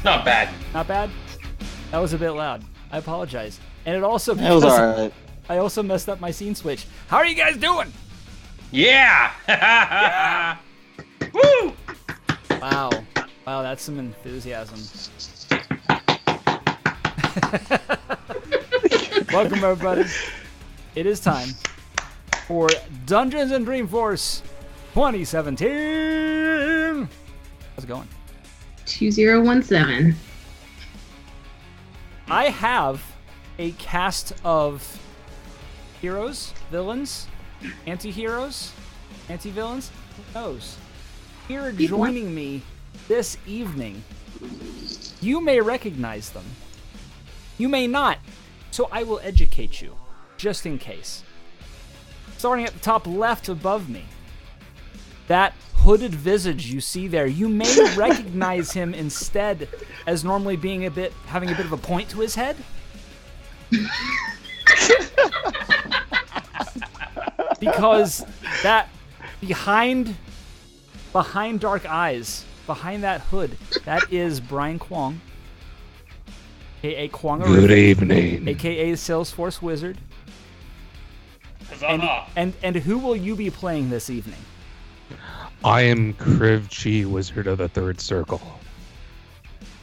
Not bad. Not bad? That was a bit loud. I apologize. And it also It was alright. I also messed up my scene switch. How are you guys doing? Yeah! Yeah! Woo! Wow. Wow, that's some enthusiasm. Welcome, everybody. It is time for Dungeons and Dreamforce 2017. How's it going? 2017. I have a cast of heroes, villains, anti-heroes, anti-villains, who knows? Here joining me this evening. You may recognize them. You may not. So I will educate you, just in case. Starting at the top left above me, that hooded visage you see there, you may recognize him instead as normally being having a bit of a point to his head. Because that behind dark eyes, behind that hood, that is Brian Kwong, aka Kwong. Good evening. Aka Salesforce Wizard. And who will you be playing this evening? I am Krivchi, Wizard of the Third Circle.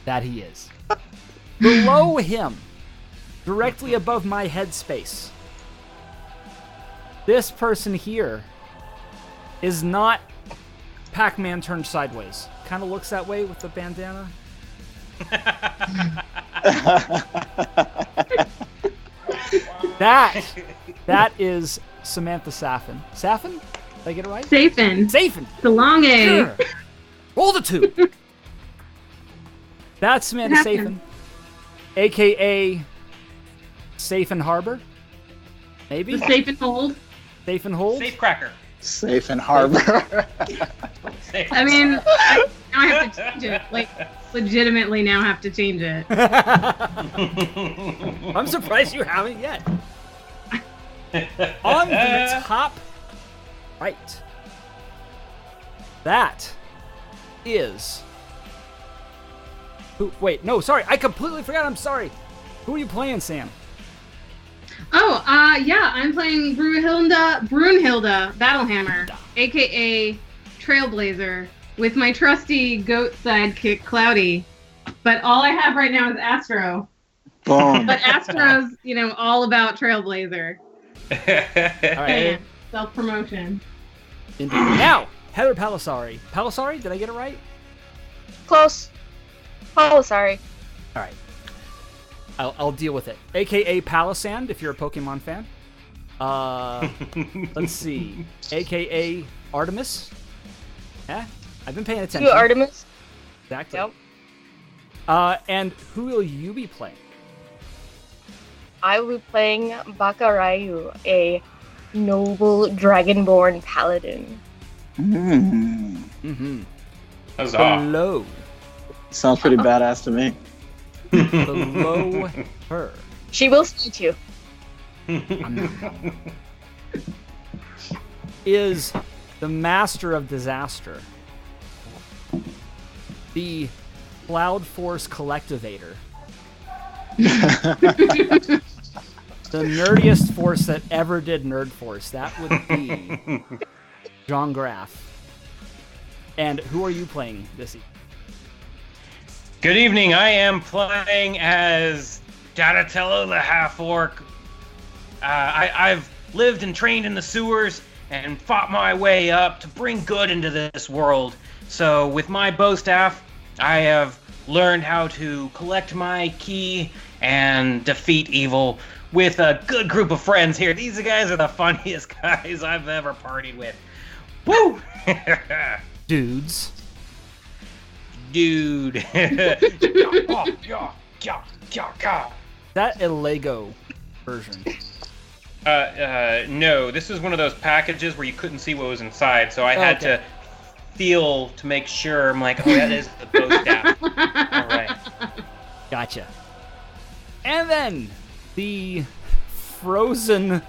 That he is. Below him, directly above my headspace, this person here is not Pac-Man turned sideways. Kind of looks that way with the bandana. That is Samantha Safin. Safin? Did I get it right? Safin. Safin. The long A. Sure. Roll the two. That's Samantha Safin, a.k.a. Safe and Harbor. Maybe? The Safe and Hold. Safe and Hold? Safe cracker. Safe and Harbor. I mean, now I have to change it. Like, legitimately now have to change it. I'm surprised you haven't yet. On the top right, that is... Wait, no, sorry. I completely forgot. I'm sorry. Who are you playing, Sam? Oh, yeah, I'm playing Brunhilde Battlehammer, aka Trailblazer, with my trusty goat sidekick, Cloudy. But all I have right now is Astro. Boom. But Astro's, all about Trailblazer. All right. Self-promotion. Indeed. Now, Heather Palisari. Palisari, did I get it right? Close. Oh, sorry. All right. I'll deal with it. AKA Palisand, if you're a Pokemon fan. Let's see. AKA Artemis. Yeah, I've been paying attention. You Artemis? Exactly. Yep. And who will you be playing? I will be playing Bakarayu, a noble dragonborn paladin. Mm-hmm. Huzzah. Below. Sounds pretty badass to me. Below her. She will speak you. Is the Master of Disaster, the Cloud Force Collectivator, the nerdiest force that ever did Nerd Force. That would be John Graff. And who are you playing this evening? Good evening. I am playing as Donatello the Half-Orc. I've lived and trained in the sewers and fought my way up to bring good into this world. So with my bow staff, I have learned how to collect my ki and defeat evil with a good group of friends here. These guys are the funniest guys I've ever partied with. Woo! Dudes. Dude. That a Lego version? No. This is one of those packages where you couldn't see what was inside, so I had to feel to make sure. I'm like, oh, that is the bow staff. All right. Gotcha. And then the frozen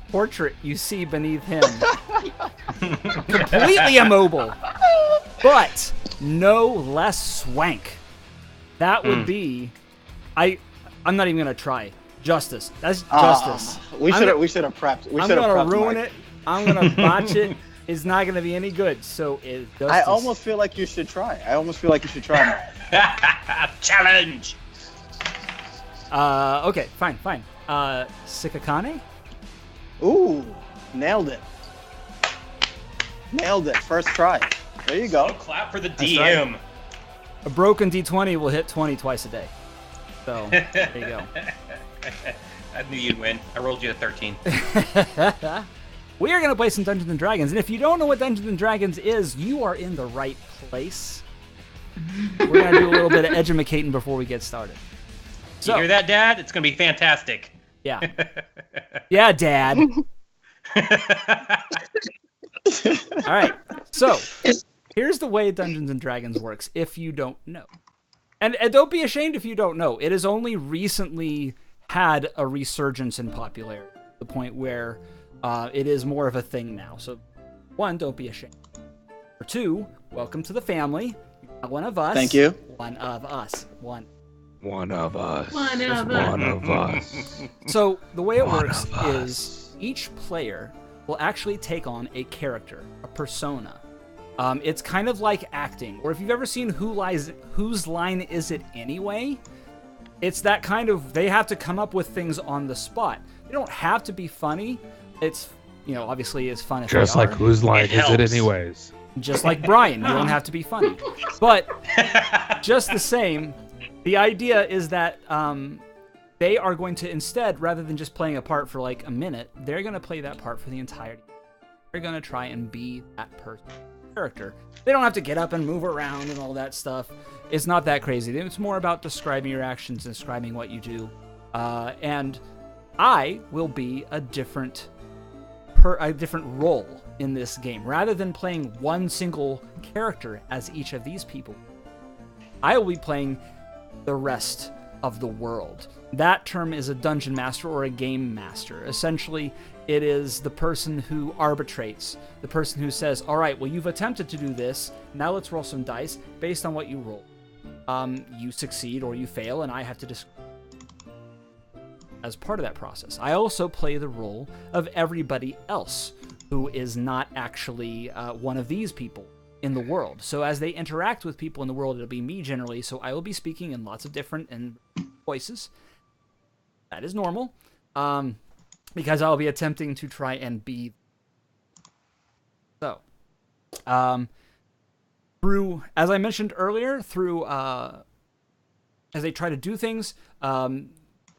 portrait you see beneath him. Completely immobile, but no less swank. That would be, I'm not even gonna try. Justice. That's justice. We should have prepped. I'm gonna ruin it. I'm gonna botch it. It's not gonna be any good. So it's justice. I almost feel like you should try. Challenge. Okay, fine. Sikakane? Ooh, nailed it. First try. There you go. Clap for the That's DM. A broken D20 will hit 20 twice a day. So, there you go. I knew you'd win. I rolled you a 13. We are going to play some Dungeons & Dragons, and if you don't know what Dungeons & Dragons is, you are in the right place. We're going to do a little bit of edumacating before we get started. So, You hear that, Dad? It's going to be fantastic. Yeah. Yeah, Dad. All right. So, here's the way Dungeons & Dragons works, if you don't know. And don't be ashamed if you don't know. It has only recently had a resurgence in popularity, to the point where it is more of a thing now. So, 1, don't be ashamed. Or 2, welcome to the family. You're not one of us. Thank you. One of us. One. One of us. One of One us. of us. So the way it One works of us. is each player will actually take on a character, a persona. It's kind of like acting, or if you've ever seen Whose Line Is It Anyway? It's that kind of, they have to come up with things on the spot. They don't have to be funny. It's, obviously it's fun if Just they like are. whose line It is it helps. anyways? Just like Brian, you don't have to be funny. But just the same, the idea is that they are going to instead, rather than just playing a part for like a minute, they're going to play that part for the entirety. They're going to try and be that person, character. They don't have to get up and move around and all that stuff. It's not that crazy. It's more about describing your actions and describing what you do. And I will be a different role in this game. Rather than playing one single character as each of these people, I will be playing the rest of the world. That term is a dungeon master or a game master. Essentially, it is the person who arbitrates, the person who says, all right, well, you've attempted to do this. Now let's roll some dice based on what you roll. You succeed or you fail, and I have to describe as part of that process. I also play the role of everybody else who is not actually one of these people in the world. So as they interact with people in the world, it'll be me generally, so I will be speaking in lots of different voices. That is normal, because I'll be attempting to try and be... So, through, as I mentioned earlier, as they try to do things,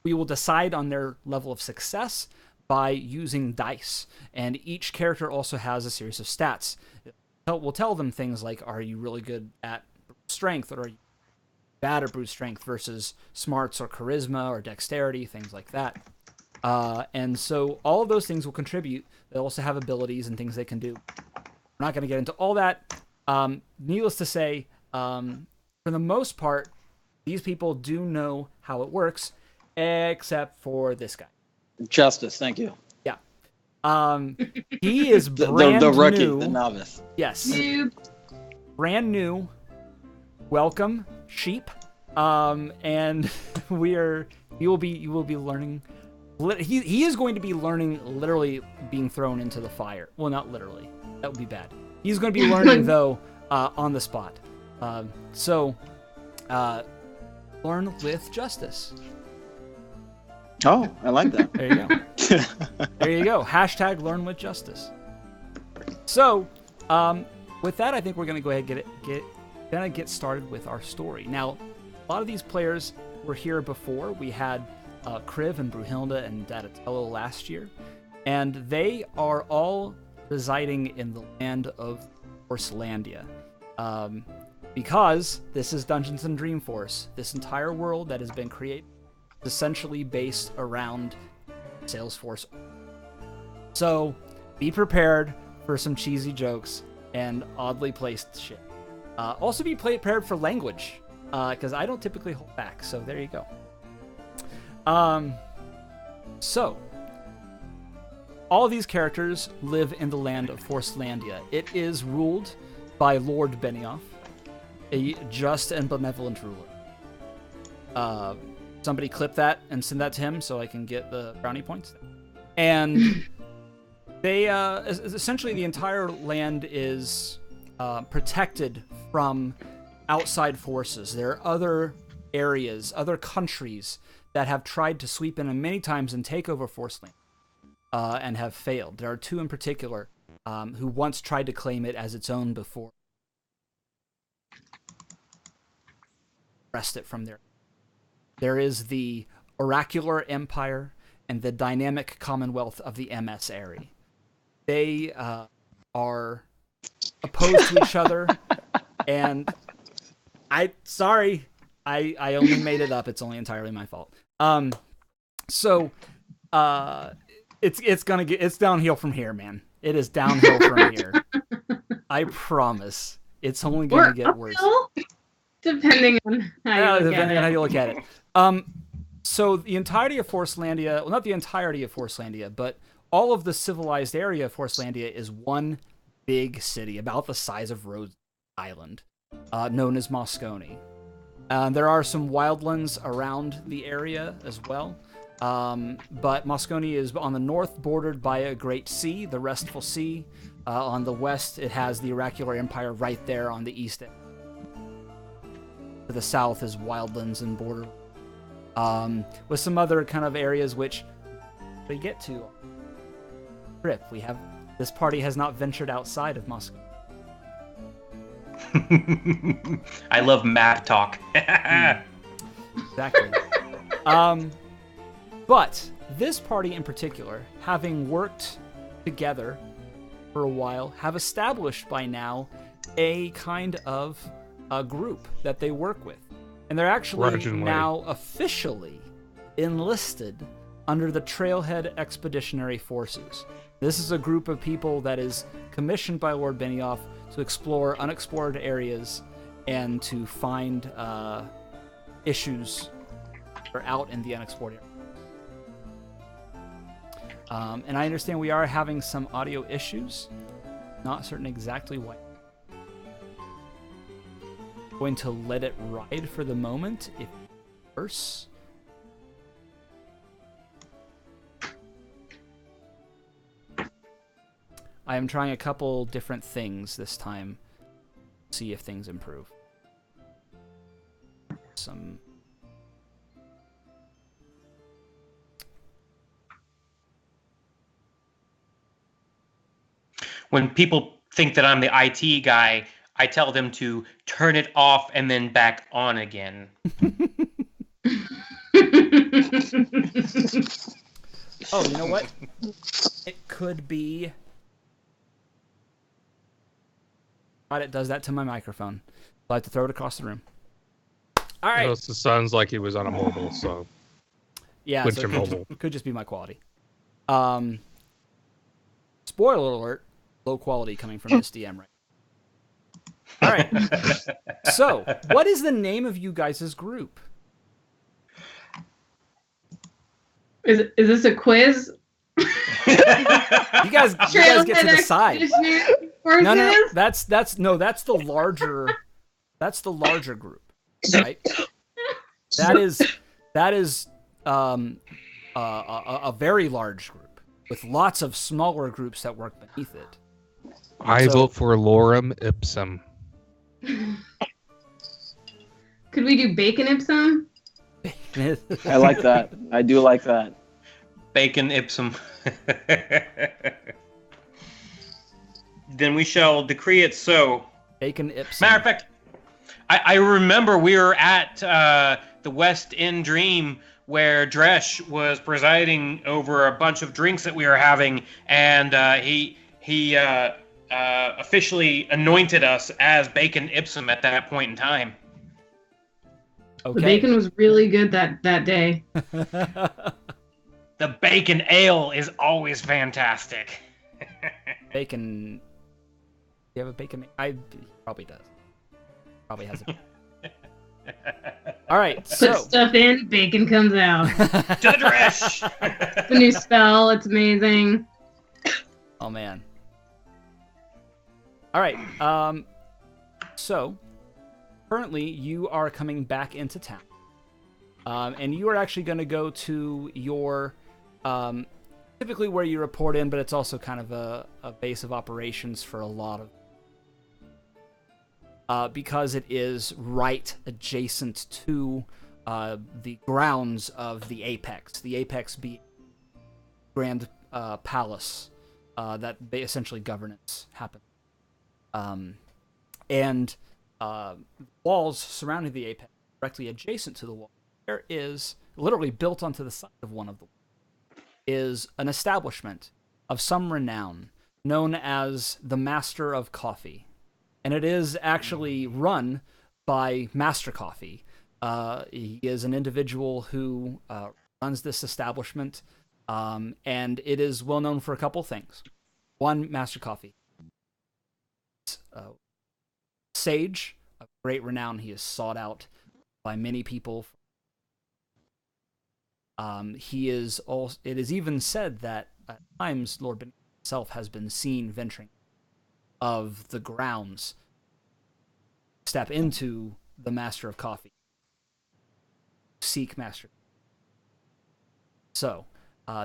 we will decide on their level of success by using dice. And each character also has a series of stats. We'll tell them things like, are you really good at strength, or are you bad at brute strength versus smarts or charisma or dexterity, things like that. And so all of those things will contribute. They'll also have abilities and things they can do. We're not going to get into all that. Needless to say, for the most part, these people do know how it works, except for this guy. Justice, thank you. Yeah. He is brand the rookie, new. the novice. Yes. Noob. Brand new. Welcome, sheep. And you will be learning. He is going to be learning, literally being thrown into the fire. Well, not literally. That would be bad. He's going to be learning though, on the spot. Learn with justice. Oh, I like that. There you go. There you go. Hashtag learn with justice. So, with that, I think we're going to go ahead and get started with our story. Now, a lot of these players were here before. We had Kriv and Brunhilde and Donatello last year, and they are all residing in the land of Forcelandia. Because this is Dungeons & Dreamforce, this entire world that has been created is essentially based around Salesforce. So, be prepared for some cheesy jokes and oddly placed shit. Also be prepared for language, because I don't typically hold back, so there you go. So, all of these characters live in the land of Forcelandia. It is ruled by Lord Benioff, a just and benevolent ruler. Somebody clip that and send that to him so I can get the brownie points. And they essentially the entire land is protected from outside forces. There are other areas, other countries that have tried to sweep in many times and take over Force Land and have failed. There are two in particular who once tried to claim it as its own before. Wrest it from there. There is the Oracular Empire and the Dynamic Commonwealth of the emissary. They are opposed to each other, and I only made it up. It's only entirely my fault. It's downhill from here, man. It is downhill from here. I promise. It's only gonna get worse. Depending on how you look at it. So the entirety of Forcelandia, well, not the entirety of Forcelandia, but all of the civilized area of Forcelandia is one big city, about the size of Rhodes Island, known as Moscone. There are some wildlands around the area as well, but Moscone is on the north, bordered by a great sea, the Restful Sea. On the west, it has the Oracular Empire right there on the east end. To the south is wildlands and border, with some other kind of areas which we get to. Trip. This party has not ventured outside of Moscow. I love map talk. Exactly. But this party in particular, having worked together for a while, have established by now a kind of a group that they work with. And they're actually now officially enlisted under the Trailhead Expeditionary Forces. This is a group of people that is commissioned by Lord Benioff to explore unexplored areas and to find issues that are out in the unexplored area. And I understand we are having some audio issues. Not certain exactly why. Going to let it ride for the moment. If worse. I am trying a couple different things this time. See if things improve. When people think that I'm the IT guy, I tell them to turn it off and then back on again. Oh, you know what? It could be... God, it does that to my microphone. I have to throw it across the room. All right. It also sounds like he was on a mobile, so... Yeah, so it could just be my quality. Spoiler alert, low quality coming from this DM right. All right. So, what is the name of you guys' group? Is this a quiz? You guys get to decide. No, that's the larger group, right? That is a very large group with lots of smaller groups that work beneath it. I vote for Lorem Ipsum. Could we do Bacon Ipsum? I like that. I do like that. Bacon Ipsum. Then we shall decree it so. Bacon Ipsum. Matter of fact, I remember we were at the West End Dream where Dresh was presiding over a bunch of drinks that we were having, and he officially anointed us as Bacon Ipsum at that point in time. Okay. The bacon was really good that day. The bacon ale is always fantastic. Bacon. Do you have a bacon? He probably does. Probably has a. All right, so put stuff in, bacon comes out. Dresh. The new spell. It's amazing. Oh man. All right. So currently you are coming back into town. And you are actually going to go to your typically where you report in, but it's also kind of a base of operations for a lot of because it is right adjacent to the grounds of the Apex. The Apex being Grand Palace that essentially governance happens. And walls surrounding the Apex, directly adjacent to the wall, there is, literally built onto the side of one of them, is an establishment of some renown known as the Master of Coffee. And it is actually run by Master Coffee. He is an individual who runs this establishment, and it is well known for a couple things. One, Master Coffee. Sage, of great renown. He is sought out by many people. He is also, it is even said that at times Lord Ben himself has been seen venturing of the grounds, step into the Master of Coffee, seek Master. So,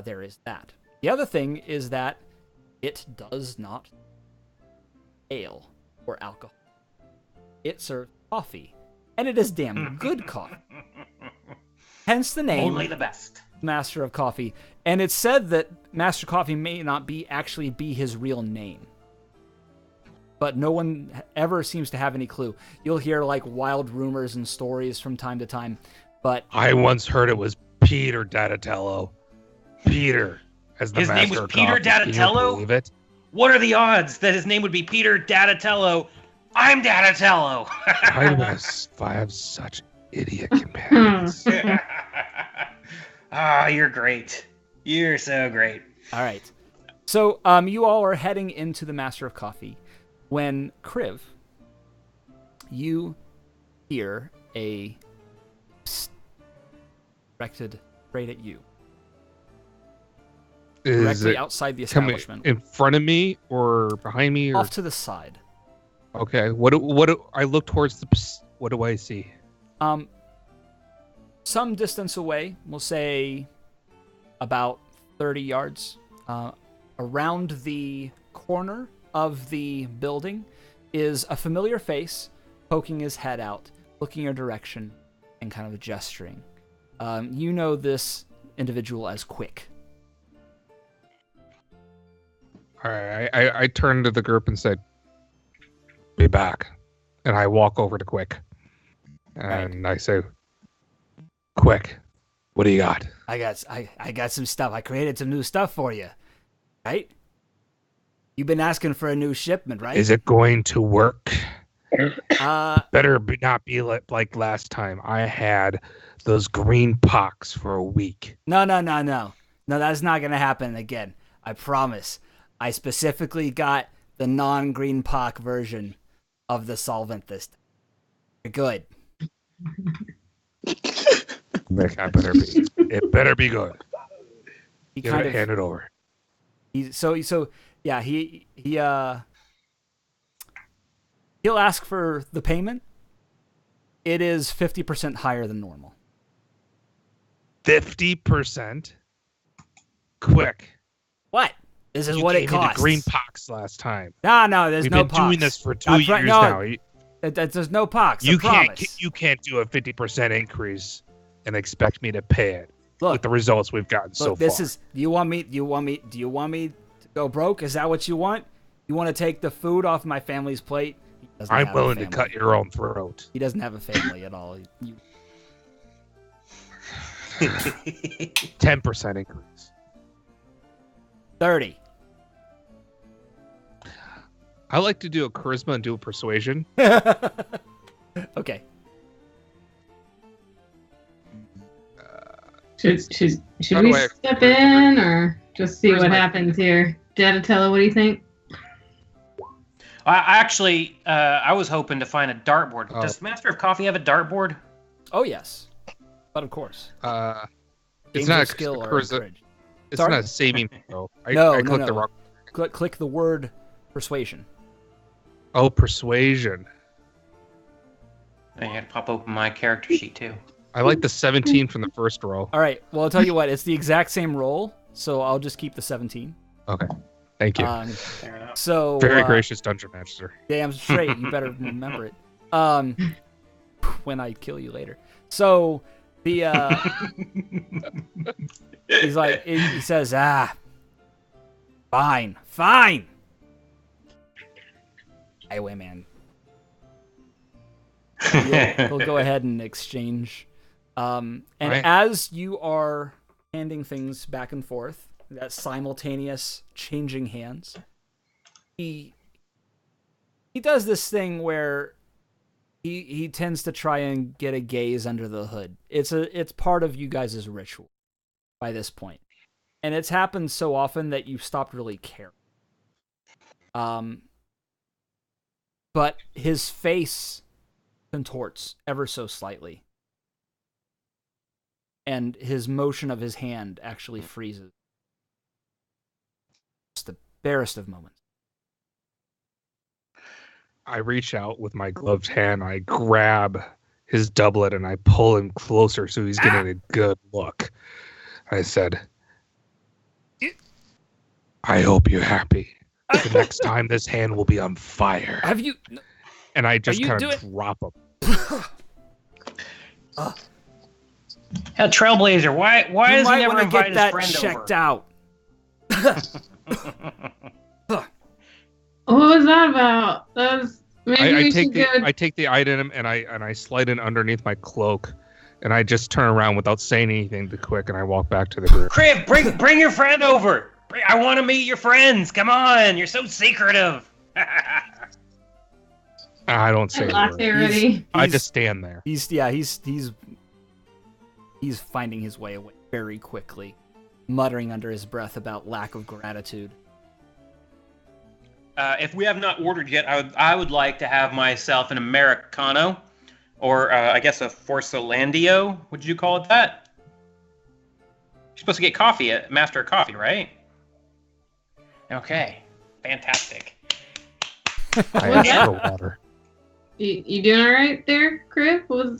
there is that. The other thing is that it does not ale or alcohol. It serves coffee, and it is damn good coffee. Hence the name. Only the best. Master of Coffee. And it's said that Master Coffee may not actually be his real name. But no one ever seems to have any clue. You'll hear like wild rumors and stories from time to time, but I once heard it was Peter Dadatello. Peter as the His Master name was of Peter Coffee. Can you Dadatello? believe it? What are the odds that his name would be Peter Dadatello? I'm Dadatello. I have such idiot companions. You're great. You're so great. all right. So you all are heading into the Master of Coffee when Kriv, you hear a psst directed straight at you. Is Directly it outside the coming establishment. in front of me or behind me? Or... Off to the side. Okay. What I look towards the. What do I see? Some distance away, we'll say about 30 yards, around the corner of the building is a familiar face poking his head out, looking your direction, and kind of gesturing. You know this individual as Quick. All right. I turned to the group and said, "Be back," and I walk over to Quick, and I say, "Quick, what do you got?" I got some stuff. I created some new stuff for you, right? You've been asking for a new shipment, right? Is it going to work? Uh, Not be like last time. I had those green pox for a week. No. No, that's not gonna happen again. I promise. I specifically got the non-green pock version of the solvent this time. You're good. It better be good. He Give kind it, of hand it over. He'll ask for the payment. It is 50% higher than normal. 50%. Quick. What? This is You what it gave me costs. the green pox last time. No, there's We've no been pox. doing this for 2 years now. There's no pox. I You promise. can't do a 50% increase and expect me to pay it. Look, with the results we've gotten so far. this is. Do you want me to go broke? Is that what you want? You want to take the food off my family's plate? He doesn't I'm have a willing to family. cut your own throat. He doesn't have a family at all. 10% increase. 30. I like to do a charisma and do a persuasion. Okay. Should How we do I- step in or just see Where's what my- happens here? Dadatello, what do you think? I actually, I was hoping to find a dartboard. Oh. Does Master of Coffee have a dartboard? Oh yes, but of course. It's Games not of skill are charisma. encouraged. It's Sorry? not a saving throw. I No. clicked the wrong. Click the word persuasion. Oh, persuasion. I had to pop open my character sheet too. I like the 17 from the first roll. All right. Well, I'll tell you what. It's the exact same roll, so I'll just keep the 17. Okay. Thank you. Fair enough. So Very gracious dungeon master. damn straight. You better remember it. When I kill you later. So the he's like he says, fine. Highwayman. He'll go ahead and exchange. And Right. as you are handing things back and forth, that simultaneous changing hands, he does this thing where he tends to try and get a gaze under the hood. It's part of you guys' ritual by this point. And it's happened so often that you've stopped really caring. But his face contorts ever so slightly. And his motion of his hand actually freezes. It's the barest of moments. I reach out with my gloved hand. I grab his doublet and I pull him closer so he's getting a good look. I said, I hope you're happy. The next time this hand will be on fire. Have you... And I just you kind of drop him. Hell, Trailblazer, why you does he might never want to invite get his that friend checked over? out. What was that about? That was maybe I we take should go. I take the item and I slide it underneath my cloak, and I just turn around without saying anything to Quick, and I walk back to the group. Crib, bring your friend over. I want to meet your friends. Come on, you're so secretive. I don't say a Laughed word. already. I just stand there. He's finding his way away very quickly, muttering under his breath about lack of gratitude. If we have not ordered yet, I would like to have myself an Americano, or I guess a Forsolandio. Would you call it that? You're supposed to get coffee at Master of Coffee, right? Okay, fantastic. I ask for water. You doing all right there, Crib? All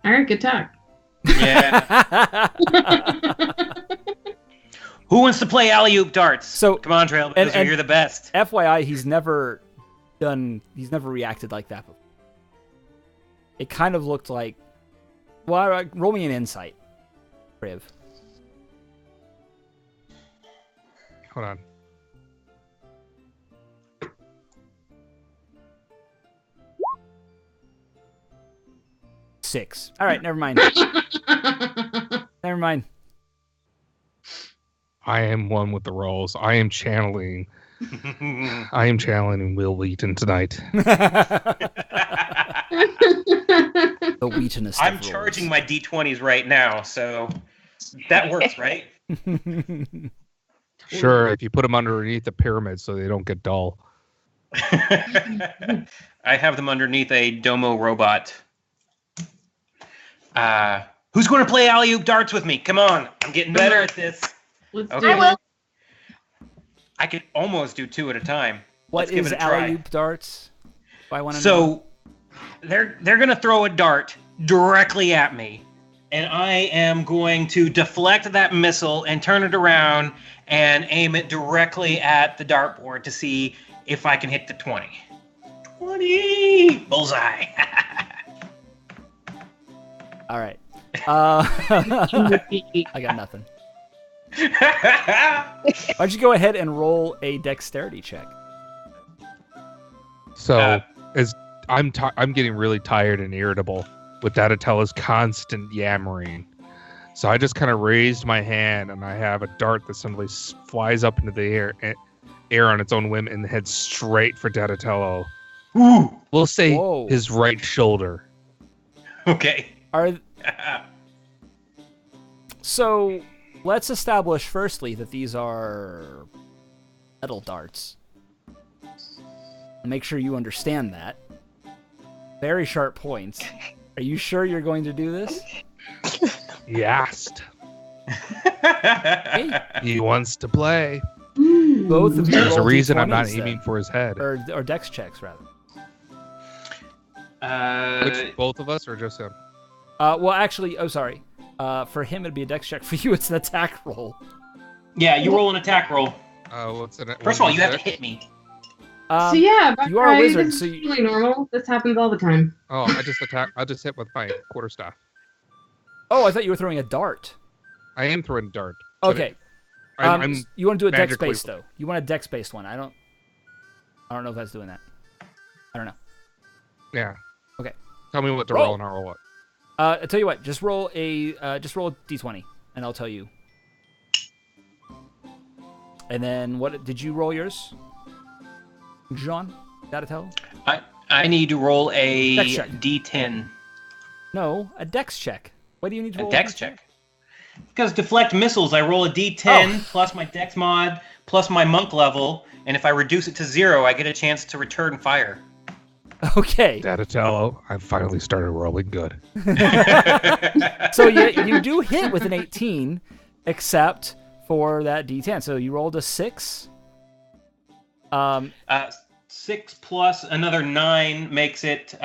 right, good talk. Yeah. Who wants to play alley-oop darts? So- Come on, Trailblazer, and- you're the best. FYI, he's never reacted like that before. It kind of looked like, well, roll me an insight, Crib. Hold on. Six. All right, never mind. Never mind. I am one with the rolls. I am channeling Will Wheaton tonight. The Wheatonest. I'm charging my D20s right now, so that works, right? Sure, if you put them underneath the pyramid so they don't get dull. I have them underneath a Domo robot. Who's going to play alley-oop darts with me? Come on, I'm getting better at this. Let's Okay. do I will. it. I could almost do two at a time. What Let's give is it a try. alley-oop darts? If I want to know. So they're gonna throw a dart directly at me, and I am going to deflect that missile and turn it around and aim it directly at the dartboard to see if I can hit the 20. 20 bullseye. All right. I got nothing. Why don't you go ahead and roll a dexterity check? So as I'm getting really tired and irritable with Donatello's constant yammering. So I just kind of raised my hand and I have a dart that suddenly flies up into the air on its own whim and heads straight for Donatello. Ooh. We'll say Whoa. his right shoulder. Okay. So let's establish firstly that these are metal darts. Make sure you understand that. Very sharp points. Are you sure you're going to do this? He asked. Hey, He wants to play. both of you There's a roll reason I'm not D20s aiming then. for his head. Or dex checks, rather. Which, both of us or just him? Well, actually, sorry. For him, it'd be a dex check. For you, it's an attack roll. Yeah, you roll an attack roll. What's in it? First of all, you have to hit me. So yeah, you are a wizard, this so is really normal. This happens all the time. Oh, I just hit with my quarterstaff. Oh, I thought you were throwing a dart. I am throwing dart. but Okay. I'm you want to do a dex magically- based though? You want a dex based one? I don't know if that's doing that. I don't know. Yeah. Okay. Tell me what to Roll. roll and I'll roll it. I tell you what. Just roll a d20, and I'll tell you. And then what did you roll yours? John, gotta tell. I need to roll a Dex check. D10. No, a dex check. Why do you need to roll A dex check. Because deflect missiles, I roll a D10 plus my dex mod plus my monk level, and if I reduce it to 0, I get a chance to return fire. Okay. Dadatello, I finally started rolling good. So you do hit with an 18, except for that D10. So you rolled a 6. 6 plus another 9 makes it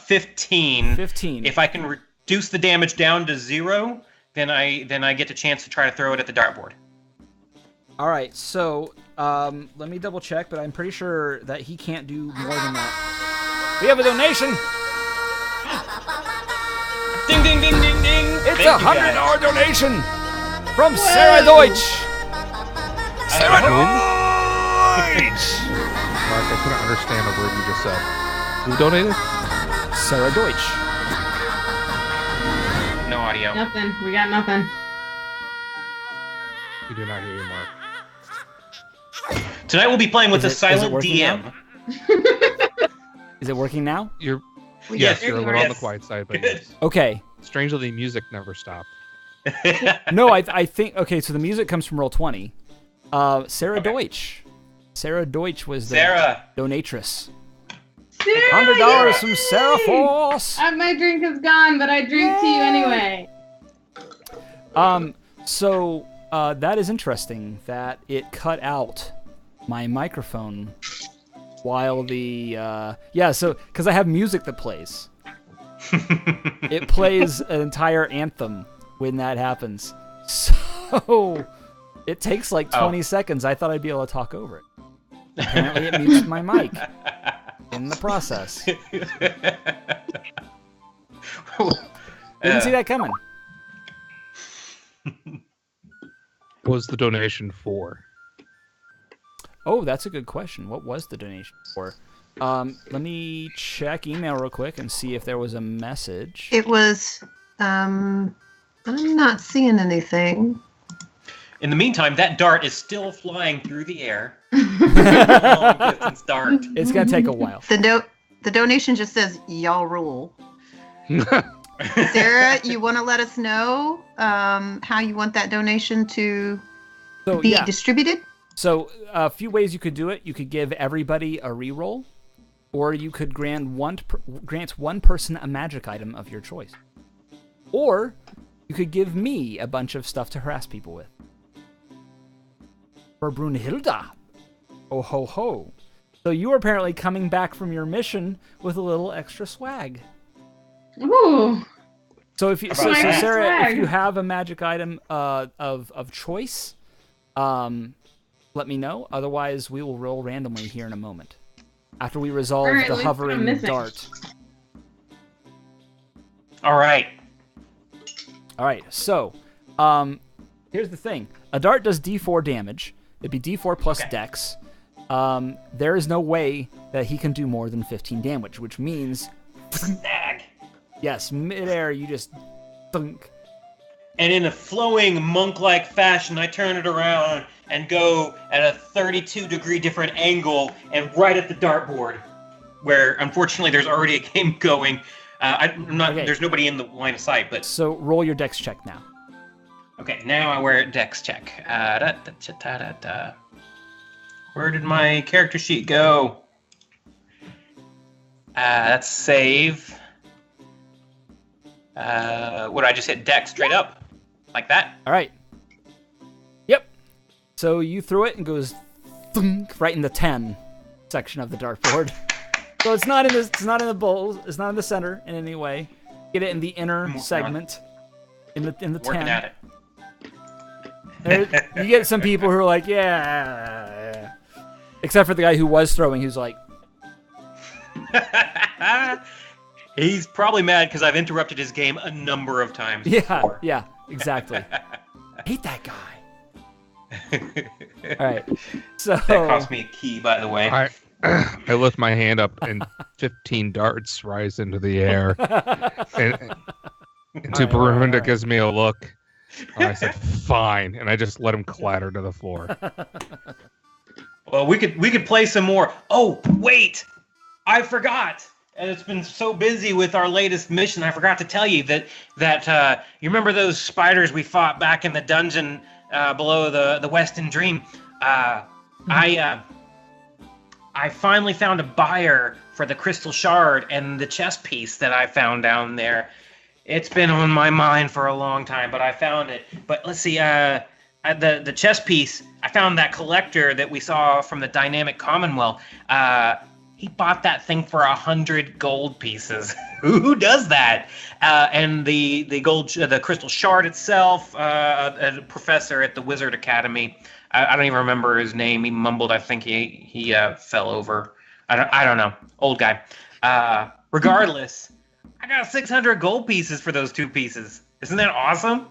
15. 15. If I can reduce the damage down to 0, then I get a chance to try to throw it at the dartboard. All right. So let me double check, but I'm pretty sure that he can't do more than that. We have a donation. Ding ding ding ding ding. It's Thank a you, guys. $100 donation from Sarah Deutsch. Sarah Deutsch. Mark, I couldn't understand a word you just said. Who donated? Sarah Deutsch. No audio. Nothing. We got nothing. We do not hear you, Mark. Tonight we'll be playing with Is a silent working DM. now? Is it working now? You're Yes, you're a little yes. on the quiet side, but Good. yes. Okay. Strangely, the music never stopped. No, I think okay. So the music comes from Roll20. Sarah Okay. Deutsch. Sarah Deutsch was the Sarah. donatress. Sarah, $100 yay! from Sarah Force. My drink is gone, but I drink to you anyway. So that is interesting that it cut out my microphone while the so because I have music that plays. It plays an entire anthem when that happens. So it takes like 20 seconds. I thought I'd be able to talk over it. Apparently it mutes my mic in the process. Didn't see that coming. What was the donation for? Oh, that's a good question. What was the donation for? Let me check email real quick and see if there was a message. It was, I'm not seeing anything. In the meantime, that dart is still flying through the air. Long distance dart. It's gonna take a while. The donation just says, y'all rule. Sarah, you want to let us know how you want that donation to be distributed? So a few ways you could do it. You could give everybody a reroll, or you could grant one person a magic item of your choice, or you could give me a bunch of stuff to harass people with. For Brunhilde. Oh ho ho. So you are apparently coming back from your mission with a little extra swag. Ooh. So if you, so Sarah, if you have a magic item of choice, let me know. Otherwise, we will roll randomly here in a moment after we resolve All right, the let's hovering go missing. dart. All right. All right. So, here's the thing: a dart does D4 damage. It'd be D4 plus Dex. There is no way that he can do more than 15 damage, which means, Snag. yes, midair you just thunk. And in a flowing monk-like fashion, I turn it around and go at a 32-degree different angle and right at the dartboard, where unfortunately there's already a game going. I'm not. Okay. There's nobody in the line of sight, but So roll your Dex check now. okay. Now I wear a dex check. Where did my character sheet go? That's save. What I just hit dex straight up, like that. All right. Yep. So you threw it and goes thunk right in the 10 section of the dartboard. So it's not in this. It's not in the bowl. It's not in the center in any way. Get it in the inner segment. In the Working 10. at it. You get some people who are like, yeah. Except for the guy who was throwing, who's like. He's probably mad because I've interrupted his game a number of times. Before. Yeah, exactly. I hate that guy. All right, so that cost me a key, by the way. I lift my hand up and 15 darts rise into the air. and Barunda gives me a look. And I said, "Fine," and I just let him clatter to the floor. Well, we could play some more. Oh, wait! I forgot. And it's been so busy with our latest mission, I forgot to tell you that you remember those spiders we fought back in the dungeon below the Westin Dream? I finally found a buyer for the crystal shard and the chess piece that I found down there. It's been on my mind for a long time, but I found it. But let's see, the chess piece, I found that collector that we saw from the Dynamic Commonwealth. He bought that thing for 100 gold pieces. Who does that? And the crystal shard itself, a professor at the Wizard Academy. I don't even remember his name. He mumbled. I think he fell over. I don't know. Old guy. Regardless, I got 600 gold pieces for those 2 pieces. Isn't that awesome?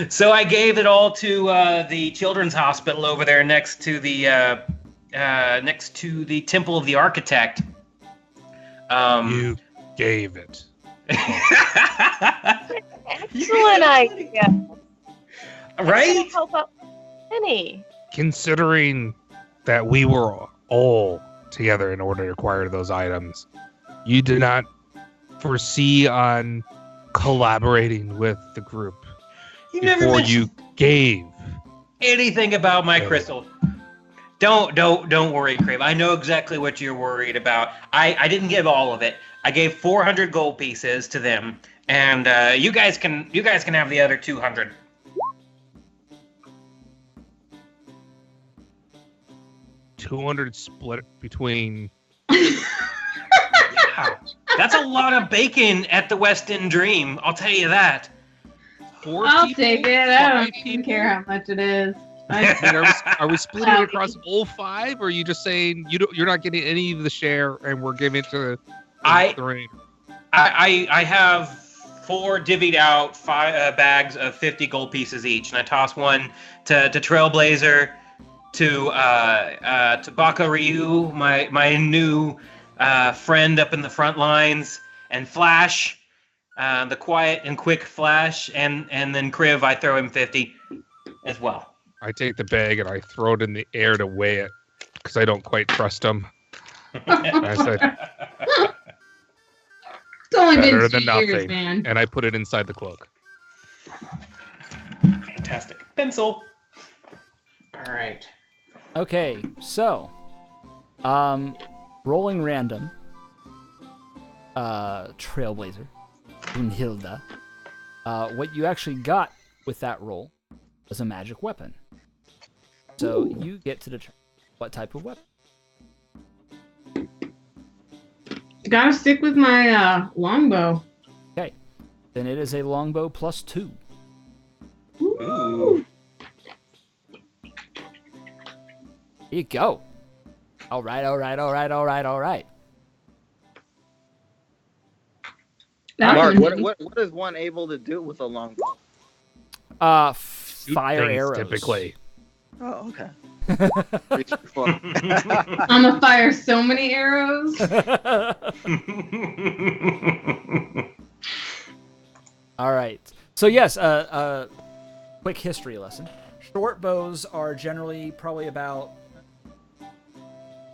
So I gave it all to the children's hospital over there next to the Temple of the Architect. You gave it. Excellent idea. Right? Help out Penny. Considering that we were all together in order to acquire those items, you did not foresee on collaborating with the group before you gave anything about my crystal. Don't worry, Crave. I know exactly what you're worried about. I didn't give all of it. I gave 400 gold pieces to them, and you guys can have the other 200. $200 split between. Yeah, that's a lot of bacon at the Westin Dream. I'll tell you that. 4 I'll people? take it. I 5 don't even care how much it is. Are we splitting it across all 5, or are you just saying you're not getting any of the share, and we're giving it to the rain? I have 4 divvied out bags of 50 gold pieces each, and I toss one to Trailblazer, to Baka Ryu, my new friend up in the front lines, and Flash, the quiet and quick Flash, and then Kriv, I throw him 50 as well. I take the bag and I throw it in the air to weigh it because I don't quite trust him. And I said, It's only better been 2 than years, nothing. man. And I put it inside the cloak. Fantastic. Pencil. All right. Okay, so rolling random. Trailblazer, Brunhilde. What you actually got with that roll was a magic weapon. So you get to determine what type of weapon. Gotta stick with my longbow. Okay, then it is a longbow +2. Ooh. Here you go. All right. That Mark, one- what is one able to do with a longbow? Shoot Fire things, arrows. typically. Oh, okay. I'm gonna fire so many arrows. All right. So yes, quick history lesson. Short bows are generally probably about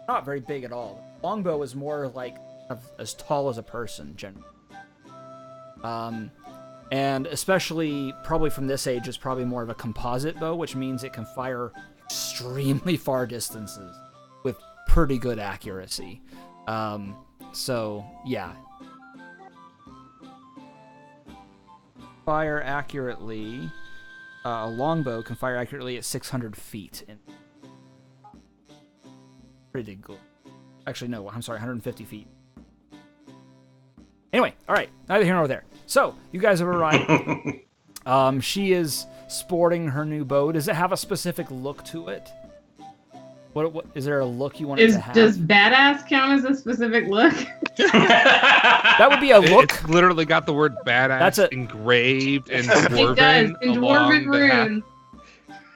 not very big at all. Longbow is more like as tall as a person generally. And especially probably from this age, it's probably more of a composite bow, which means it can fire extremely far distances with pretty good accuracy. So yeah. Fire accurately. A longbow can fire accurately at 600 feet. Pretty good. Actually, no, I'm sorry, 150 feet. Anyway, all right, neither here nor there. So, you guys have arrived. She is sporting her new bow. Does it have a specific look to it? What is there a look you want it to have? Does badass count as a specific look? That would be a look. It's literally got the word badass engraved in dwarven. It does, in dwarven runes.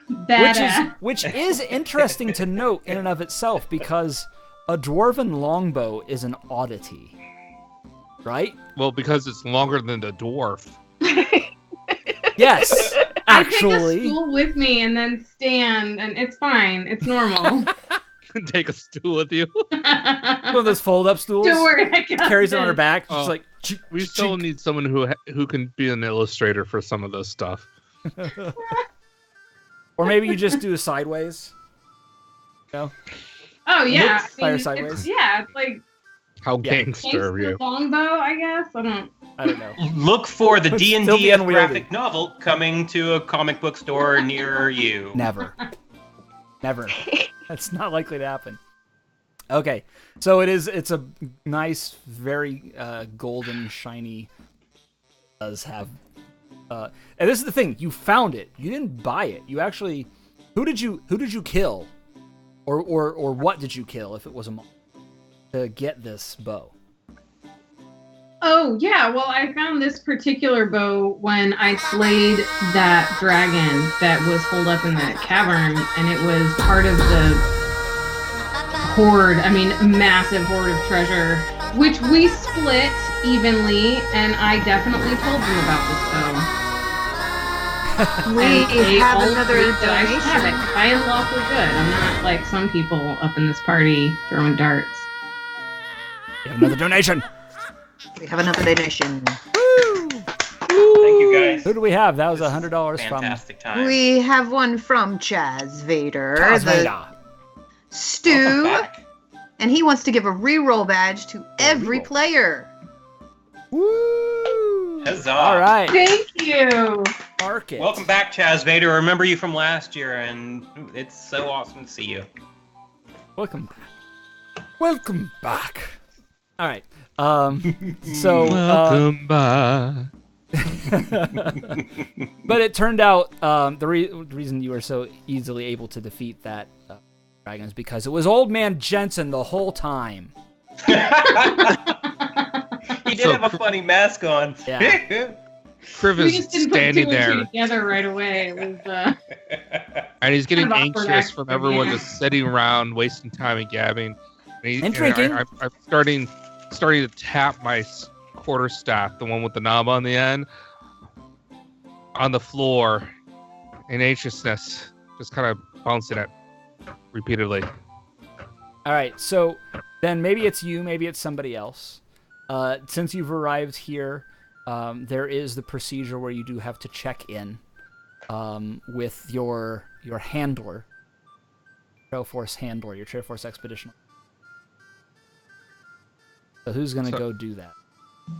Badass. Which is interesting to note in and of itself, because a dwarven longbow is an oddity, right? Well, because it's longer than the dwarf. Yes, actually. I take a stool with me and then stand, and it's fine. It's normal. Take a stool with you. One of those fold-up stools. Don't worry, I got carries it on this. her back. Just like we still need someone who can be an illustrator for some of this stuff. Or maybe you just do a sideways. No. Oh yeah, Fire sideways. It's like How gangster are you? longbow, I guess. I don't know. Look for the Still D&D be unwieldy. graphic novel coming to a comic book store near you. Never. That's not likely to happen. Okay, so it's a nice, very golden, shiny. Does have, and this is the thing. You found it. You didn't buy it. You actually, who did you kill, or what did you kill if it was a monster to get this bow? Oh yeah, well I found this particular bow when I slayed that dragon that was holed up in that cavern, and it was part of the hoard. I mean, massive hoard of treasure, which we split evenly, and I definitely told them about this bow. We have another I should have it. donation. I am lawful good. I'm not like some people up in this party throwing darts. You have another donation. We have another donation. Woo! Thank you, guys. Who do we have? That was $100 from Fantastic time. We have one from Chaz Vader, Chaz the Vader. Stu, Welcome back. and he wants to give a reroll badge to every reroll. player. Woo! Huzzah. All right. Thank you. Mark it. Welcome back, Chaz Vader. I remember you from last year, and it's so awesome to see you. Welcome back. Welcome back. All right. So Welcome back. but it turned out the reason you were so easily able to defeat that dragon is because it was Old Man Jensen the whole time. He did have a funny mask on. Yeah. Kriv We is just didn't standing put two and two there, together right away. It was and he's getting kind of awkward anxious act from for everyone him. just sitting around, wasting time and gabbing. And drinking. I'm starting to tap my quarterstaff, the one with the knob on the end, on the floor in anxiousness, just kind of bouncing it repeatedly. All right. So then maybe it's you, maybe it's somebody else. Since you've arrived here, there is the procedure where you do have to check in with your handler, Trailforce handler, your Trailforce expedition. So who's gonna go do that?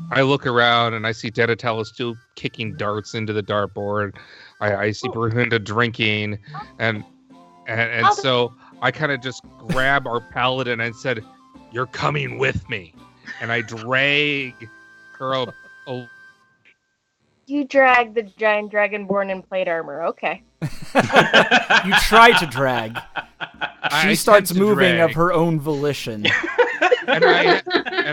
I look around and I see Deditella still kicking darts into the dartboard. I see Brunhilde drinking, and so I kind of just grab our paladin and said, "You're coming with me," and I drag her. You drag the giant dragonborn in plate armor. Okay. You try to drag. She I starts tend to moving drag. of her own volition. and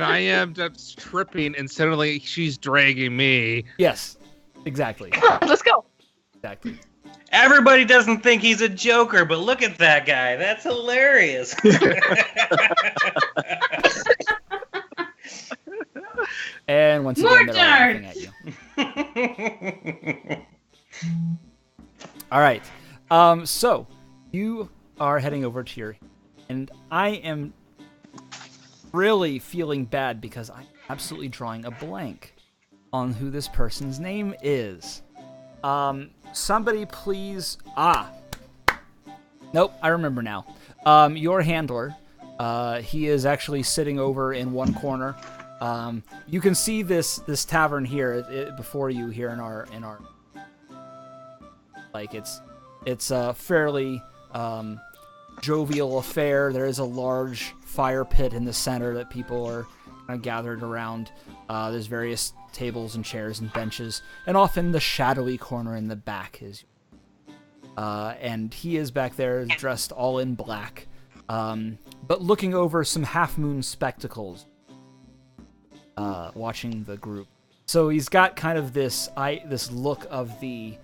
I am just tripping, and suddenly she's dragging me. Yes, exactly. Let's go. Exactly. Everybody doesn't think he's a joker, but look at that guy. That's hilarious. And once More again, they're all laughing at you. All right. So you are heading over to your, and I am really feeling bad because I'm absolutely drawing a blank on who this person's name is. Somebody please. Nope, I remember now. Your handler. He is actually sitting over in one corner. You can see this tavern here before you here in our like it's fairly jovial affair. There is a large fire pit in the center that people are kind of gathered around. There's various tables and chairs and benches, and often the shadowy corner in the back is. And he is back there dressed all in black, but looking over some half-moon spectacles, watching the group. So he's got kind of this look of the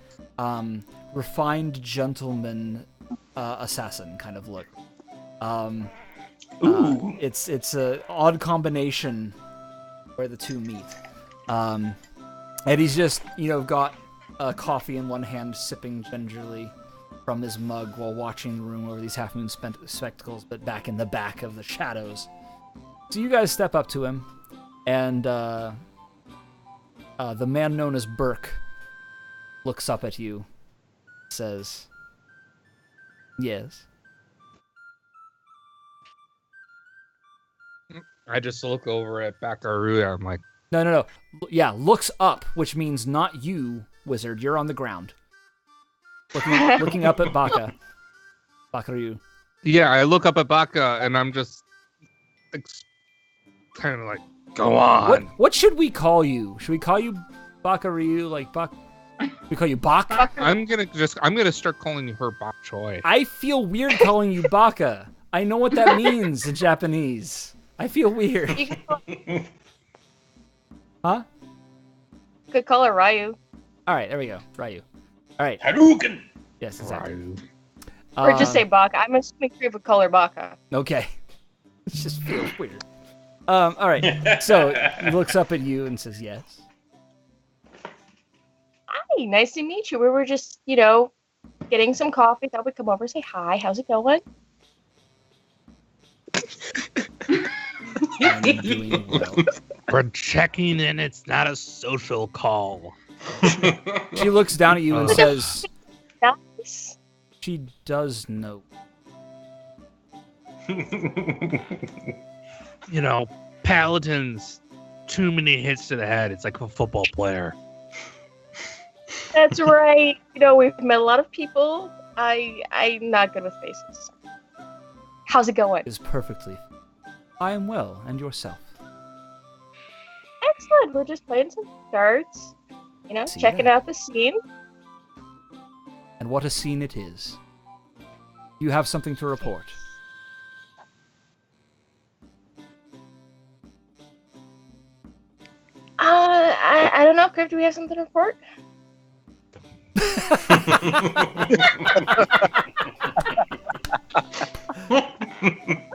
refined gentleman assassin kind of look. It's a odd combination where the two meet. And he's just, got a coffee in one hand, sipping gingerly from his mug while watching the room over these half-moon spectacles, but back in the back of the shadows. So you guys step up to him, and the man known as Burke looks up at you, says, "Yes." I just look over at Bakaruya. I'm like, No. Yeah, looks up, which means not you, wizard. You're on the ground. Looking up at Bakaru. yeah, I look up at Baka, and I'm just kind of like, go on. What should we call you? Should we call you Bakaru? Like Bak? We call you Bak? I'm gonna start calling her Bak Choi. I feel weird calling you Baka. I know what that means in Japanese. I feel weird. Huh? You could call her Ryu. All right, there we go. Ryu. All right. Hadouken! Yes, exactly. Ryu. Or just say Baka. I'm assuming you would call her Baka. Okay. It just feels weird. All right. So he looks up at you and says, "Yes." Hi, nice to meet you. We were just, getting some coffee. Thought we'd come over and say hi. How's it going? I'm doing well. We're checking in. It's not a social call. She looks down at you and says, Nice. she does know. Paladins, too many hits to the head. It's like a football player. That's right. We've met a lot of people. I'm not good with faces. How's it going? Is perfectly. I am well, and yourself? Excellent. We're just playing some darts. See Checking that. out the scene. And what a scene it is. You have something to report. I don't know, Criv, do we have something to report?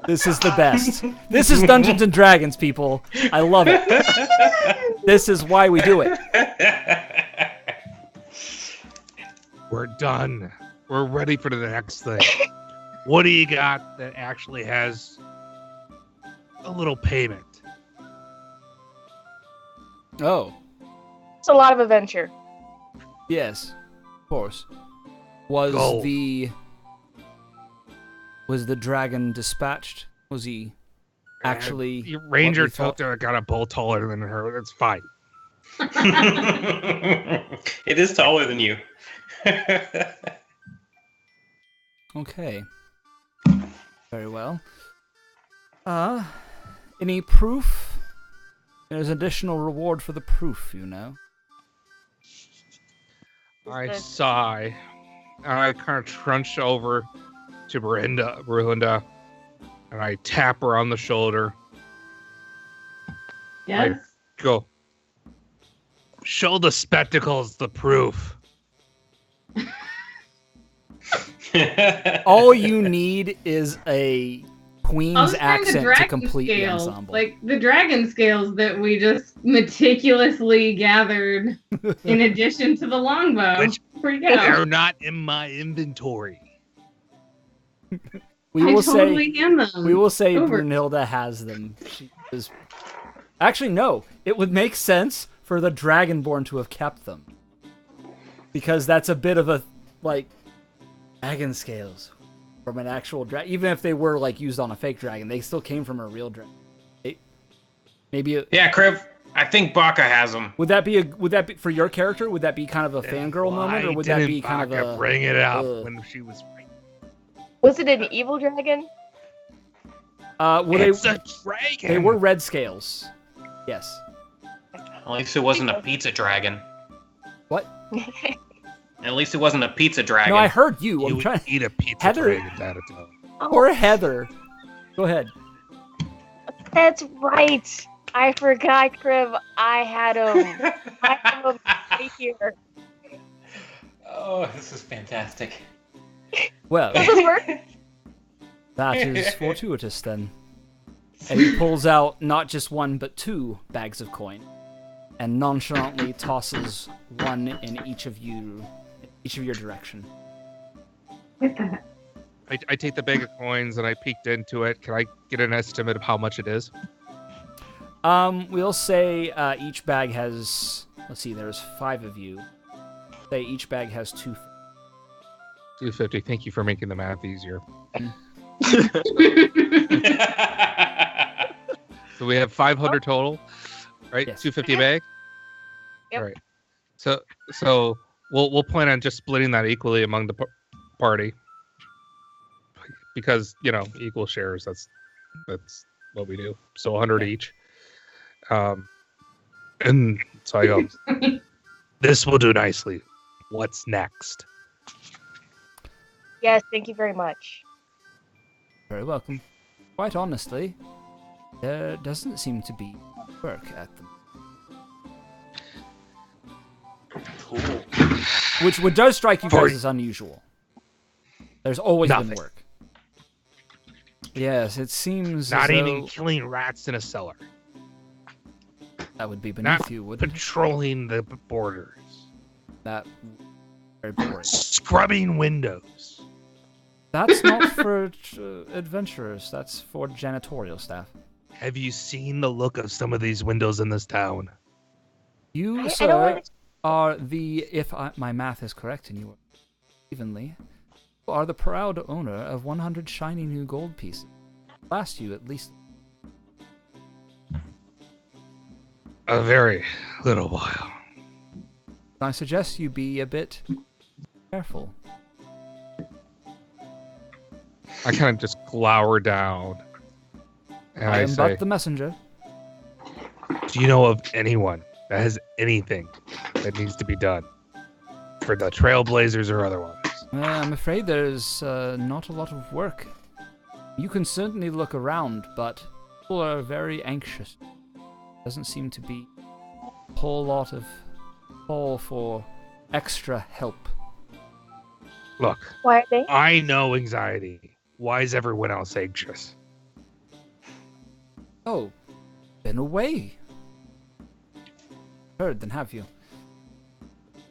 This is the best. This is Dungeons and Dragons, people. I love it. This is why we do it. We're done. We're ready for the next thing. What do you got that actually has a little payment? Oh, It's a lot of adventure. yes. Of course. Was Gold. Was the dragon dispatched? Was he actually Your ranger what we thought? told her I got a bull taller than her. It's fine. It is taller than you. Okay. Very well. Any proof? There's additional reward for the proof, I sigh. And I kind of trunch over to Brunhilda, and I tap her on the shoulder. Yes. Go. Show the spectacles the proof. All you need is a I'll queen's just bring the accent to dragon complete the scales, ensemble. like the dragon scales that we just meticulously gathered in addition to the longbow. Which Pretty good. They're not in my inventory. we I will totally hand them. We will say over. Brunhilde has them. She is... Actually, no. It would make sense for the Dragonborn to have kept them. Because that's a bit of a, dragon scales from an actual dragon. Even if they were, used on a fake dragon, they still came from a real dragon. Maybe... Yeah, Kriv, I think Baka has them. Would that be for your character? Would that be kind of a fangirl moment, or would that be kind of a... bring it up Ugh. when she was right? Was it an evil dragon? Well, It's a dragon. they were red scales. Yes. At least it wasn't a pizza dragon. What? At least it wasn't a pizza dragon. No, I heard you. You I'm would trying. eat a pizza Heather- dragon, Donatello. Or Heather. Go ahead. That's right. I forgot, Crib. I had him. I have him right here. Oh, this is fantastic. Well, Does this work? that is fortuitous then. And he pulls out not just one, but 2 bags of coin, and nonchalantly tosses one in each of your direction. I take the bag of coins and I peeked into it. Can I get an estimate of how much it is? We'll say each bag has. Let's see. There's 5 of you. Say each bag has 2. 250. Thank you for making the math easier. So we have 500 total, right? Yes. 250 a bag. Yep. All right. So we'll plan on just splitting that equally among the party, because equal shares. That's what we do. So 100 each. And so I go, this will do nicely. What's next? Yes, thank you very much. Very welcome. Quite honestly, there doesn't seem to be work at them. Which does strike you guys as unusual. There's always been Nothing. work. Yes, it seems Not as even though killing rats in a cellar. that would be beneath Not you, wouldn't it? patrolling the borders. That very boring. Scrubbing windows. That's not for adventurers. That's for janitorial staff. Have you seen the look of some of these windows in this town? You, I don't sir, want are the, if my math is correct and you are evenly, you are the proud owner of 100 shiny new gold pieces. Last you at least. A very little while. I suggest you be a bit careful. I kind of just glower down. And I I am say, but the messenger. do you know of anyone that has anything that needs to be done? For the Trailblazers or otherwise? I'm afraid there's not a lot of work. You can certainly look around, but people are very anxious. Doesn't seem to be a whole lot of call for extra help. Look, Why are they? I know anxiety. Why is everyone else anxious? Oh, been away. Heard, then have you?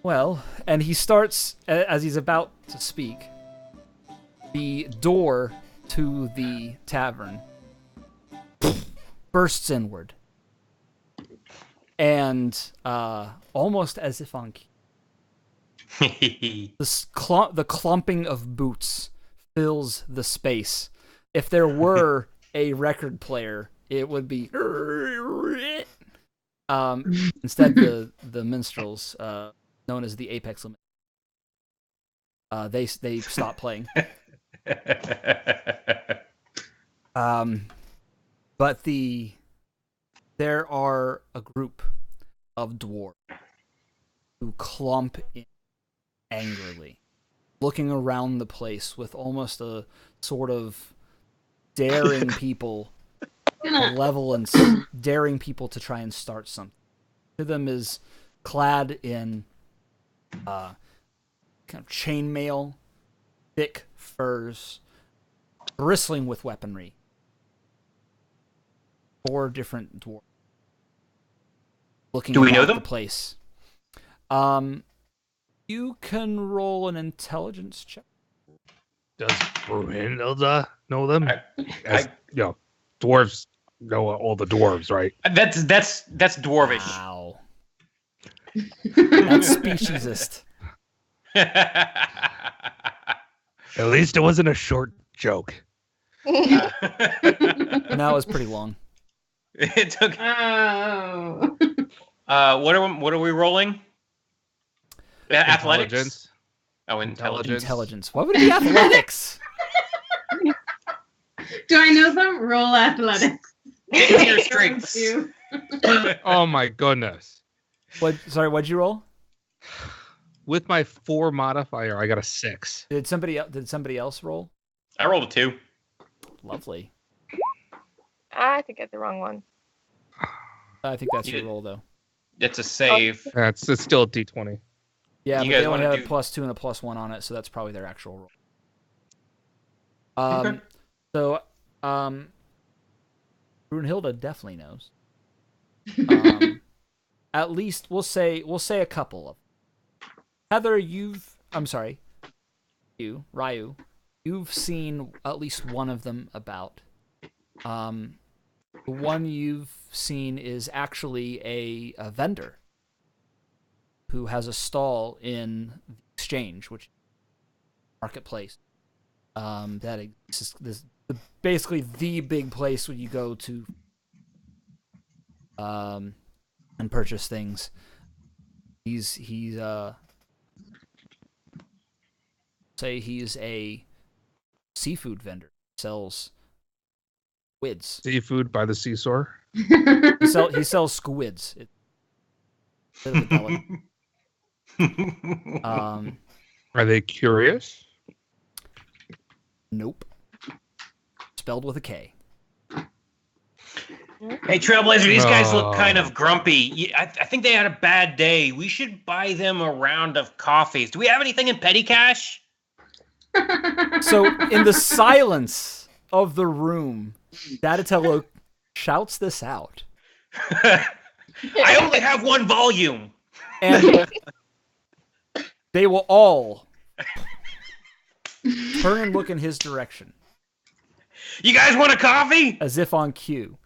Well, and he starts, as he's about to speak, the door to the tavern bursts inward. And almost as if on key, the clumping of boots fills the space. If there were a record player, it would be instead the minstrels, known as the Apex Limit, they stop playing. But there are a group of dwarves who clump in angrily, looking around the place with almost a sort of daring people, malevolence, daring people to try and start something. One of them is clad in kind of chainmail, thick furs, bristling with weaponry. 4 different dwarves looking Do we know at them? the place. You can roll an intelligence check. Does Brunhilde know them? I- Dwarves know all the dwarves, right? That's dwarvish. Wow. That's speciesist. At least it wasn't a short joke. No, it was pretty long. It took. Oh. What are we rolling? Athletics. Intelligence. Oh, intelligence. Intelligence. Why would it be athletics? Do I know them? Roll athletics. Get your strengths. Oh my goodness. What'd you roll? With my 4 modifier, I got a 6. Did somebody else roll? I rolled a 2. Lovely. I think I got the wrong one. I think that's your roll, though. It's a save. It's still a D20. Yeah, You but guys they only wanna have a do- +2 and a +1 on it, so that's probably their actual roll. Okay. So, Brunhilde definitely knows. At least we'll say a couple of. Heather, Ryu, you've seen at least one of them about. The one you've seen is actually a vendor who has a stall in the exchange, which marketplace. That is basically the big place where you go to and purchase things. He's say he's a seafood vendor. Sells squids. Seafood by the seashore. He sells squids. It's a bit of a delicacy. Are they curious? Nope. Spelled with a K. Hey, Trailblazer, these guys look Oh. kind of grumpy. I think they had a bad day. We should buy them a round of coffees. Do we have anything in petty cash? So, in the silence of the room, Donatello shouts this out. I only have 1 volume. And they will all turn and look in his direction, You guys want a coffee? as if on cue.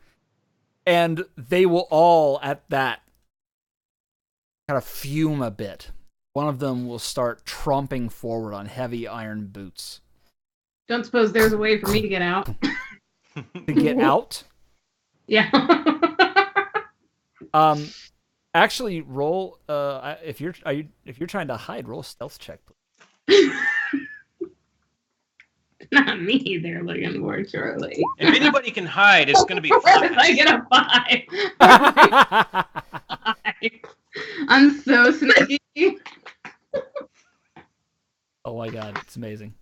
And they will all, at that, kind of fume a bit. One of them will start tromping forward on heavy iron boots. Don't suppose there's a way for me to get out. To get out, Yeah. actually roll. If you're trying to hide, roll a stealth check, please. Not me they're looking for, Charlie. If anybody can hide, it's going to be Of course fun. I get a 5. I'm so sneaky. Oh my god, it's amazing.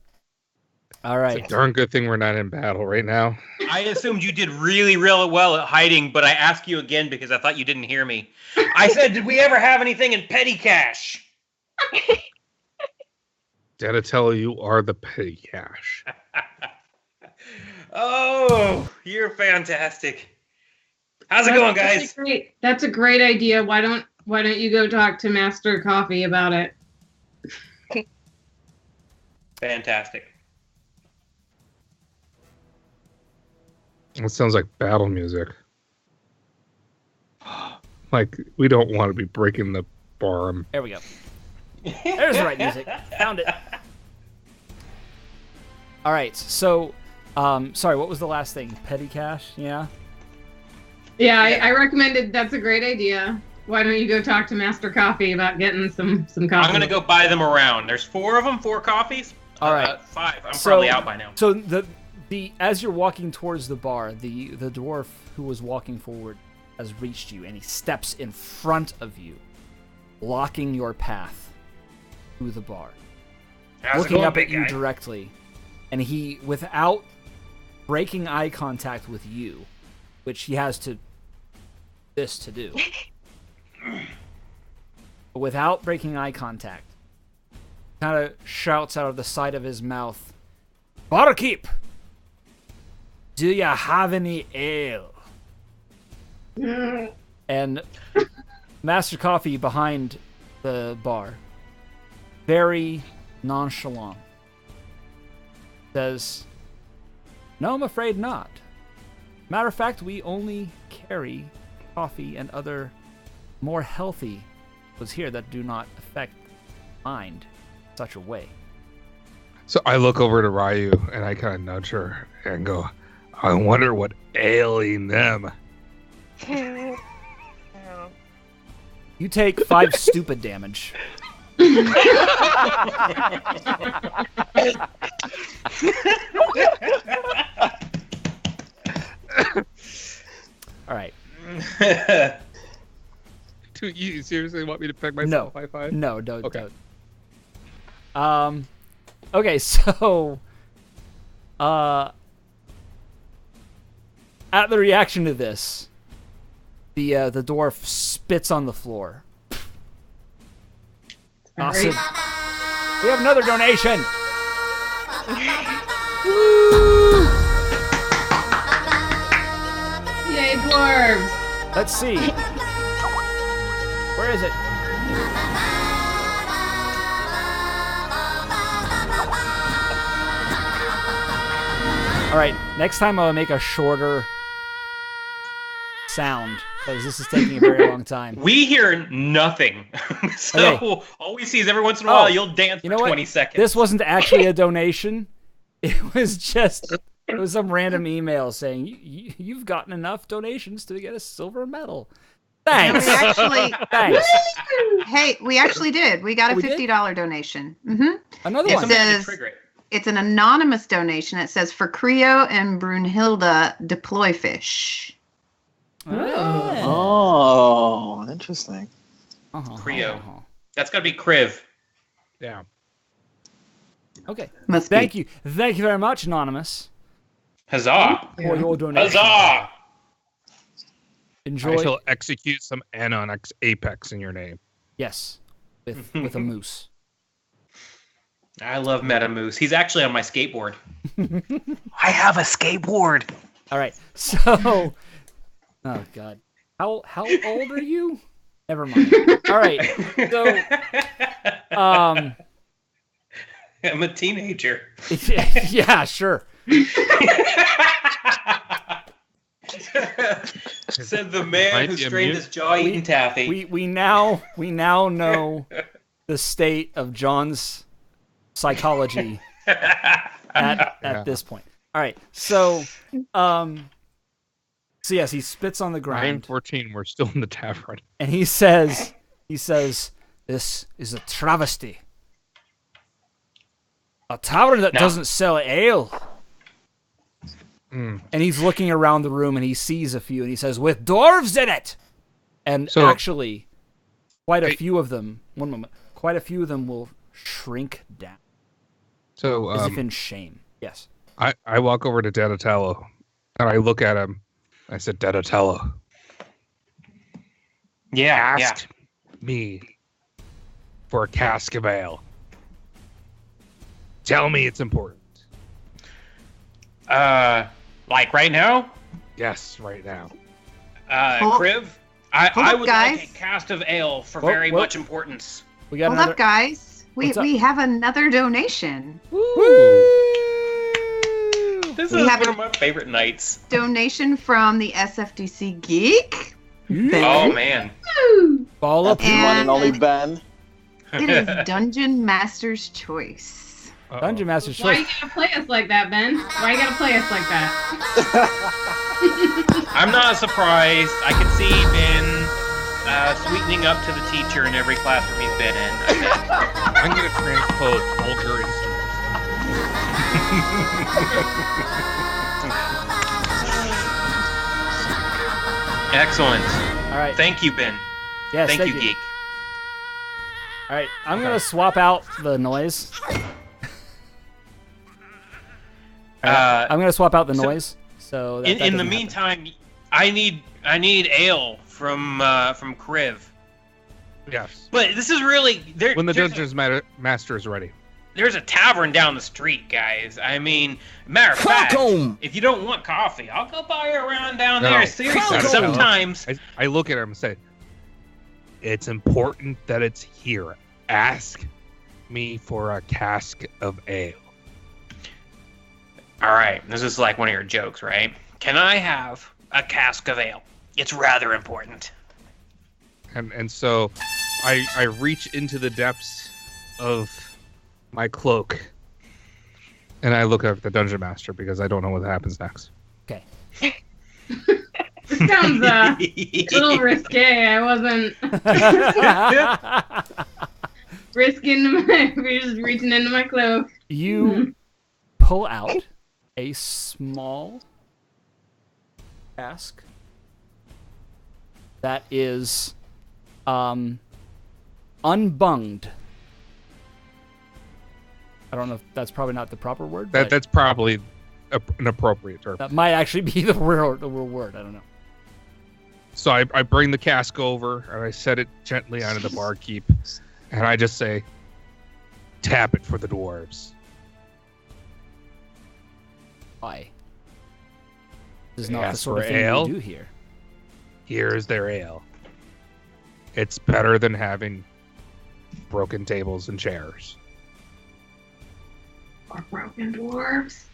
All It's right. a darn good thing we're not in battle right now. I assumed you did really, really well at hiding, but I asked you again because I thought you didn't hear me. I said, did we ever have anything in petty cash? Donatello, you are the petty cash. Oh, you're fantastic. How's it going, guys? That's a great idea. Why don't you go talk to Master Coffee about it? Fantastic. It sounds like battle music. Like, we don't want to be breaking the barn. There we go. There's the right music. Found it. All right. So, sorry, what was the last thing? Petty cash? Yeah. Yeah, I recommended that's a great idea. Why don't you go talk to Master Coffee about getting some coffee? I'm going to go buy them around. There's 4 of them, 4 coffees? All right. 5. I'm probably out by now. So the as you're walking towards the bar, the dwarf who was walking forward has reached you, and he steps in front of you, blocking your path to the bar. How's it Looking going, up at big you guy? directly, and he, without breaking eye contact with you, which he has to do, but without breaking eye contact, kind of shouts out of the side of his mouth, "Barkeep, do you have any ale?" And Master Coffee behind the bar, very nonchalant, says, "No, I'm afraid not. Matter of fact, we only carry coffee and other more healthy goods here that do not affect mind in such a way." So I look over to Ryu and I kind of nudge her and go, I wonder what ailing them. Oh. You take 5 stupid damage. All right. Do you seriously want me to pick myself high five? No, don't. Okay. Don't. Okay, so at the reaction to this, the dwarf spits on the floor. Awesome. We have another donation. Woo! Yay, dwarves! Let's see. Where is it? All right, next time I'll make a shorter sound because this is taking a very long time. We hear nothing. So Okay. all we see is every once in a while you'll dance You for know what? 20 seconds. This wasn't actually a donation. It was some random email saying you've gotten enough donations to get a silver medal. Thanks. We actually, Thanks. hey, we actually did. We got a We did? $50 donation. Mm-hmm. Another It one. says Trigger it. it's an anonymous donation. It says for Creo and Brunhilde deploy fish. Oh, interesting. Creo. That's got to be Kriv. Yeah. Okay. Must Thank be. you. Thank you very much, Anonymous, Huzzah! for your donation. Huzzah! Enjoy. I shall execute some Anon Apex in your name. Yes. With a moose. I love Metamoose. He's actually on my skateboard. I have a skateboard. All right. So, oh god, how old are you? Never mind. All right. So, I'm a teenager. yeah, sure. Said the man Might who be a strained mute. his jaw eating taffy. We now know the state of John's psychology at this point. All right. So yes, he spits on the ground 9:14. We're still in the tavern. and he says, this is a travesty. A tavern that No. doesn't sell ale. Mm. And he's looking around the room and he sees a few and he says, with dwarves in it. And So- actually, quite a few of them, one moment, quite a few of them will shrink down So as if in shame. Yes. I walk over to Donatello and I look at him. I said, Donatello, Yeah, ask me for a cask of ale. Tell me it's important. Like right now, Yes, right now. Hold- Kriv, hold I up, would guys. like a cast of ale for Whoa, very whoa. much importance. We got Hold another. up, guys. What's up? We have another donation. This We is have one a- of my favorite nights. Donation from the SFDC Geek. Ben. Oh man. Ball up. That's the one and And- only Ben. It is Dungeon Master's Choice. Uh-oh. Dungeon Master's Why you Choice. gotta play us like that, Ben? Why you gotta play us like that? I'm not surprised. I can see Ben sweetening up to the teacher in every classroom he's been in. I bet. I'm going to transpose vulgar insults. Excellent. All right. Thank you, Ben. Yes, Thank you, Geek. All right. I'm going to swap out the noise. I'm going to swap out the noise. So that In the doesn't happen. meantime, I need ale from Kriv. Yes. But this is really When the there's Dungeons Master is ready. there's a tavern down the street, guys. I mean, matter of fact, if you don't want coffee, I'll go buy you around down No, there. no. Seriously, Falcon. sometimes. I look at him and say, it's important that it's here. Ask me for a cask of ale. All right, this is like one of your jokes, right? Can I have a cask of ale? It's rather important. And so I reach into the depths of my cloak and I look at the Dungeon Master because I don't know what happens next. Okay. This sounds a little risque. I wasn't we're just reaching into my cloak. You pull out a small cask that is unbunged. I don't know if that's probably not the proper word. That's probably an appropriate term. That might actually be the real word. I don't know. So I bring the cask over and I set it gently onto the barkeep, and I just say, "Tap it for the dwarves." Why? This is not the Ask sort of for thing ale? we do here. Here's their ale. It's better than having broken tables and chairs. Or broken dwarves.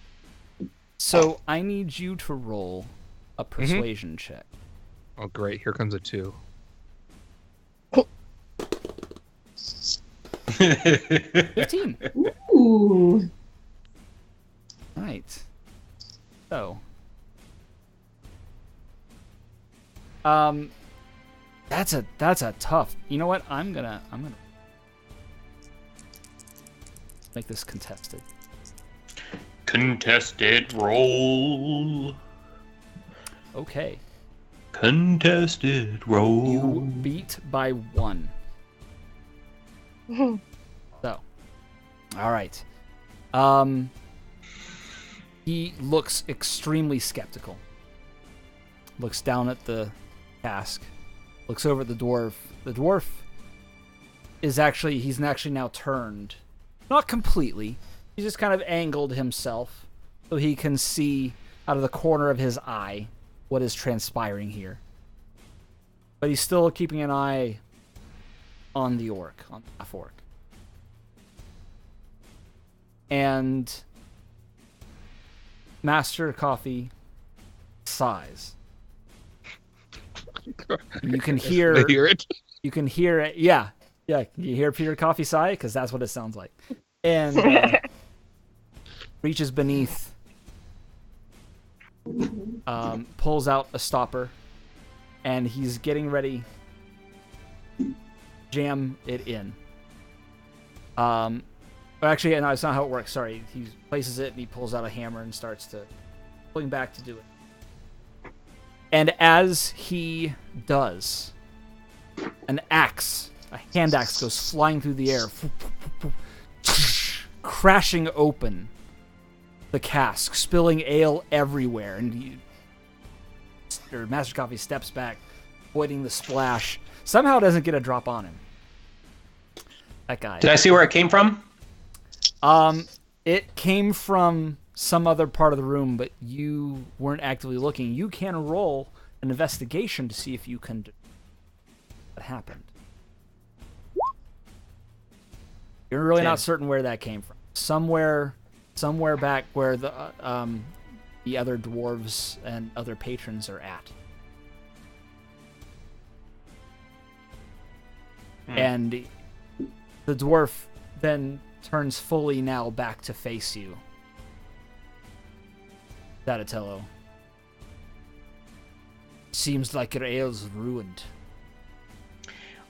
So I need you to roll a persuasion check. Oh, great. Here comes a 2. 15. Ooh. Right. So. That's a tough. You know what? I'm gonna make this contested. Contested roll. Okay. Contested roll. You beat by 1. So. All right. He looks extremely skeptical. Looks down at the cask. Looks over at the dwarf. The dwarf he's actually now turned. Not completely. He's just kind of angled himself so he can see out of the corner of his eye what is transpiring here. But he's still keeping an eye on the orc, on the half orc. And Master Coffee sighs. You can hear it. You can hear it. Yeah. You hear Peter Coffee sigh because that's what it sounds like. And reaches beneath, pulls out a stopper, and he's getting ready to jam it in. Actually, no, it's not how it works. Sorry. He places it and he pulls out a hammer and starts to pulling back to do it. And as he does, a hand axe goes flying through the air, crashing open the cask, spilling ale everywhere. And Master Coffee steps back, avoiding the splash. Somehow doesn't get a drop on him. That guy. Did I see where it came from? It came from some other part of the room, but you weren't actively looking. You can roll an investigation to see if you can what happened. You're really not certain where that came from. Somewhere back where the other dwarves and other patrons are at. And the dwarf then turns fully now back to face you. Donatello. Seems like your ale's ruined.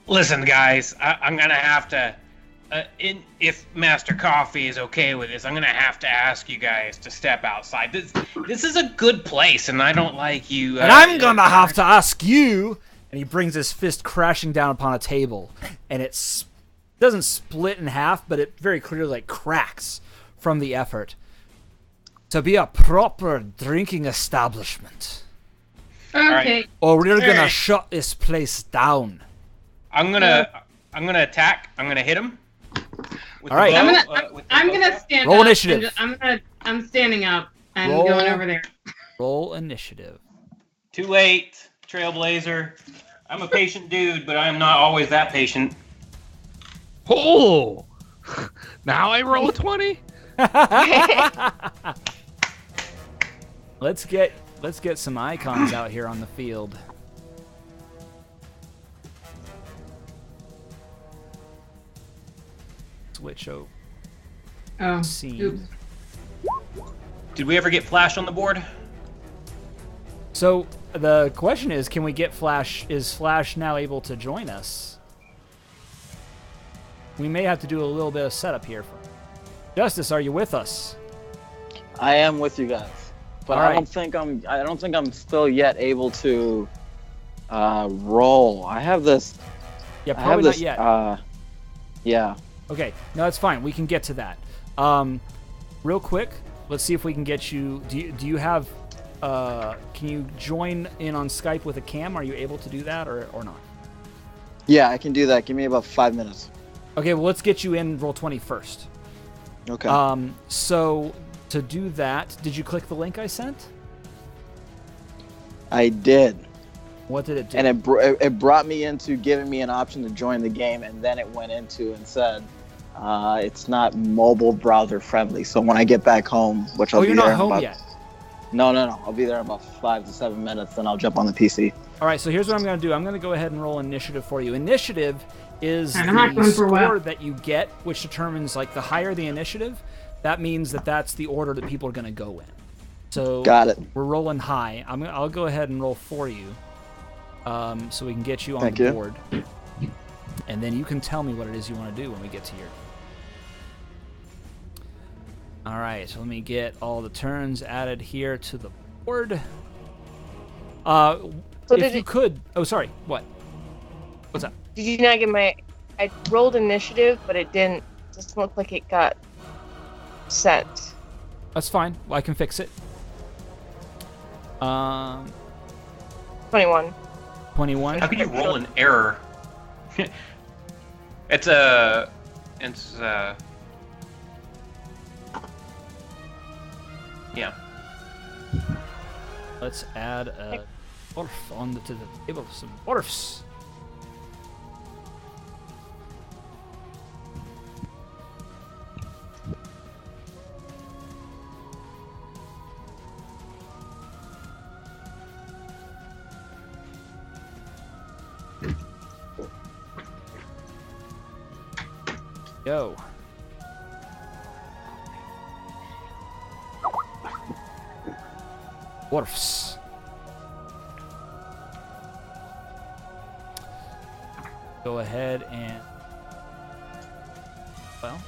Listen, guys, I'm gonna have to. If Master Coffee is okay with this, I'm gonna have to ask you guys to step outside. This is a good place, and I don't like you. And I'm gonna have to ask you. And he brings his fist crashing down upon a table, and it doesn't split in half, but it very clearly cracks from the effort. To be a proper drinking establishment. Okay. Or we're gonna shut this place down. I'm gonna attack. I'm gonna hit him. All right. I'm gonna stand Roll up. initiative. I'm standing up and Roll. going over there. Roll initiative. Too late, Trailblazer. I'm a patient dude, but I'm not always that patient. Oh! Now I roll a 20? Let's get some icons out here on the field. Switch over. Oh. Scene. Oops. Did we ever get Flash on the board? So the question is, can we get Flash? Is Flash now able to join us? We may have to do a little bit of setup here. Justice, are you with us? I am with you guys, but All I right. don't think I'm still yet able to Roll. I have this. Yeah, I have probably this. not yet. Yeah. Okay, no, that's fine. We can get to that. Real quick, let's see if we can get you. Do you have? Can you join in on Skype with a cam? Are you able to do that or not? Yeah, I can do that. Give me about 5 minutes. Okay, well, let's get you in Roll20 first. Okay. So to do that, did you click the link I sent? I did. What did it do? And it brought me into giving me an option to join the game, and then it went into and said, it's not mobile browser friendly. So when I get back home, which I'll be you're there not in home about, yet. No. I'll be there in about 5 to 7 minutes, then I'll jump on the PC. All right, so here's what I'm going to do. I'm going to go ahead and roll initiative for you. Initiative is I'm not the going for a while. score that you get, which determines, like, the higher the initiative, that means that that's the order that people are going to go in. So Got it. we're rolling high. I'll go ahead and roll for you, so we can get you on Thank the you. board. And then you can tell me what it is you want to do when we get to your... All right, so let me get all the turns added here to the board. So If you could... Oh, sorry. What? What's up? Did you not get my? I rolled initiative, but it didn't. Doesn't look like it got sent. That's fine. Well, I can fix it. 21. 21. How could you roll an error? It's yeah. Let's add a dwarf onto the table. Some dwarfs. Go. Dwarfs. Go ahead and... Well...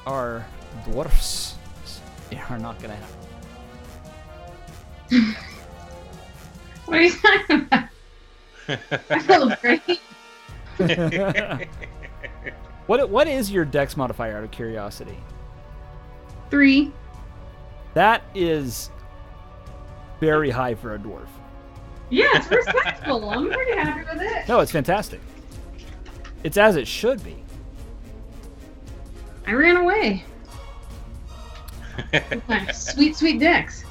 Our dwarfs are not going to happen. What are you talking about? I feel great. What is your dex modifier, out of curiosity? 3. That is very high for a dwarf. Yeah, it's respectful. I'm pretty happy with it. No, it's fantastic. It's as it should be. I ran away. My sweet, sweet dex.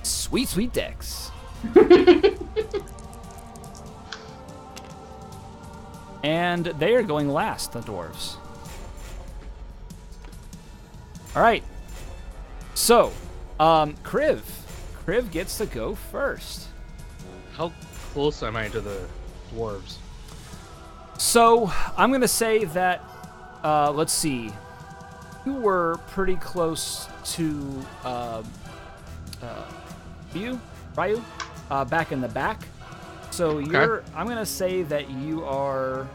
Sweet, sweet dex. And they are going last, the dwarves. All right. So, Kriv. Kriv gets to go first. How close am I to the dwarves? So, I'm going to say that, let's see. You were pretty close to Ryu, back in the back. So you're. Okay. I'm gonna say that you are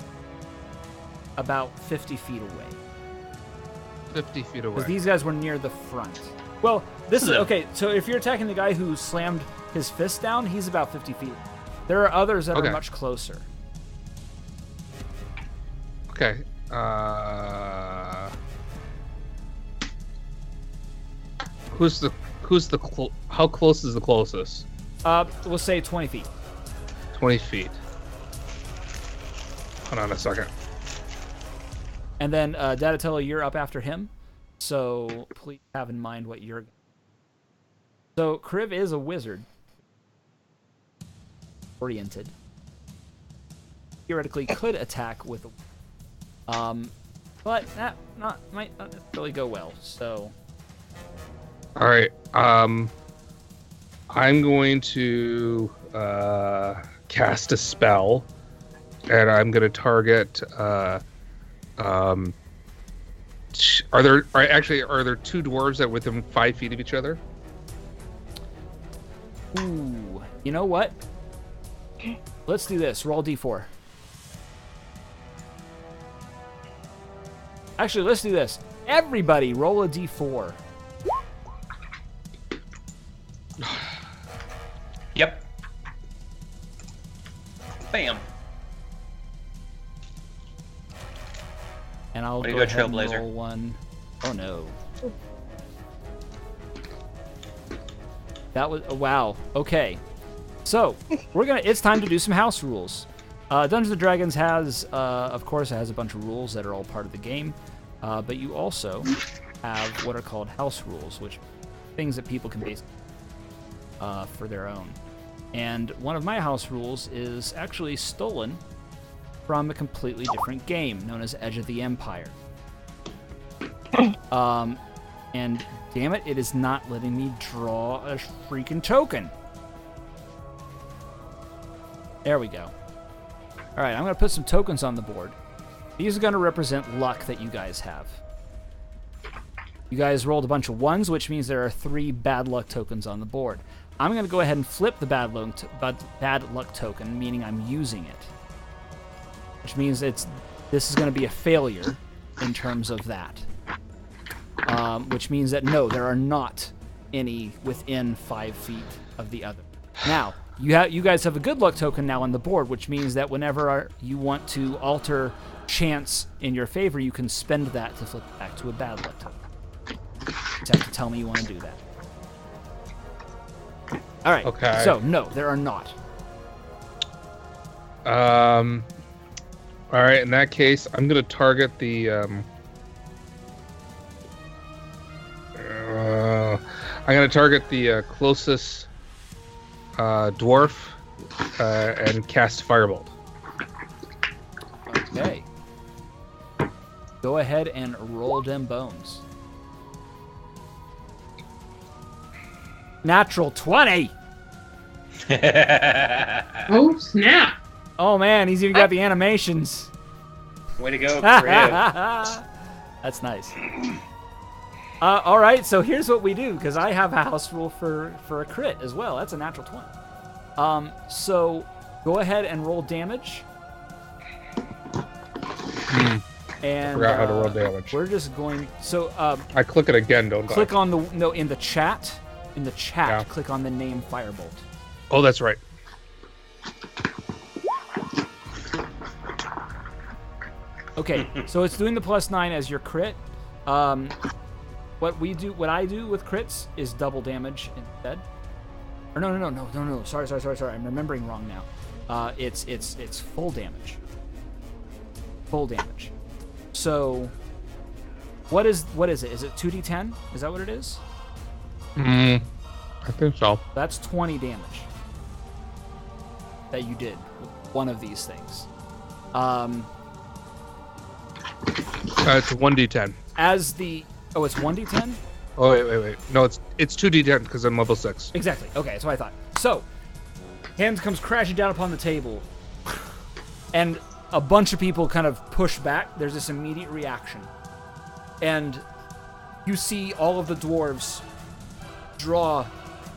about 50 feet away. 50 feet away. Because these guys were near the front. Well, this is okay. So if you're attacking the guy who slammed his fist down, he's about 50 feet. There are others that are much closer. Okay. How close is the closest? We'll say 20 feet. 20 feet. Hold on a second. And then, Donatello, you're up after him. So please have in mind what you're... So Kriv is a wizard. Oriented. Theoretically could attack with a... but that might not really go well, so... Alright, I'm going to cast a spell, and I'm going to target... are there two dwarves that within 5 feet of each other? Ooh, you know what? Let's do this. Roll d4. Actually, let's do this. Everybody, roll a d4. Yep. Bam. And I'll Way to go go, ahead and Trailblazer. roll one. Oh no. That was wow. Okay. So, it's time to do some house rules. Dungeons & Dragons has, of course, it has a bunch of rules that are all part of the game, but you also have what are called house rules, which are things that people can base for their own. And one of my house rules is actually stolen from a completely different game known as Edge of the Empire. And damn it, it is not letting me draw a freaking token. There we go. All right, I'm going to put some tokens on the board. These are going to represent luck that you guys have. You guys rolled a bunch of ones, which means there are 3 bad luck tokens on the board. I'm going to go ahead and flip the bad luck token, meaning I'm using it. Which means this is going to be a failure in terms of that. Which means that no, there are not any within 5 feet of the other. Now, you guys have a good luck token now on the board, which means that whenever you want to alter chance in your favor, you can spend that to flip it back to a bad luck token. You just have to tell me you want to do that. All right. Okay. So no, there are not. All right. In that case, I'm gonna target the. I'm gonna target the closest dwarf and cast Firebolt. Okay. Go ahead and roll them bones. Natural 20. Oh, snap. Oh man, he's even got the animations. Way to go, Crib. That's nice. All right, so here's what we do, because I have a house rule for a crit as well. That's a natural 20. So go ahead and roll damage. And Forgot how to roll damage. We're just going. So I click it again, don't I? click on in the chat. In the chat, Yeah. click on the name Firebolt. Oh, that's right. Okay, so it's doing the +9 as your crit. What I do with crits is double damage instead. Or no. Sorry. I'm remembering wrong now. It's full damage. Full damage. So, what is it? Is it 2d10? Is that what it is? I think so. That's 20 damage that you did with one of these things. It's 1d10. It's 1d10? Oh wait. No, it's 2d10 because I'm level 6. Exactly. Okay, that's what I thought. So, hand comes crashing down upon the table, and a bunch of people kind of push back. There's this immediate reaction, and you see all of the dwarves draw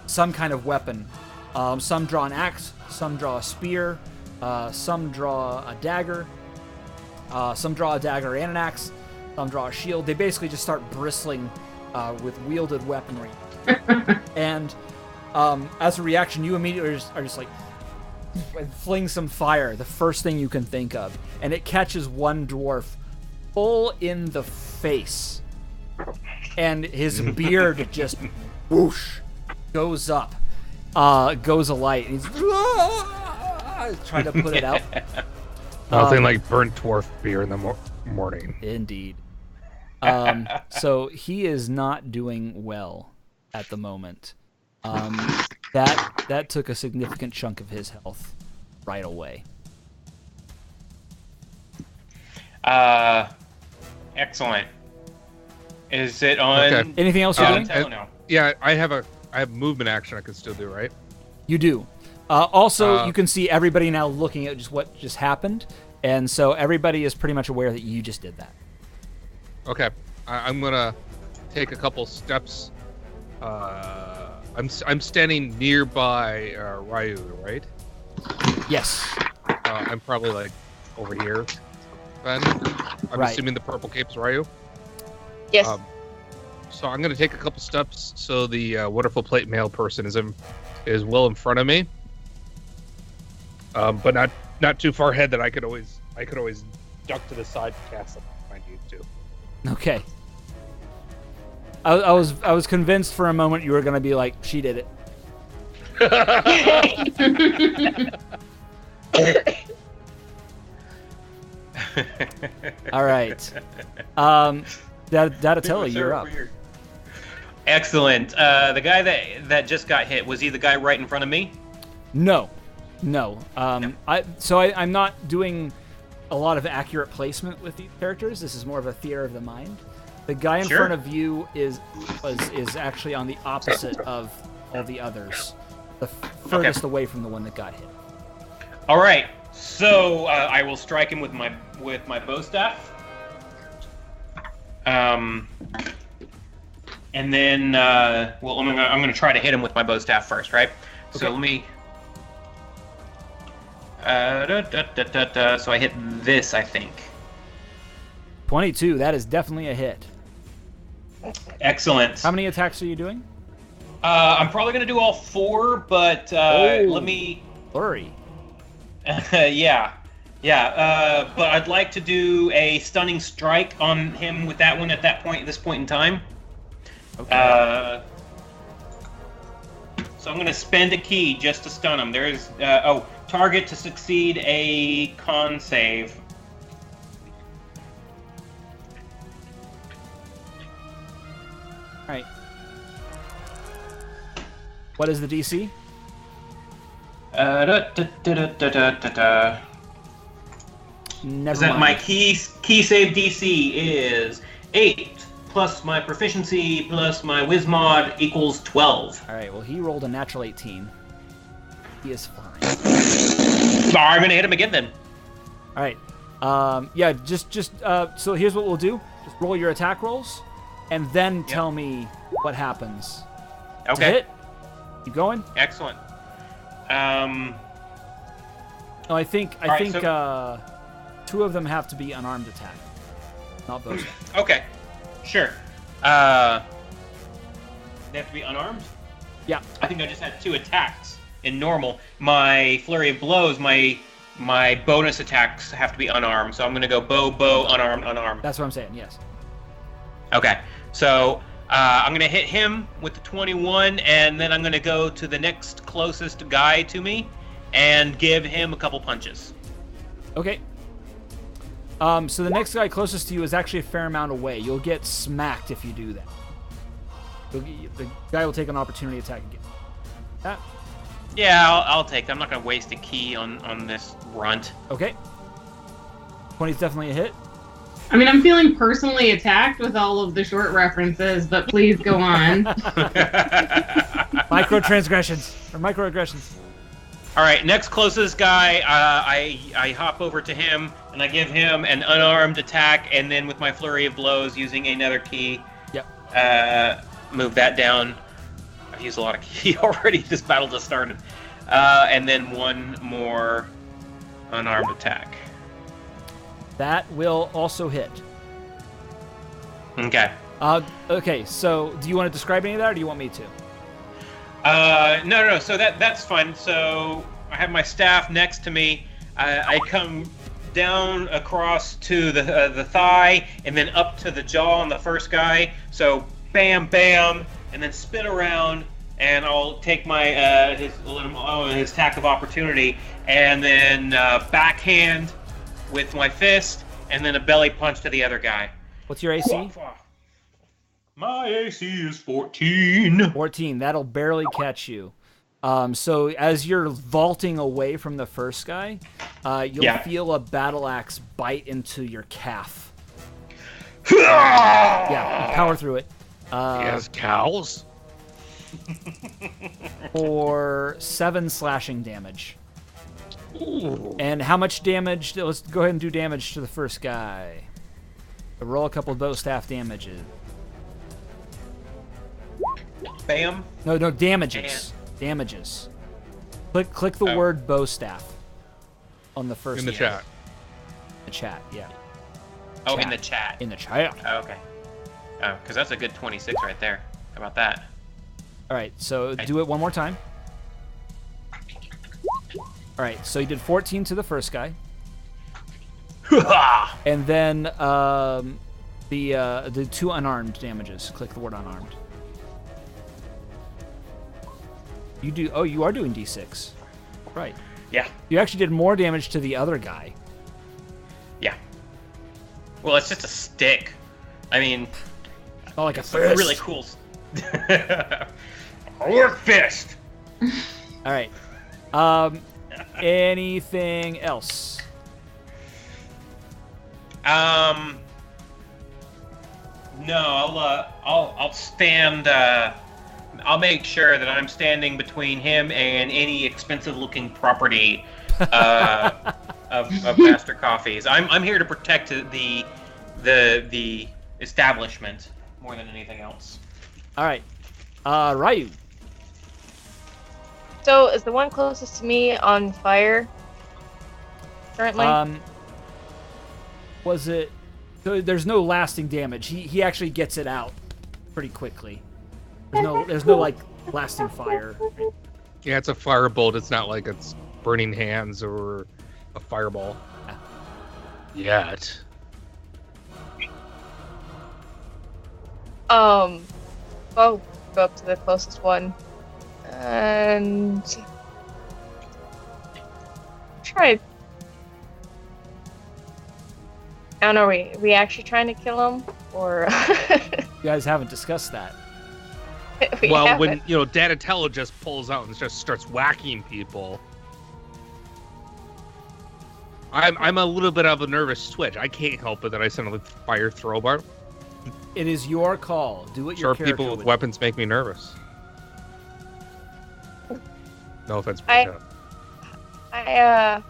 some kind of weapon. Some draw an axe, some draw a spear, some draw a dagger, some draw a dagger and an axe, some draw a shield. They basically just start bristling with wielded weaponry. And as a reaction, you immediately are just like, fling some fire, the first thing you can think of. And it catches one dwarf full in the face. And his beard just whoosh goes up, goes alight. And he's trying to put it out. Nothing like burnt dwarf beer in the morning. Indeed. So he is not doing well at the moment. That took a significant chunk of his health right away. Excellent. Is it on? Okay. Anything else you're doing? No. Yeah, I have movement action I can still do, right? You do. Also, you can see everybody now looking at just what just happened, and so everybody is pretty much aware that you just did that. Okay, I'm gonna take a couple steps. I'm standing nearby Ryu, right? Yes. I'm probably like over here. Then I'm Right. assuming the purple cape's Ryu. Yes. So I'm gonna take a couple steps so the wonderful plate mail person is well in front of me. But not too far ahead that I could always duck to the side and cast them if I need to. Okay. I was convinced for a moment you were gonna be like, she did it. All right. Donatello, you're up. Excellent. The guy that just got hit, was he the guy right in front of me? No. I'm not doing a lot of accurate placement with these characters. This is more of a theater of the mind. The guy in front of you is actually on the opposite of all the others, the furthest away from the one that got hit. All right. So I will strike him with my bow staff. And then I'm going to try to hit him with my bow staff first, right? Okay. So let me. So I hit this, I think. 22. That is definitely a hit. Excellent. How many attacks are you doing? I'm probably going to do all 4, but let me. Flurry. Yeah. But I'd like to do a stunning strike on him with that one at this point in time. Okay. So I'm going to spend a key just to stun him. There's target to succeed a con save. All right. What is the DC? Never mind. My key save DC is 8 plus my proficiency plus my Wizmod equals 12. All right. Well, he rolled a natural 18. He is fine. I'm gonna hit him again then. All right. Yeah. So here's what we'll do. Just roll your attack rolls, and then tell me what happens. Okay. To hit. Keep going. Excellent. I think 2 of them have to be unarmed attack, not both. Okay. Sure. They have to be unarmed? Yeah. I think I just had 2 attacks in normal. My flurry of blows, my bonus attacks have to be unarmed. So I'm gonna go bow, unarmed. That's what I'm saying. Yes. Okay. So I'm gonna hit him with the 21, and then I'm gonna go to the next closest guy to me and give him a couple punches. Okay. So the next guy closest to you is actually a fair amount away. You'll get smacked if you do that. The guy will take an opportunity attack again. That. Yeah, I'll take that. I'm not going to waste a key on this runt. Okay. 20 is definitely a hit. I mean, I'm feeling personally attacked with all of the short references, but please go on. Microaggressions. All right, next closest guy, I hop over to him, and I give him an unarmed attack, and then with my flurry of blows, using another key, move that down. I've used a lot of key already. This battle just started. And then one more unarmed attack. That will also hit. Okay. Okay, so do you want to describe any of that, or do you want me to? No. So that's fine. So I have my staff next to me. I come down across to the thigh, and then up to the jaw on the first guy. So bam, bam, and then spin around, and I'll take my his attack of opportunity, and then backhand with my fist, and then a belly punch to the other guy. What's your AC? My AC is 14. 14. That'll barely catch you. So as you're vaulting away from the first guy, you'll feel a battle axe bite into your calf. Yeah, you power through it. He has cows? For 7 slashing damage. Ooh. And how much damage? Let's go ahead and do damage to the first guy. Roll a couple of bow staff damages. Bam. No, damages. Damages. Click the word bow staff on the first. In the chat. The chat, yeah. Oh, chat. in the chat. In the chat. Oh, okay. Oh, because that's a good 26 right there. How about that? All right, so do it one more time. All right, so you did 14 to the first guy. And then the 2 unarmed damages. Click the word unarmed. You are doing D6. Right. Yeah. You actually did more damage to the other guy. Yeah. Well, it's just a stick. I mean, Oh, like a it's fist. really cool. A work fist. All right. Anything else? No, I'll stand. I'll make sure that I'm standing between him and any expensive-looking property of Master Coffee's. I'm here to protect the establishment more than anything else. All right. Ryu. So, is the one closest to me on fire currently? Was it? So there's no lasting damage. He actually gets it out pretty quickly. There's no like lasting fire. Yeah, it's a firebolt. It's not like it's burning hands or a fireball. Yet. I'll go up to the closest one and try. I don't know. Are we actually trying to kill him, or You guys haven't discussed that. Well, haven't? when Donatello just pulls out and just starts whacking people, I'm a little bit of a nervous twitch. I can't help it that I suddenly fire throwbar. It is your call. Do what your Sure, character people with would. weapons make me nervous. No offense, I- Peter. I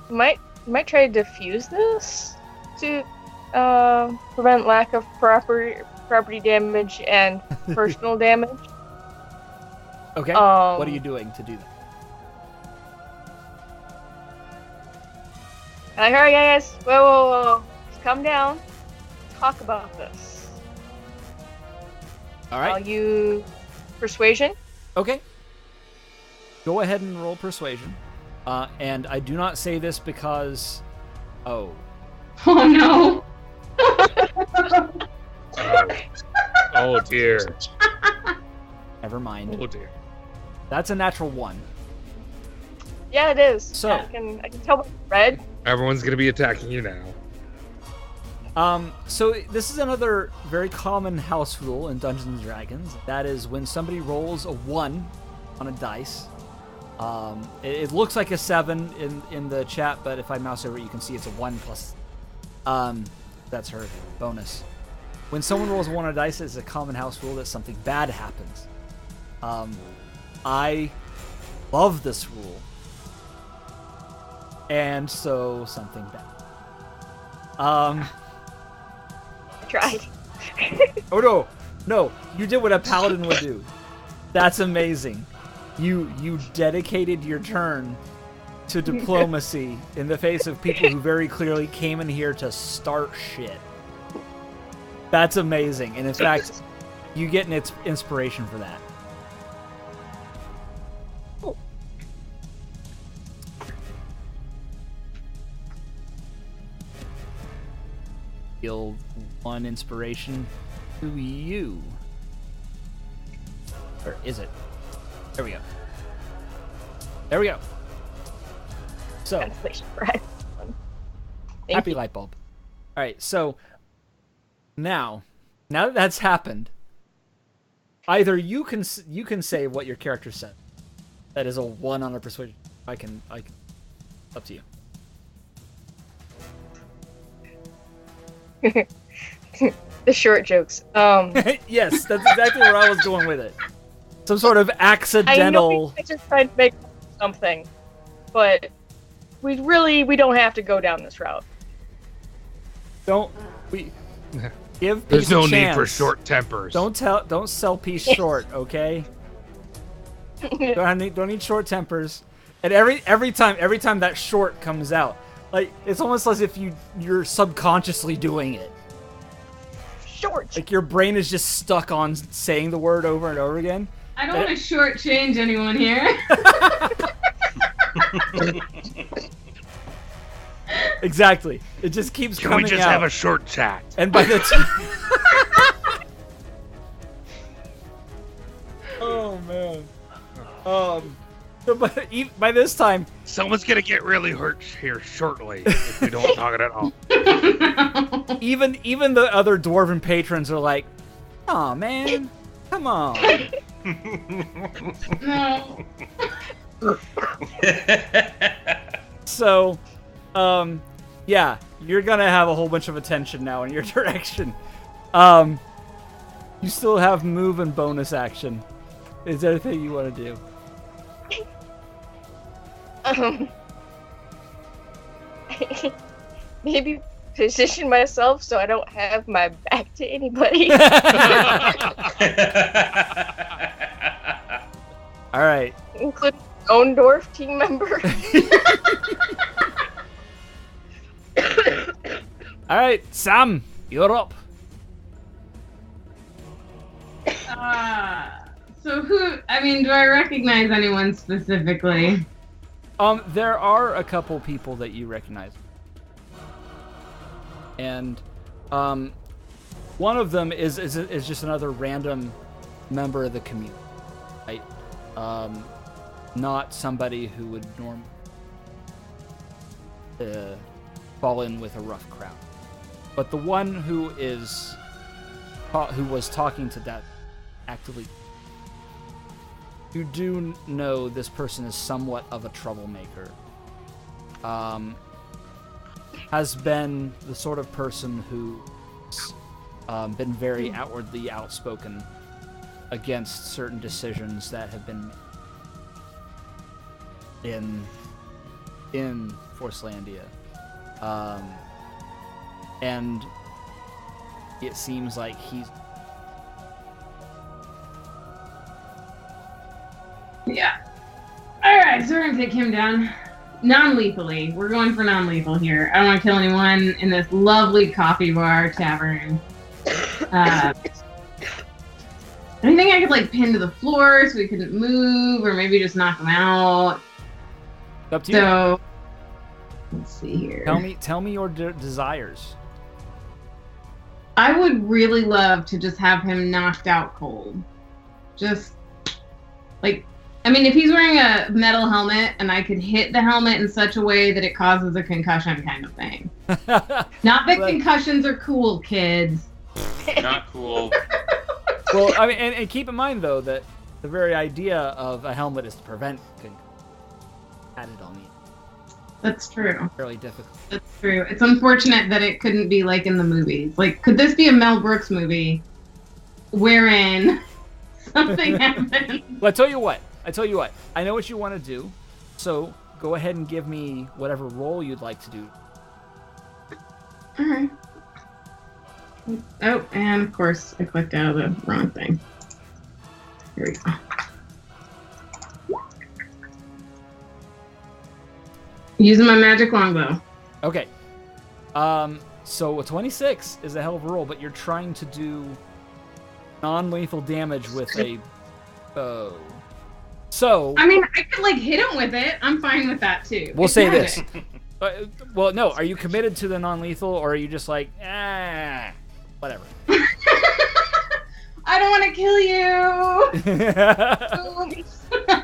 might try to defuse this to prevent lack of property damage and personal damage. Okay. What are you doing to do that? Like, alright guys, whoa. Just calm down. Talk about this. All right. I'll use persuasion. Okay. Go ahead and roll persuasion. And I do not say this because... Oh. Oh no. Oh dear. Never mind. Oh dear. That's a natural 1. Yeah, it is. So- I can tell by red. Everyone's gonna be attacking you now. So this is another very common house rule in Dungeons and Dragons. That is when somebody rolls a 1 on a dice. It looks like a 7 in the chat, but if I mouse over it, you can see it's a 1 plus. That's her bonus. When someone rolls a 1 on a dice, it's a common house rule that something bad happens. I love this rule. And so something bad. I tried. Oh no, you did what a paladin would do. That's amazing. You dedicated your turn to diplomacy in the face of people who very clearly came in here to start shit. That's amazing, and in fact, you get an inspiration for that. Deal 1 inspiration to you. Or is it? There we go. There we go. So, Translation for it. Thank happy you. light bulb. All right, so now that that's happened, either you can say what your character said. That is a 1 on the persuasion. I can. Up to you. The short jokes. Yes, that's exactly where I was going with it. Some sort of I know accidental. you guys are trying to make something, but we don't have to go down this route. Don't we give? There's peace a no need for chance. short tempers. Don't sell peace short, okay? Don't need short tempers. And every time that short comes out, like it's almost as if you're subconsciously doing it. Short. Like your brain is just stuck on saying the word over and over again. I don't want to shortchange anyone here. Exactly. It just keeps Can coming we just out. have a short chat? And by the time... Oh, man. So by this time... Someone's gonna get really hurt here shortly if we don't talk it at all. Even the other dwarven patrons are like, "Aw, man, come on." No. So, yeah, you're gonna have a whole bunch of attention now in your direction. You still have move and bonus action. Is there anything you want to do? Maybe position myself so I don't have my back to anybody. All right. Including my own dwarf team member. All right, Sam, you're up. So who? I mean, do I recognize anyone specifically? There are a couple people that you recognize. And one of them is just another random member of the community, right? Not somebody who would normally fall in with a rough crowd. But the one who was talking to that actively, you do know this person is somewhat of a troublemaker. Has been the sort of person who's been very outwardly outspoken against certain decisions that have been in Forcelandia. And it seems like he's... Yeah. Alright, so we're gonna take him down. Non-lethally. We're going for non-lethal here. I don't want to kill anyone in this lovely coffee bar tavern. Anything I could like pin to the floor so we couldn't move, or maybe just knock him out. Up to you. So let's see here. Tell me your desires. I would really love to just have him knocked out cold. Just like, I mean, if he's wearing a metal helmet and I could hit the helmet in such a way that it causes a concussion kind of thing. Not that concussions are cool, kids. Not cool. Well, I mean, and keep in mind, though, that the very idea of a helmet is to prevent concussion. Added on me. That's true. Fairly difficult. That's true. It's unfortunate that it couldn't be like in the movies. Like, could this be a Mel Brooks movie wherein something happens? Well, I tell you what. I know what you want to do, so go ahead and give me whatever role you'd like to do. Alright. Oh, and of course I clicked out of the wrong thing. Here we go. Using my magic longbow. Okay. So a 26 is a hell of a roll, but you're trying to do non-lethal damage with a bow. So I mean, I could like hit him with it. I'm fine with that too. We'll It's say magic. this. Well, no. Are you committed to the non-lethal, or are you just like, whatever? I don't want to kill you.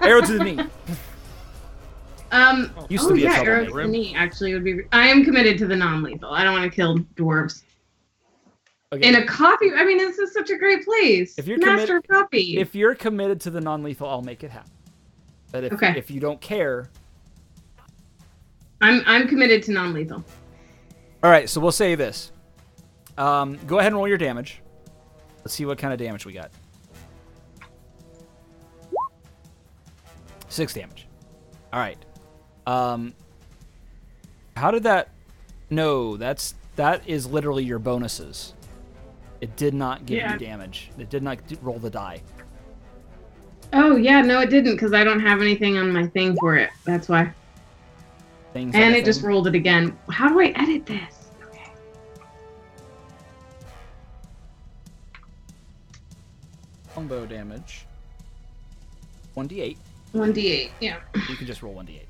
Arrow to the knee. Used to be a arrow troublemaker. to the knee actually would be. I am committed to the non-lethal. I don't want to kill dwarves. Okay. In a coffee. I mean, this is such a great place. If you're Master of coffee. If you're committed to the non-lethal, I'll make it happen. But if you don't care, I'm committed to non-lethal. all right. So we'll say this. Go ahead and roll your damage. Let's see what kind of damage we got. 6 damage. All right. How did that? No, that is literally your bonuses. It did not give you damage. It did not roll the die. Oh yeah, no, it didn't because I don't have anything on my thing for it. That's why. And it just rolled it again. How do I edit this? Okay. Longbow damage. 1d8. 1d8, yeah. You can just roll 1d8.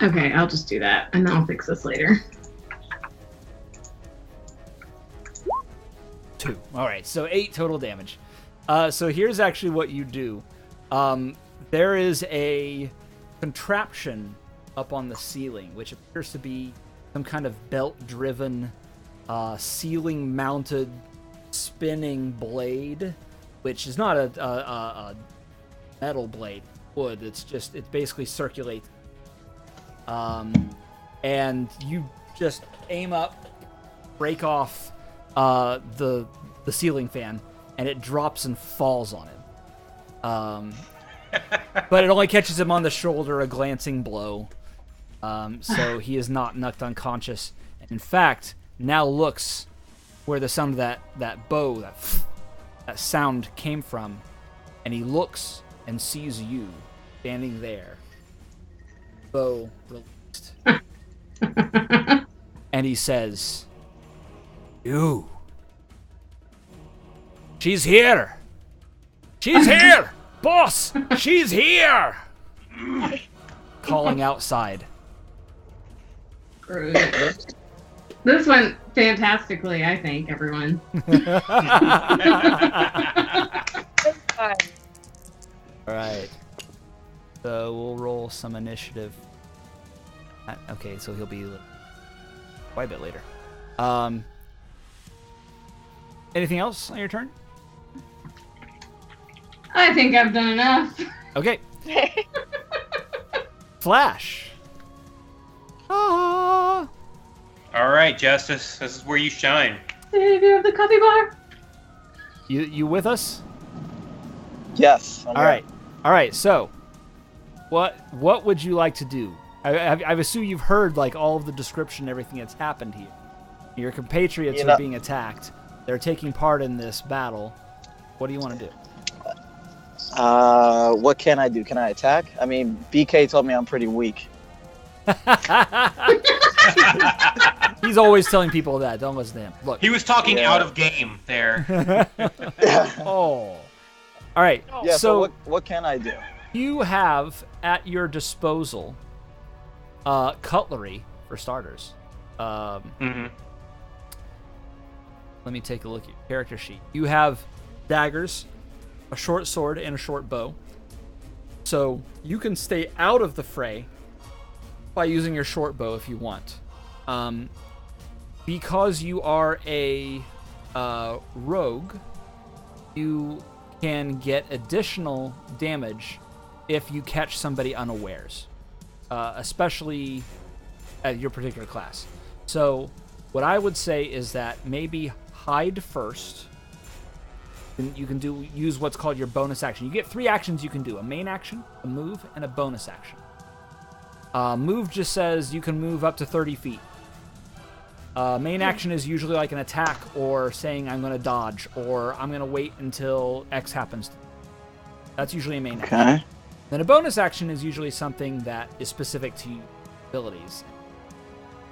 Okay, I'll just do that, and then I'll fix this later. 2. All right, so 8 total damage. So here's actually what you do. There is a contraption up on the ceiling, which appears to be some kind of belt-driven, ceiling-mounted, spinning blade, which is not a metal blade, wood. It basically circulates. And you just aim up, break off the ceiling fan, and it drops and falls on him. But it only catches him on the shoulder, a glancing blow. So he is not knocked unconscious. And in fact, now looks where the sound of that bow, that sound came from, and he looks and sees you standing there. Bow released. And he says, "You. She's here. She's here. Boss, she's here." Calling outside. Great. This went fantastically, I think, everyone. All right. So we'll roll some initiative. Okay, so he'll be quite a bit later. Anything else on your turn? I think I've done enough. Okay. Flash. Ah. All right, Justice. This is where you shine. Savior of the coffee bar. You with us? Yes. All right. All right. So, what would you like to do? I assume you've heard like all of the description, everything that's happened here. Your compatriots are being attacked. They're taking part in this battle. What do you want to do? What can I do? Can I attack? I mean, BK told me I'm pretty weak. He's always telling people that. Don't listen to him. Look. He was talking out of game there. Oh. All right. Yeah. So what can I do? You have at your disposal cutlery for starters. Let me take a look at your character sheet. You have daggers, a short sword, and a short bow. So you can stay out of the fray by using your short bow if you want. Because you are a rogue, you can get additional damage if you catch somebody unawares, especially at your particular class. So what I would say is that maybe hide first. You can use what's called your bonus action. You get 3 actions you can do: a main action, a move, and a bonus action. Move just says you can move up to 30 feet. Main action is usually like an attack or saying I'm going to dodge or I'm going to wait until X happens. That's usually a main action. Then a bonus action is usually something that is specific to abilities.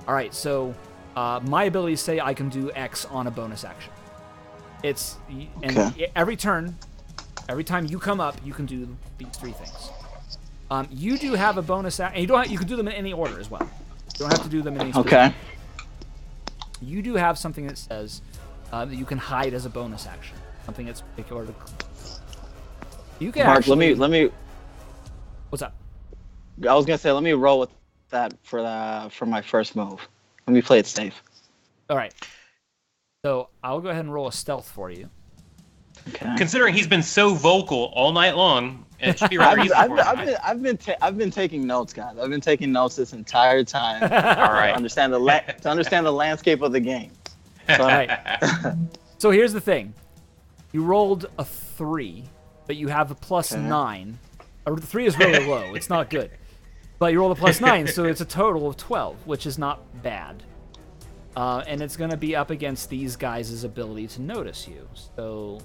All right, so my abilities say I can do X on a bonus action. Every turn, every time you come up, you can do these 3 things. You do have a bonus action. You can do them in any order as well. You don't have to do them in any specific order. You do have something that says that you can hide as a bonus action. Something that's particular to. You can Mark, actually. let me. What's up? I was gonna say let me roll with that for my first move. Let me play it safe. All right. So I'll go ahead and roll a stealth for you. Okay. Considering he's been so vocal all night long, it should be rather easy for him. I've been taking notes, guys. I've been taking notes this entire time. All right. To understand the landscape of the game. So, all right. So here's the thing: you rolled a 3, but you have a plus 9. A 3 is really low; it's not good. But you rolled a plus 9, so it's a total of 12, which is not bad. And it's going to be up against these guys' ability to notice you. So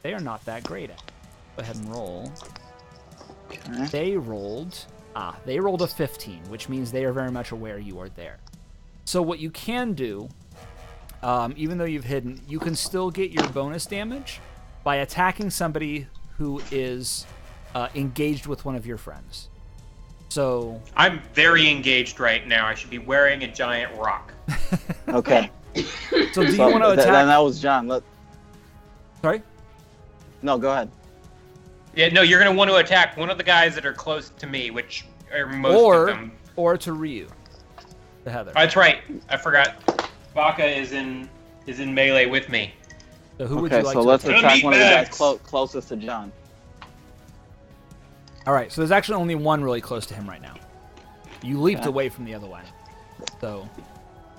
they are not that great at it. Go ahead and roll. Okay. They rolled a 15, which means they are very much aware you are there. So what you can do even though you've hidden, you can still get your bonus damage by attacking somebody who is engaged with one of your friends. So I'm very engaged right now. I should be wearing a giant rock. Okay. So do you want to attack? Then that was John. Sorry? No, go ahead. Yeah, no, you're gonna want to attack one of the guys that are close to me, which are most of them. Or to Ryu, the Heather. That's right. I forgot. Baka is in melee with me. So who would you like so to let's attack? attack one of the guys closest to John. All right. So there's actually only one really close to him right now. You leaped away from the other one, so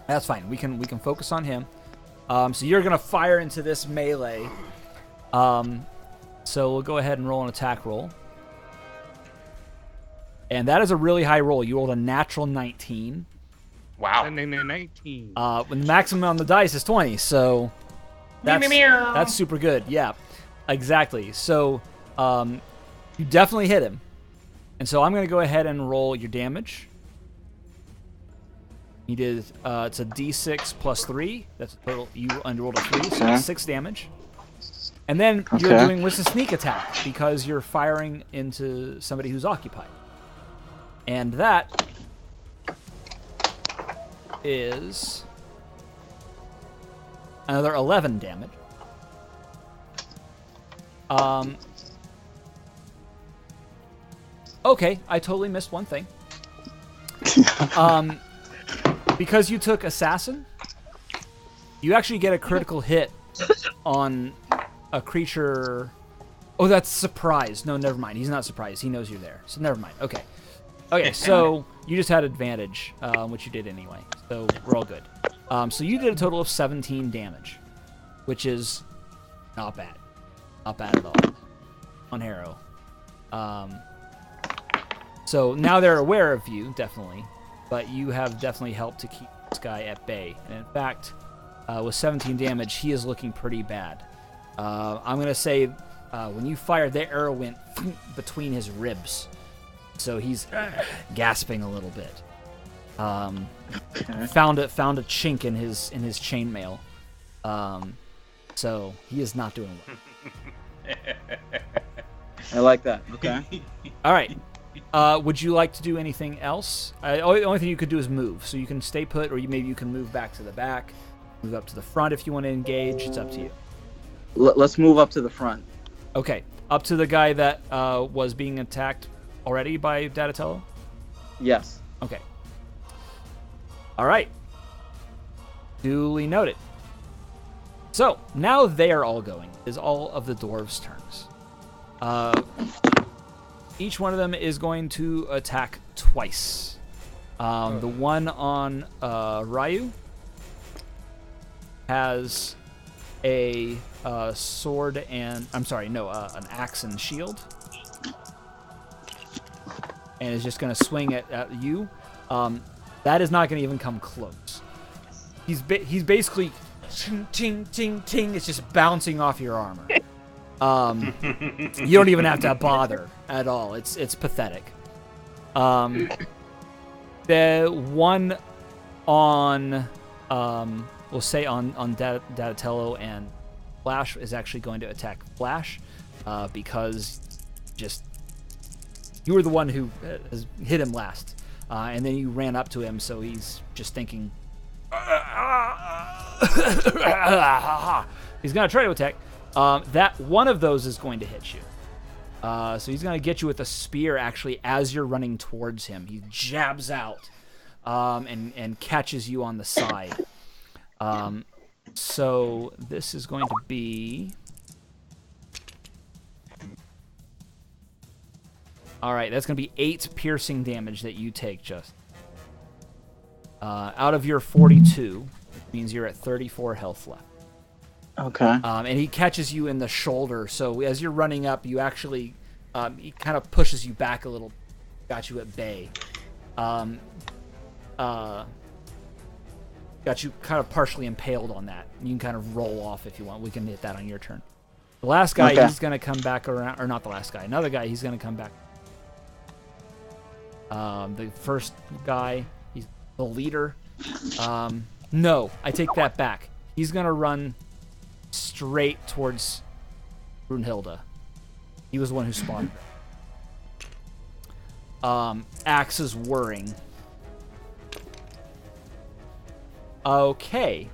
that's fine. We can focus on him. So you're gonna fire into this melee. So we'll go ahead and roll an attack roll. And that is a really high roll. You rolled a natural 19. Wow. 19. When the maximum on the dice is 20, so that's super good. Yeah, exactly. So you definitely hit him. And so I'm going to go ahead and roll your damage. You did, it's a d6 plus 3. That's a total, you unrolled a 3, so that's 6 damage. And then you're doing with a sneak attack because you're firing into somebody who's occupied. And that is another 11 damage. Okay, I totally missed one thing. Because you took Assassin, you actually get a critical hit on a creature. Oh, that's surprise. No, never mind. He's not surprised. He knows you're there. So never mind. Okay. Okay, so you just had advantage, which you did anyway. So we're all good. So you did a total of 17 damage, which is not bad. Not bad at all. On Harrow. So now they're aware of you, definitely. But you have definitely helped to keep this guy at bay. And in fact, with 17 damage, he is looking pretty bad. I'm going to say when you fired, the arrow went between his ribs. So he's gasping a little bit. Found a chink in his chainmail. So he is not doing well. I like that. Okay. All right. Would you like to do anything else? The only thing you could do is move. So you can stay put, or maybe you can move back to the back, move up to the front if you want to engage. It's up to you. Let's move up to the front. Okay. Up to the guy that was being attacked already by Donatello? Yes. Okay. All right. Duly noted. So, now they are all going. Is all of the dwarves' turns. Each one of them is going to attack twice. The one on Ryu has a sword and... I'm sorry, no, an axe and shield. And is just going to swing it at you. That is not going to even come close. He's basically... Ting, ting, ting, ting. It's just bouncing off your armor. You don't even have to bother at all. It's pathetic. The one on, we'll say on Donatello and Flash is actually going to attack Flash because just you were the one who has hit him last, and then you ran up to him, so he's just thinking. He's gonna try to attack. That one of those is going to hit you. So he's going to get you with a spear, actually, as you're running towards him. He jabs out and catches you on the side. So this is going to be... All right, that's going to be 8 piercing damage that you take, just. Out of your 42, means you're at 34 health left. Okay. And he catches you in the shoulder, so as you're running up, you actually, he kind of pushes you back a little, got you at bay. Got you kind of partially impaled on that. You can kind of roll off if you want. We can hit that on your turn. The last guy, he's going to come back around, or not the last guy, another guy, he's going to come back. The first guy, he's the leader. No, I take that back. He's gonna run straight towards Brunhilde. He was the one who spawned her. Axe is whirring. Okay.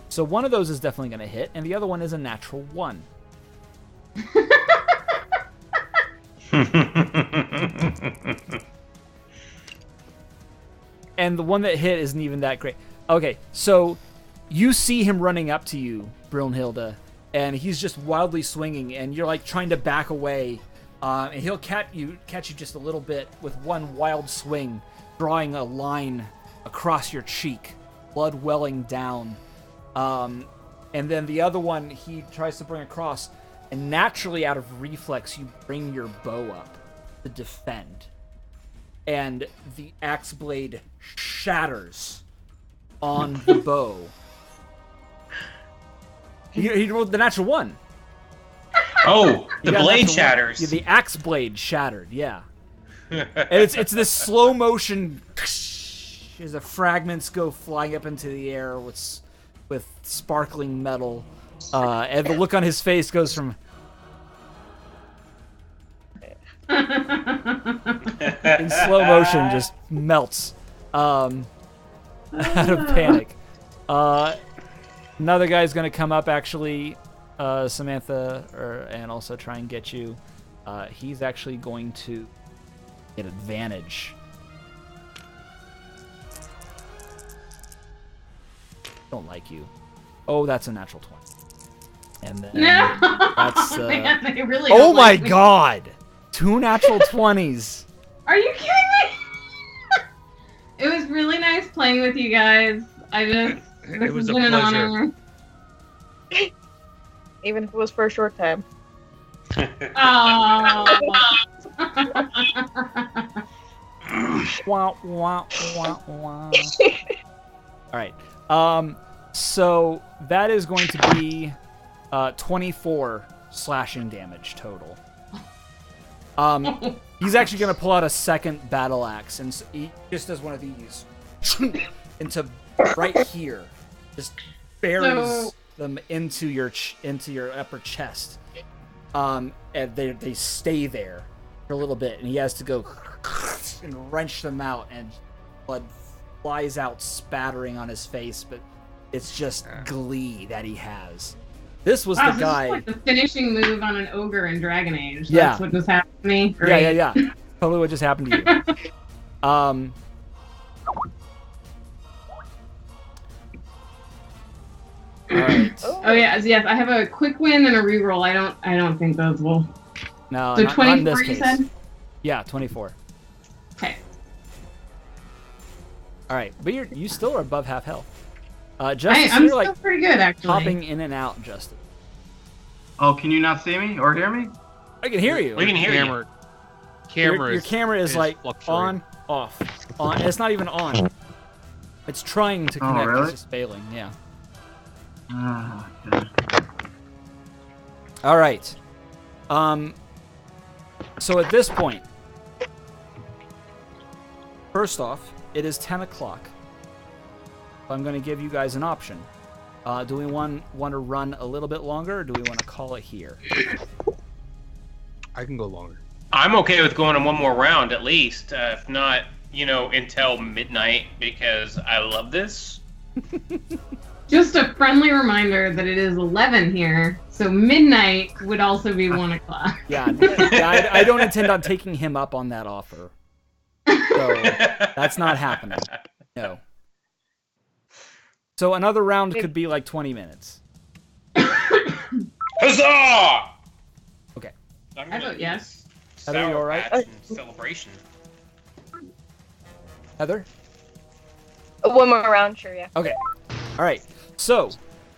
So one of those is definitely going to hit, and the other one is a natural 1. And the one that hit isn't even that great. Okay, so you see him running up to you, Brunhilde, and he's just wildly swinging, and you're like trying to back away, and he'll catch you just a little bit with one wild swing, drawing a line across your cheek, blood welling down. And then the other one he tries to bring across, and naturally out of reflex you bring your bow up to defend. And the axe blade shatters on the bow. He rolled the natural 1. Oh, the blade shatters. Yeah, the axe blade shattered, yeah. And it's this slow motion as the fragments go flying up into the air with sparkling metal. And the look on his face goes from in slow motion just melts out of panic. Another guy's gonna come up actually, Samantha, and also try and get you. He's actually going to get advantage. Don't like you. Oh, that's a natural 20. And then No! that's Man, they really oh don't my like me. god! 2 natural 20s. Are you kidding me? It was really nice playing with you guys. It This was has a been an pleasure. honor. Even if it was for a short time. Oh. Wah, wah, wah, wah. All right. So that is going to be 24 slashing damage total. He's actually going to pull out a second battle axe, and he just does one of these into right here, just buries them into your upper chest. And they stay there for a little bit, and he has to go and wrench them out, and blood flies out spattering on his face, but it's just glee that he has. This was Wow, the this guy. is like the finishing move on an ogre in Dragon Age. Yeah. That's what just happened to me. Great. Yeah. Totally what just happened to you. All right. Oh yes, I have a quick win and a reroll. I don't think those will. No, So not in 24 this you case. said? Yeah, 24. Okay. All right, but you still are above half health. Justice, I'm you're still like pretty good actually. hopping in and out, Justice. Oh, can you not see me or hear me? I can hear you. We can hear you. Your camera is like fluctuating. on, off, on. It's not even on. It's trying to connect. really? It's just failing. Yeah. Okay. All right. So at this point, first off, it is 10 o'clock. I'm going to give you guys an option. Do we want to run a little bit longer, or do we want to call it here? I can go longer. I'm okay with going on one more round at least, if not, until midnight, because I love this. Just a friendly reminder that it is 11 here, so midnight would also be 1 o'clock. Yeah, I don't intend on taking him up on that offer. So that's not happening. No. So another round could be like 20 minutes. Huzzah! Okay. I'm I gonna vote yes. Heather, you Sour all right? Patch in celebration. Heather? One more round, sure, yeah. Okay. All right. So,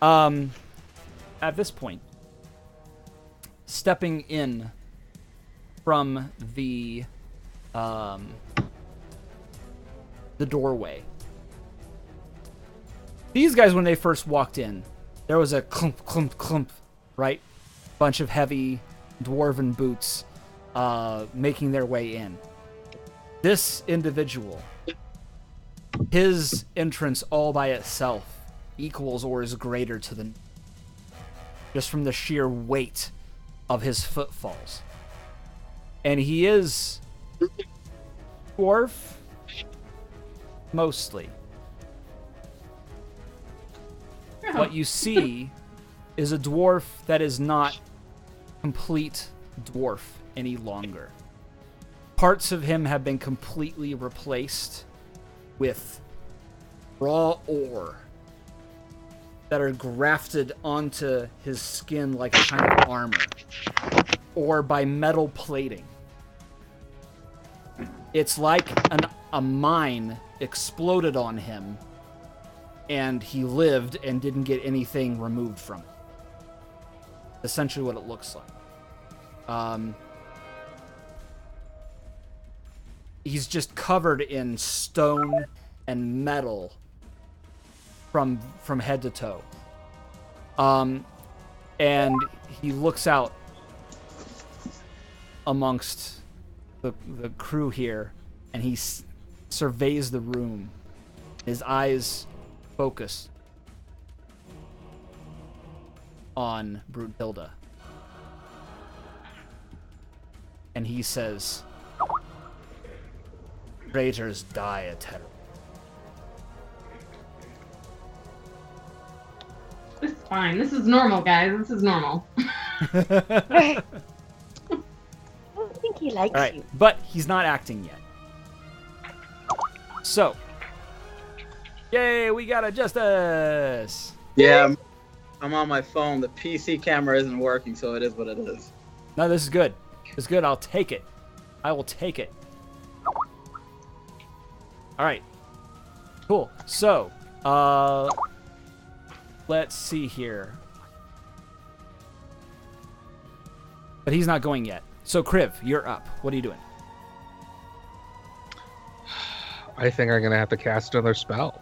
at this point, stepping in from the doorway. These guys, when they first walked in, there was a clump, clump, clump, right? Bunch of heavy dwarven boots making their way in. This individual, his entrance all by itself equals or is greater to the, just from the sheer weight of his footfalls. And he is dwarf mostly. What you see is a dwarf that is not complete dwarf any longer. Parts of him have been completely replaced with raw ore that are grafted onto his skin like a kind of armor, or by metal plating. It's like a mine exploded on him, and he lived and didn't get anything removed from it. Essentially what it looks like. He's just covered in stone and metal from head to toe. And he looks out amongst the crew here, and he surveys the room. His eyes focus on Brunhilde. And he says, "Traitors die a terrible." This is fine. This is normal, guys. This is normal. I don't think he likes All right, you. but he's not acting yet. So, yay, we got a justice. Yeah, I'm on my phone. The PC camera isn't working, so it is what it is. No, this is good. This is good. I'll take it. I will take it. All right. Cool. So, let's see here. But he's not going yet. So, Kriv, you're up. What are you doing? I think I'm gonna have to cast another spell.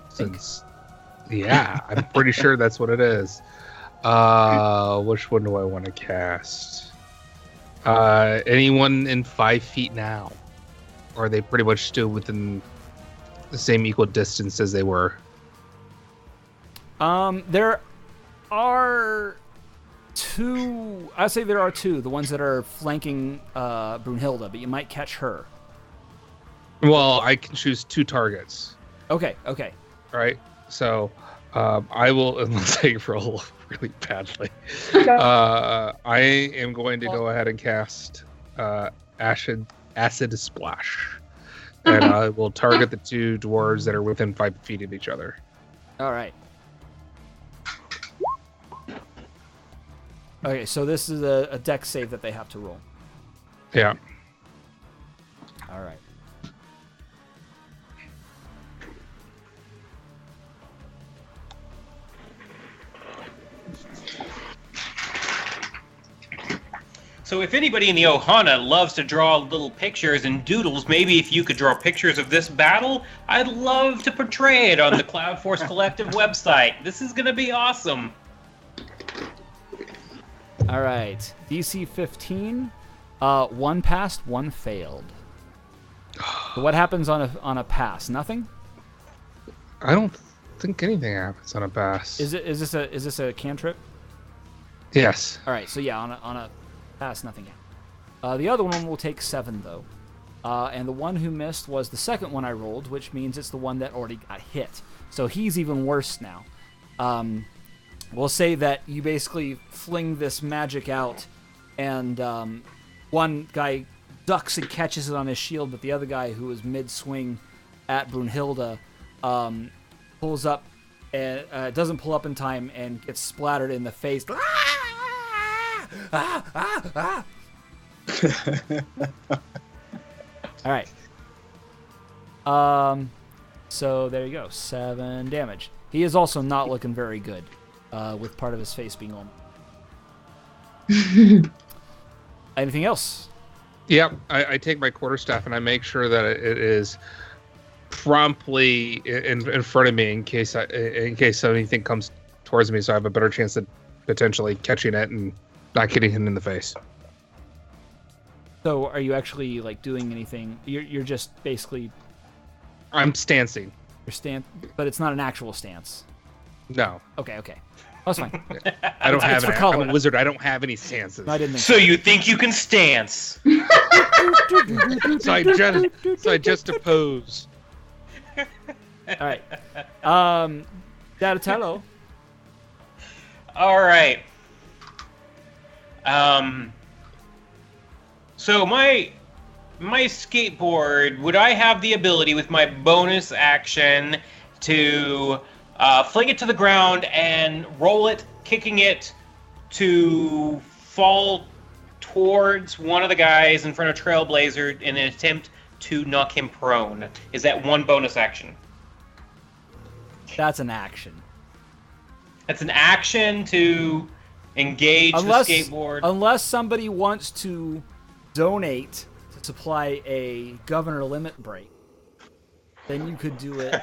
Since, yeah, I'm pretty sure that's what it is. Which one do I want to cast? Anyone in 5 feet now? Or are they pretty much still within the same equal distance as they were? There are two. I'd say there are two. The ones that are flanking Brunhilde, but you might catch her. Well, I can choose 2 targets. Okay. Right? So, I will, unless I roll really badly, Okay. I am going to go ahead and cast Acid Splash. And I will target the 2 dwarves that are within 5 feet of each other. All right. Okay, so this is a dex save that they have to roll. Yeah. All right. So if anybody in the Ohana loves to draw little pictures and doodles, maybe if you could draw pictures of this battle, I'd love to portray it on the Cloudforce Collective website. This is going to be awesome. All right. DC 15. 1 passed, 1 failed. So what happens on a pass? Nothing? I don't think anything happens on a pass. Is this a cantrip? Yes. All right. So yeah, on a pass, nothing happens. The other one will take 7 though. And the one who missed was the second one I rolled, which means it's the one that already got hit. So he's even worse now. We'll say that you basically fling this magic out, and one guy ducks and catches it on his shield, but the other guy, who is mid-swing at Brunhilde, pulls up and doesn't pull up in time and gets splattered in the face. All right. So there you go, 7 damage. He is also not looking very good, with part of his face being on. Anything else? Yep. I take my quarterstaff and I make sure that it is promptly in front of me in case anything comes towards me, so I have a better chance of potentially catching it and not getting hit in the face. So are you actually like doing anything? You're just basically I'm stancing. but it's not an actual stance. No. Okay. That's fine. I don't have for any. color. I'm a wizard. I don't have any stances. No, I didn't think So you think you can stance? So I just oppose. All right. Donatello. All right. So my skateboard, would I have the ability with my bonus action to fling it to the ground and roll it, kicking it to fall towards one of the guys in front of Trailblazer in an attempt to knock him prone? Is that one bonus action? That's an action. That's an action to engage the skateboard. Unless somebody wants to donate to supply a governor limit break, then you could do it.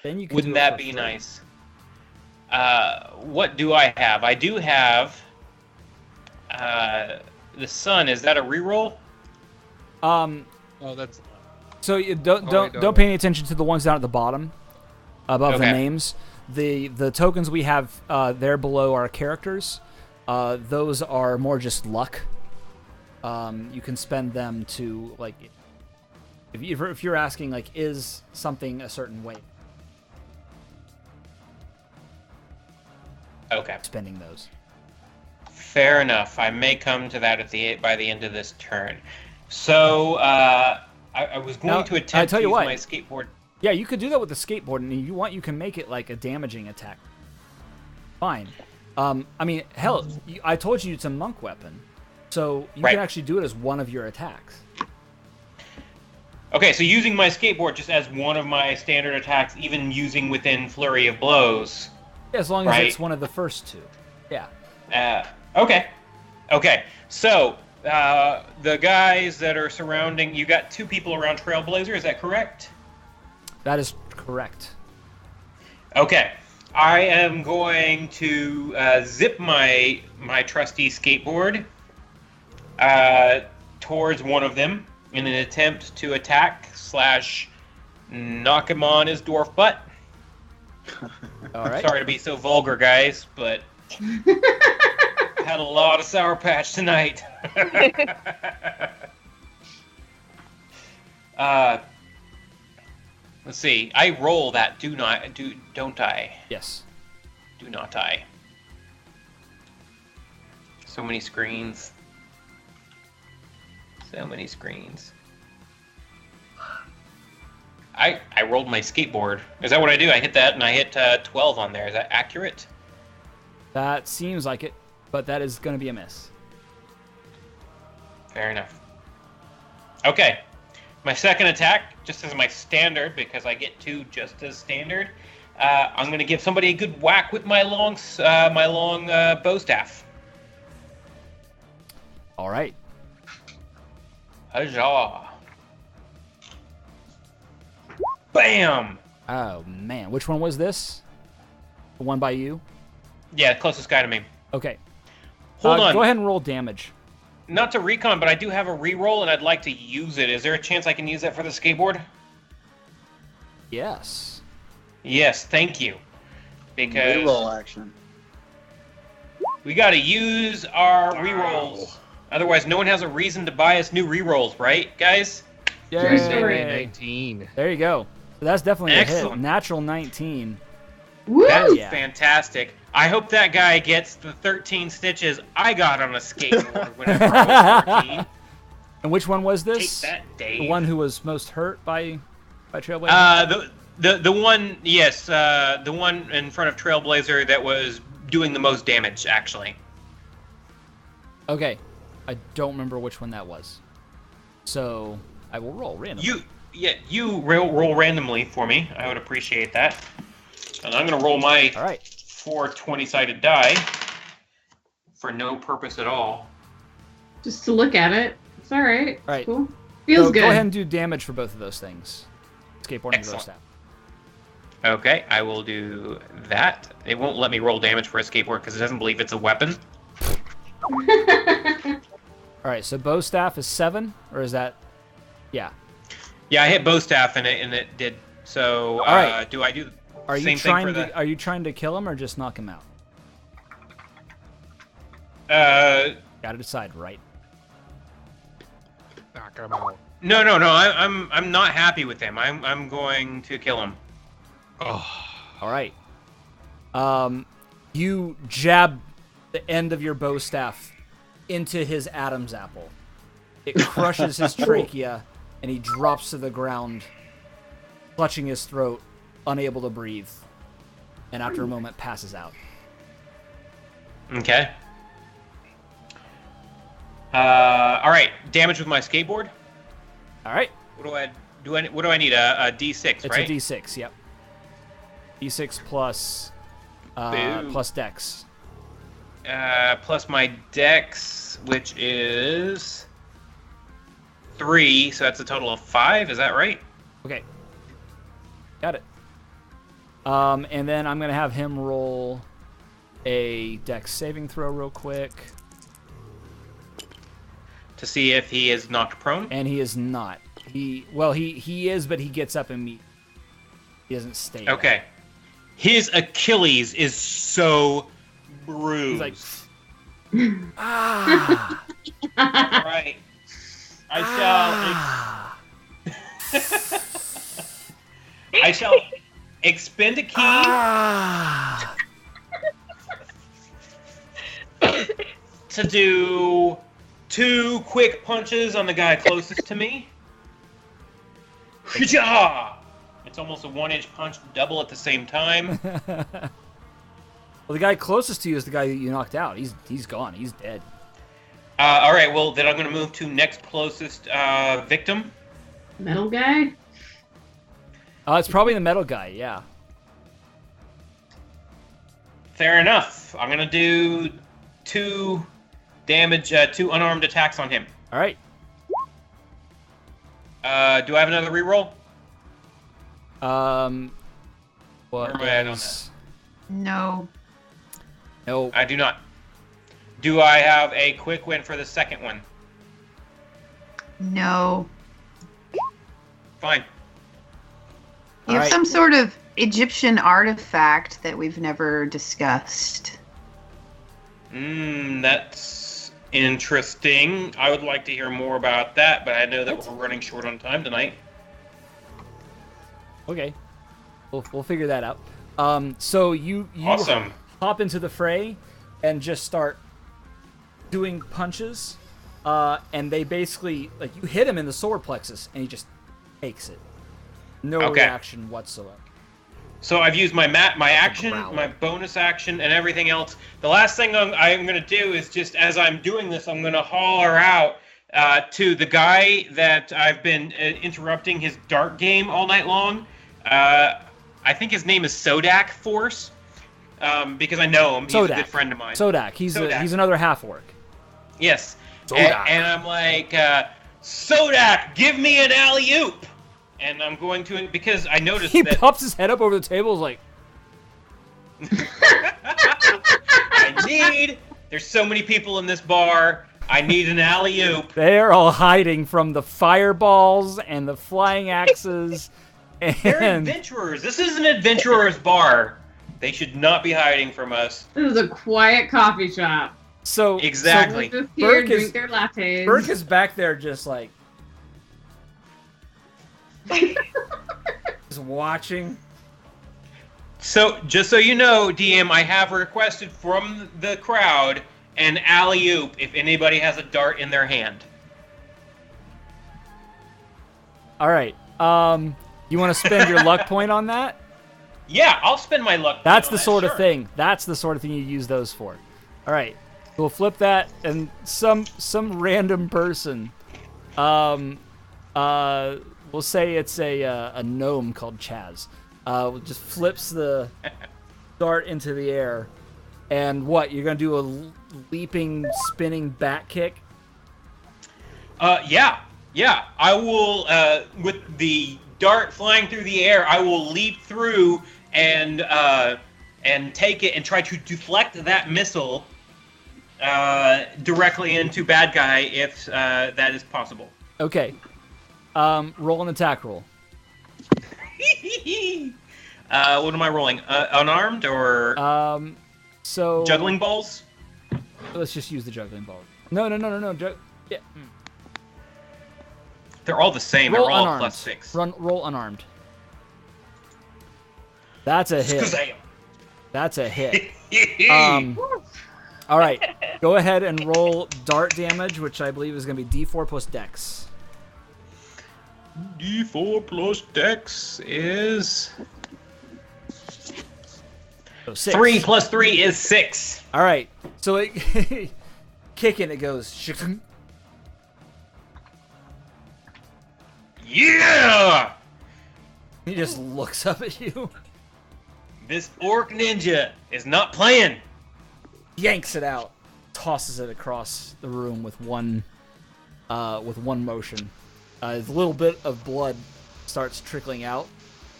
Wouldn't that be nice? What do I have? I do have the sun. Is that a reroll? Oh, that's. So you don't pay any attention to the ones down at the bottom, above the names. The tokens we have there below our characters. Those are more just luck. You can spend them to like. If you're asking like, is something a certain way? Okay. Spending those. Fair enough. I may come to that by the end of this turn. So I was going to attempt to use my skateboard. Yeah, you could do that with the skateboard, and if you want, you can make it like a damaging attack. Fine. I mean, hell, I told you it's a monk weapon, so you can actually do it as one of your attacks. Okay, so using my skateboard just as one of my standard attacks, even using within Flurry of Blows. Yeah, as long as it's one of the first two. Yeah. Okay. So, the guys that are surrounding... You got 2 people around Trailblazer, is that correct? That is correct. Okay. I am going to zip my trusty skateboard towards one of them in an attempt to attack / knock him on his dwarf butt. All right. Sorry to be so vulgar, guys, but had a lot of Sour Patch tonight. Let's see. I roll that. Don't I? Yes. Do not I? So many screens. So many screens. I rolled my skateboard. Is that what I do? I hit that and I hit 12 on there. Is that accurate? That seems like it, but that is going to be a miss. Fair enough. Okay. My second attack, just as my standard, because I get 2 just as standard, I'm going to give somebody a good whack with my long bow staff. All right. Huzzah. Bam! Oh, man. Which one was this? The one by you? Yeah, closest guy to me. Okay. Hold on. Go ahead and roll damage. Not to recon, but I do have a reroll, and I'd like to use it. Is there a chance I can use that for the skateboard? Yes. Yes, thank you. Because reroll action. We got to use our rerolls. Otherwise, no one has a reason to buy us new rerolls, right, guys? Yay. 19. There you go. So that's definitely a hit. Excellent. Natural 19. Woo! That's Yeah. fantastic. I hope that guy gets the 13 stitches I got on a skateboard whenever I was 14. And which one was Take this? that, Dave. The one who was most hurt by Trailblazer? The one, yes, the one in front of Trailblazer that was doing the most damage, actually. Okay. I don't remember which one that was. So I will roll randomly. You roll randomly for me. I would appreciate that. And I'm gonna roll my 4 20-sided die for no purpose at all. Just to look at it. It's all right. It's All right. cool. Feels So good. go ahead and do damage for both of those things. Skateboarding and bow Excellent. staff. Okay, I will do that. It won't let me roll damage for a skateboard because it doesn't believe it's a weapon. All right, so bow staff is 7, or is that? Yeah. Yeah, I hit bow staff and it did. So All right. do I do? All Are you Same thing trying for to the- Are you trying to kill him or just knock him out? Gotta decide, right? Knock him out. No. I'm not happy with him. I'm going to kill him. Oh. All right. You jab the end of your bow staff into his Adam's apple. It crushes his trachea, and he drops to the ground, clutching his throat, unable to breathe, and after a moment passes out. Okay. All right. Damage with my skateboard. All right. What do I need? A D6, It's right? a D6. Yep. D6 plus Boo. plus Dex. Plus my Dex, which is 3, so that's a total of 5. Is that right? Okay. Got it. And then I'm gonna have him roll a Dex saving throw real quick, To see if he is knocked prone. and he is not. He is, but he gets up and he doesn't stay. there. Okay. His Achilles is so bruised. He's like, ah, All right. ah. I shall expend a key Ah. to do 2 quick punches on the guy closest to me. Hija! It's almost a 1-inch punch, double at the same time. Well, the guy closest to you is the guy that you knocked out. He's gone. He's dead. All right, well, then I'm going to move to next closest victim. Metal guy? It's probably the metal guy. Yeah. Fair enough. I'm going to do 2 damage, 2 unarmed attacks on him. All right. Do I have another reroll? What? Where am I at on that? No. No. I do not. Do I have a quick win for the second one? No. Fine. You have Alright. some sort of Egyptian artifact that we've never discussed. That's interesting. I would like to hear more about that, but I know that we're running short on time tonight. Okay. We'll figure that out. So you Awesome. hop into the fray and just start doing punches, and they basically, like, you hit him in the solar plexus and he just takes it. No Okay. reaction whatsoever. So I've used my action, growl. my bonus action, and everything else. The last thing I'm going to do is just, as I'm doing this, I'm going to holler out to the guy that I've been interrupting his dart game all night long. I think his name is Sodak Force, because I know him. He's a good friend of mine. Sodak. He's Sodak. another half orc. Yes. Sodak. And I'm like, Sodak, give me an alley-oop! And I'm going to, because I noticed He that... pops his head up over the table. Is like, There's so many people in this bar, I need an alley-oop. they're all hiding from the fireballs and the flying axes. They're And adventurers. This is an adventurer's bar. They should not be hiding from us. This is a quiet coffee shop. so Exactly. People just here, Burke is- drink their lattes. Burke is back there just like just watching. So, just so you know, DM, I have requested from the crowd an alley-oop if anybody has a dart in their hand. All right. You want to spend your luck point on that? Yeah, I'll spend my luck. That's on the that, sort of sure. thing. That's the sort of thing you use those for. All right. We'll flip that, and some random person, we'll say it's a gnome called Chaz, just flips the dart into the air, and what? You're gonna do a leaping, spinning back kick? Yeah. I will, with the dart flying through the air, I will leap through and take it and try to deflect that missile directly into bad guy if that is possible. Okay. Roll an attack roll. What am I rolling? Unarmed or So juggling balls? Let's just use the juggling ball. No. Yeah. They're all the same. Roll They're all unarmed. +6. Roll unarmed. That's a hit. Skazam. That's a hit. All right. Go ahead and roll dart damage, which I believe is going to be D4 plus Dex. D4 plus Dex is... So 6. 3 plus 3 is 6. All right. So it kicking, it goes. Yeah! He just looks up at you. This orc ninja is not playing. Yanks it out, tosses it across the room with one motion. A little bit of blood starts trickling out,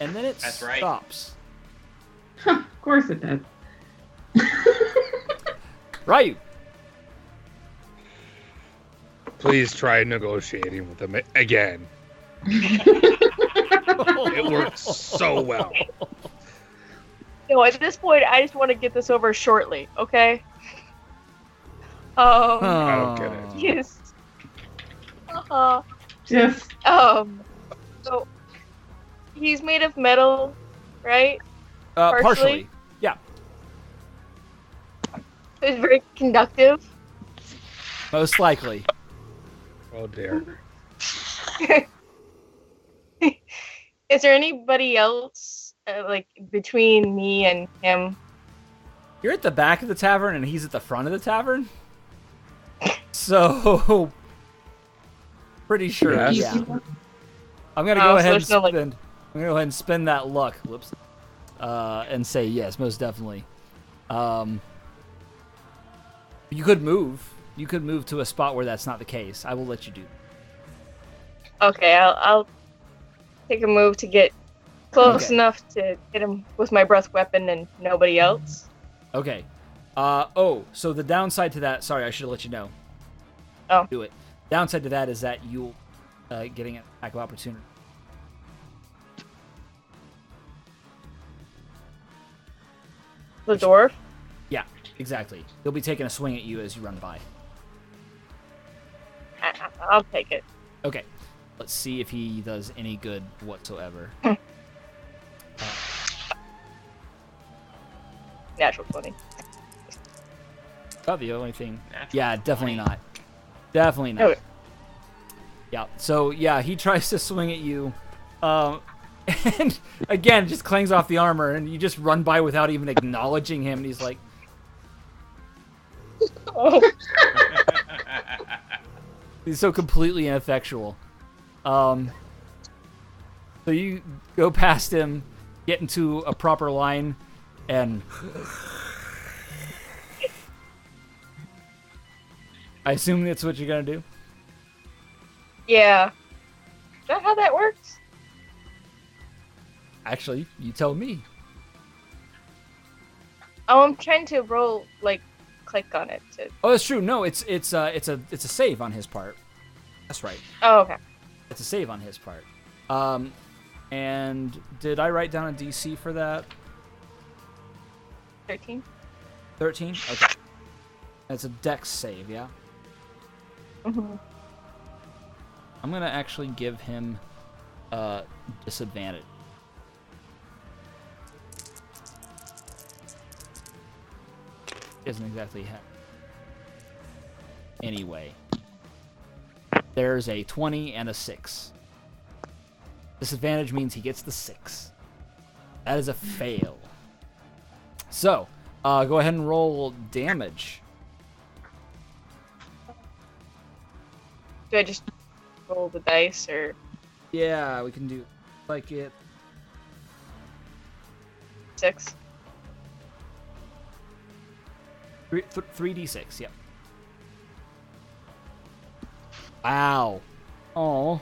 and then it That's right. stops. Of course it does. Ryu. Please try negotiating with them again. It works so well. No, at this point, I just want to get this over shortly, okay? I don't get it. Yes. Just So he's made of metal, right? Partially. Yeah. He's very conductive. Most likely. Oh dear. Is there anybody else, like, between me and him? You're at the back of the tavern, and he's at the front of the tavern? So... Pretty sure, Yes. yeah. I'm gonna go so ahead and there's no, like- spend. I'm gonna go ahead and spend that luck. Whoops. And say yes, most definitely. You could move. You could move to a spot where that's not the case. I will let you do. Okay, I'll take a move to get close Okay. enough to hit him with my breath weapon and nobody else. Okay. So the downside to that. Sorry, I should have let you know. Oh. Do it. Downside to that is that you'll getting an attack of opportunity. The dwarf? Yeah, exactly. He'll be taking a swing at you as you run by. I'll take it. Okay. Let's see if he does any good whatsoever. Natural 20. About the only thing. Natural Yeah, definitely 20. not. Definitely not. Okay. Yeah. So yeah, he tries to swing at you, and again just clangs off the armor, and you just run by without even acknowledging him. And he's like, Oh, he's so completely ineffectual. So you go past him, get into a proper line, and I assume that's what you're gonna do. yeah. Is that how that works? Actually, you tell me. Oh, I'm trying to roll, like, click on it to... Oh, that's true. No, it's a save on his part. That's right. Oh, okay. It's a save on his part. And did I write down a DC for that? 13? 13? Okay. That's a dex save, yeah? Mm-hmm. I'm going to actually give him disadvantage. Isn't exactly anyway. There's a 20 and a 6. Disadvantage means he gets the 6. That is a fail. So, go ahead and roll damage. Do I just roll the dice, or... Yeah, we can do like it. 6? 3d6, yep. Wow. Oh,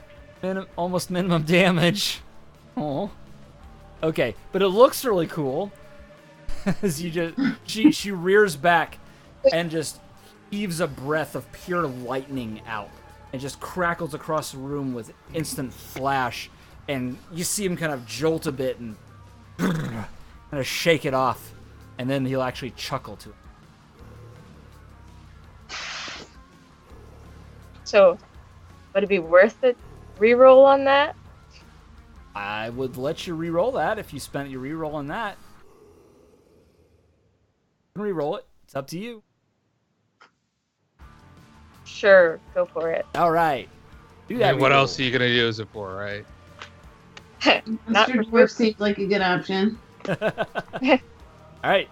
almost minimum damage. Oh. Okay, but it looks really cool. As you just she rears back and just heaves a breath of pure lightning out and just crackles across the room with instant flash, and you see him kind of jolt a bit and kind of shake it off, and then he'll actually chuckle to it. So, would it be worth it? Reroll on that? I would let you re-roll that if you spent your re-roll on that. You can re-roll it. It's up to you. Sure, go for it. All right. Do that. And what else are you gonna use it for, right? Not Mr. for Dwarf seems like a good option. All right.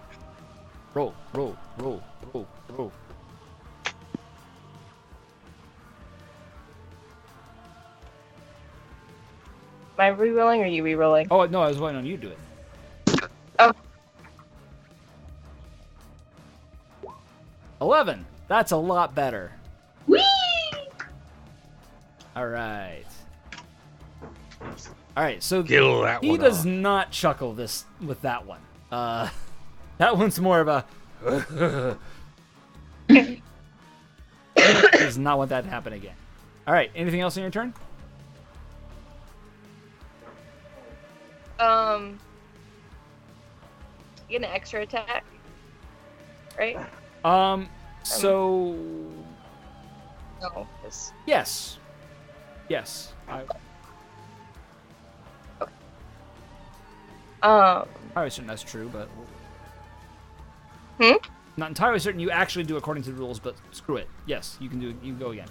Roll. Am I rerolling or are you rerolling? Oh, no, I was waiting on you to do it. Oh. 11. That's a lot better. Whee! All right. All right, so Kill that he one does off. not chuckle with that one. That one's more of a... does not want that to happen again. All right, anything else on your turn? Get an extra attack, right? So... No, it's... Yes. Entirely certain that's true, but... Not entirely certain you actually do according to the rules, but screw it. Yes, you can do it. You can go again.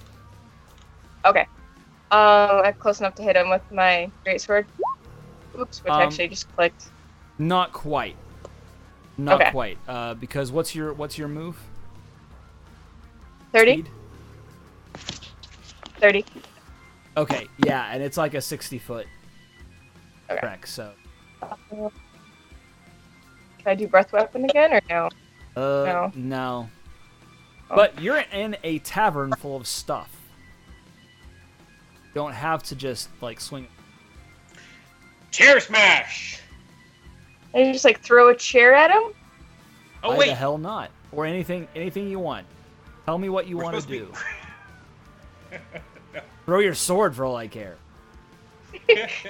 Okay. I'm close enough to hit him with my greatsword. Oops, which actually just clicked. Not quite. Not Okay. quite. Because what's your move? 30? Speed? 30. Okay, yeah, and it's like a 60-foot Okay. trek, so... Can I do breath weapon again, or no? No. Oh. But you're in a tavern full of stuff. You don't have to just, like, swing it. Chair smash! And you just like throw a chair at him? Oh, Why wait. the hell not? Or anything you want. Tell me what you We're want to supposed do. Throw your sword for all I care.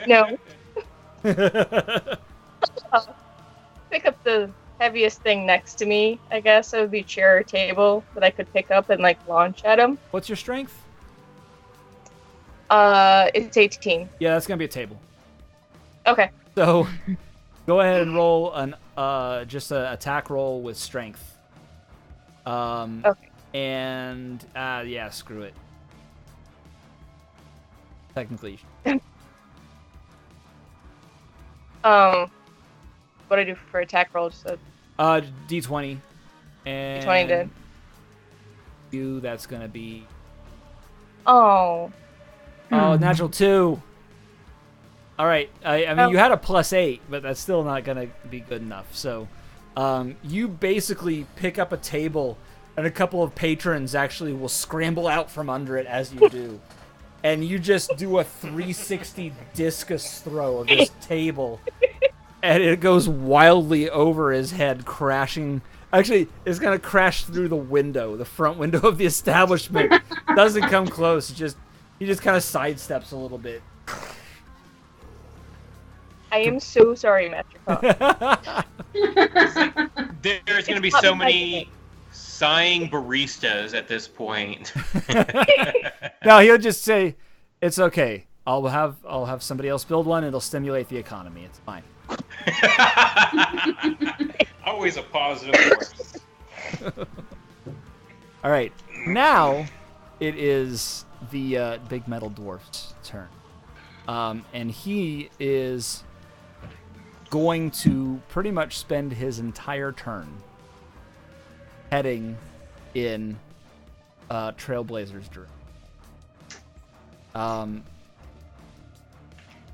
No. Pick up the heaviest thing next to me, I guess. It would be chair or table that I could pick up and like launch at him. What's your strength? It's 18. Yeah, that's gonna be a table. Okay. So, go ahead and roll an just an attack roll with strength. Okay. And yeah, screw it. Technically. What do I do for attack roll? Just a D20. And D20 did. you, that's gonna be Oh. natural 2. All right. I mean, you had a +8, but that's still not gonna be good enough. So, you basically pick up a table, and a couple of patrons actually will scramble out from under it as you do, and you just do a 360 discus throw of this table, and it goes wildly over his head, crashing. Actually, it's gonna crash through the window, the front window of the establishment. Doesn't come close. He just kind of sidesteps a little bit. I am so sorry, Master Cobb. There's going to be so many sighing baristas at this point. No, he'll just say, "It's okay. I'll have somebody else build one. It'll stimulate the economy. It's fine." Always a positive force. All right, now it is the big metal dwarf's turn, and he is going to pretty much spend his entire turn heading in Trailblazer's direction.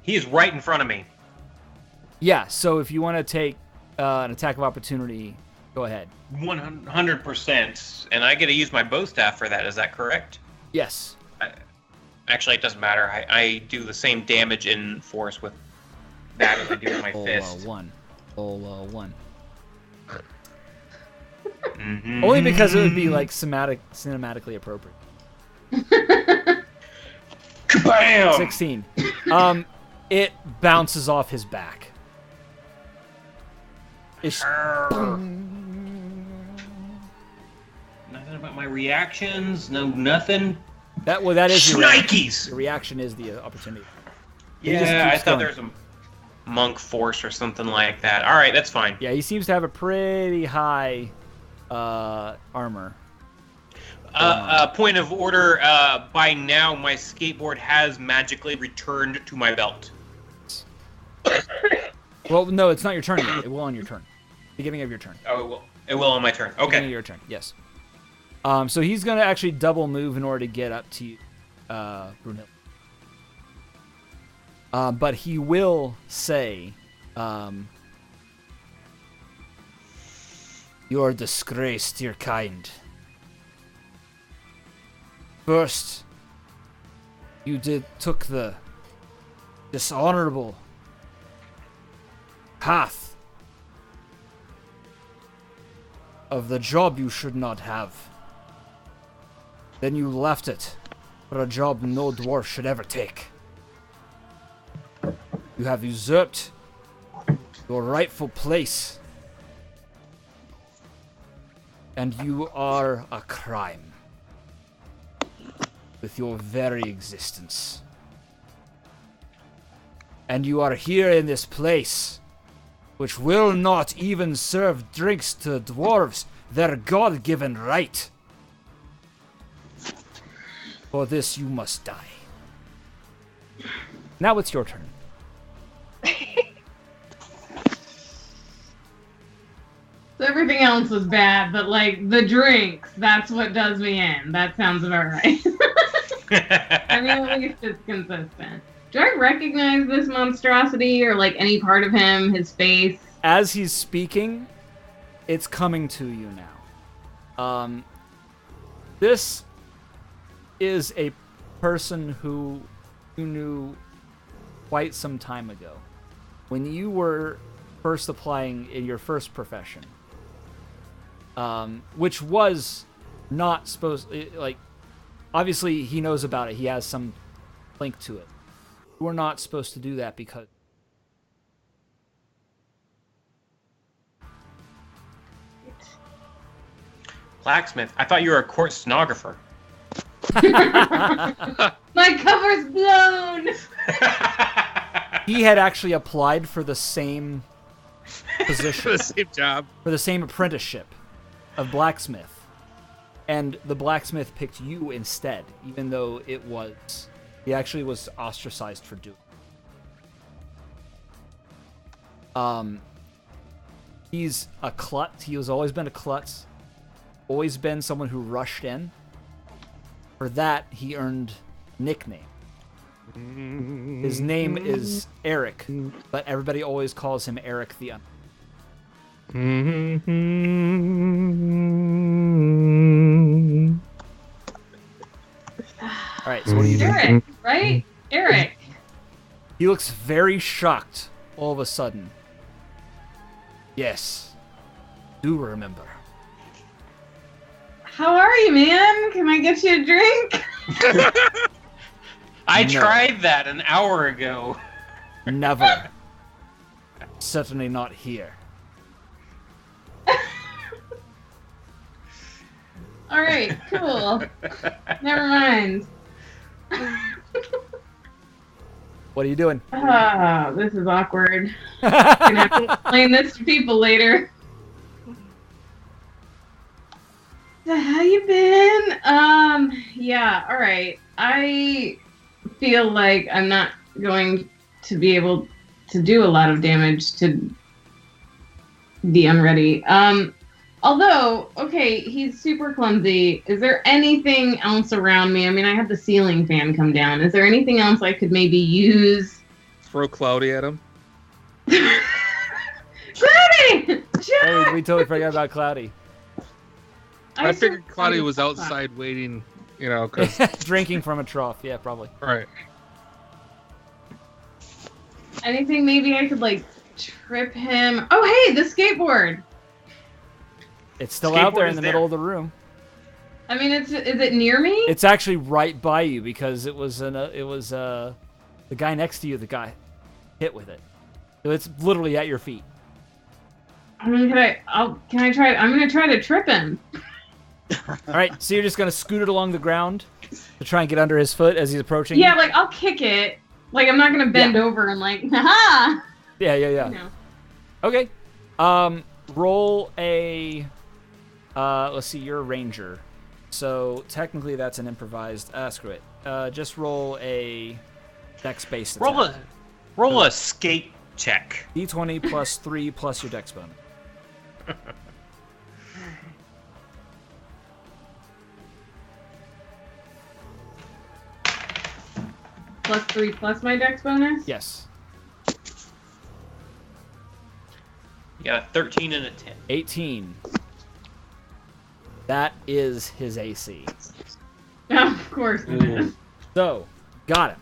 He is right in front of me. Yeah, so if you want to take an attack of opportunity, go ahead. 100%. And I get to use my bow staff for that. Is that correct? Yes. Actually, it doesn't matter. I do the same damage in force with that as I do with my fist. One. One. Mm-hmm. Only because it would be like cinematically appropriate. Kabam! 16. It bounces off his back. It's Nothing about my reactions. No, nothing. that is your Shnikes! Your reaction is the opportunity. He just Yeah, I keeps thought going. there was a monk force or something like that. All right, that's fine. Yeah, he seems to have a pretty high armor. Point of order. By now, my skateboard has magically returned to my belt. Well, no, it's not your turn yet. It will on your turn. Beginning of your turn. Oh, it will. It will on my turn. Beginning Okay. of your turn. Yes. So he's gonna actually double move in order to get up to you, Brunhild. But he will say, "You're a disgrace to your kind. First, you took the dishonorable path of the job you should not have. Then you left it for a job no dwarf should ever take. You have usurped your rightful place, and you are a crime with your very existence. And you are here in this place, which will not even serve drinks to dwarves, their God-given right. For this you must die." Now it's your turn. So everything else was bad, but like the drinks, that's what does me in. That sounds about right. I mean, at least it's consistent. Do I recognize this monstrosity or like any part of him, his face? As he's speaking, it's coming to you now. This is a person who you knew quite some time ago. When you were first applying in your first profession. Which was not supposed... Like, obviously he knows about it. He has some link to it. You were not supposed to do that because... Blacksmith. I thought you were a court stenographer. My cover's blown! He had actually applied for the same position. For the same job. For the same apprenticeship of blacksmith. And the blacksmith picked you instead, even though it was... He actually was ostracized for doing it. He's a klutz. He has always been a klutz. Always been someone who rushed in. For that, he earned nickname. His name is Eric, but everybody always calls him Eric the Alright, so what do you do? Eric, right? Eric. He looks very shocked all of a sudden. Yes, do remember. How are you, man? Can I get you a drink? I No. tried that an hour ago. Never. Certainly not here. Alright, cool. Never mind. What are you doing? Oh, this is awkward. I'm gonna have to explain this to people later. So how you been? Yeah, alright. I feel like I'm not going to be able to do a lot of damage to the unready. Although, okay, he's super clumsy. Is there anything else around me? I mean, I had the ceiling fan come down. Is there anything else I could maybe use? Throw Cloudy at him. Cloudy! Hey, we totally forgot about Cloudy. I figured Cloudy was outside waiting, you know, because... Drinking from a trough, yeah, probably. Right. Anything maybe I could, like, trip him? Oh, hey, the skateboard! It's still out there Skateboard in the is middle there. of the room. I mean, is it near me? It's actually right by you because it was the guy next to you that got hit with it. So it's literally at your feet. I mean, can I try? I'm gonna try to trip him. All right, so you're just gonna scoot it along the ground to try and get under his foot as he's approaching. Yeah, like I'll kick it. Like I'm not gonna bend over and like, haha. Yeah. No. Okay. Roll a. Let's see. You're a ranger, so technically that's an improvised. Screw it. Just roll a dex-based attack. Roll a skate check. D20 plus 3 plus your dex bonus. Plus 3 plus my dex bonus? Yes. You got a 13 and a 10. 18. That is his AC. Oh, of course it is. So, got him.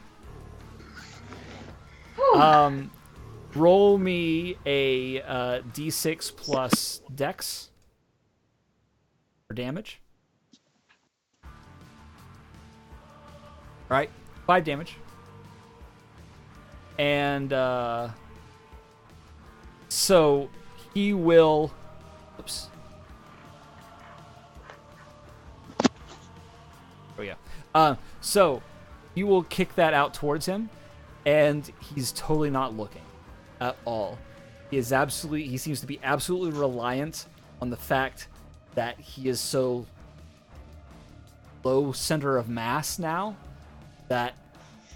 Roll me a D6 plus Dex for damage. All right, 5 damage. And so he will. Oops. Oh yeah. So you will kick that out towards him, and he's totally not looking at all. He seems to be absolutely reliant on the fact that he is so low center of mass now that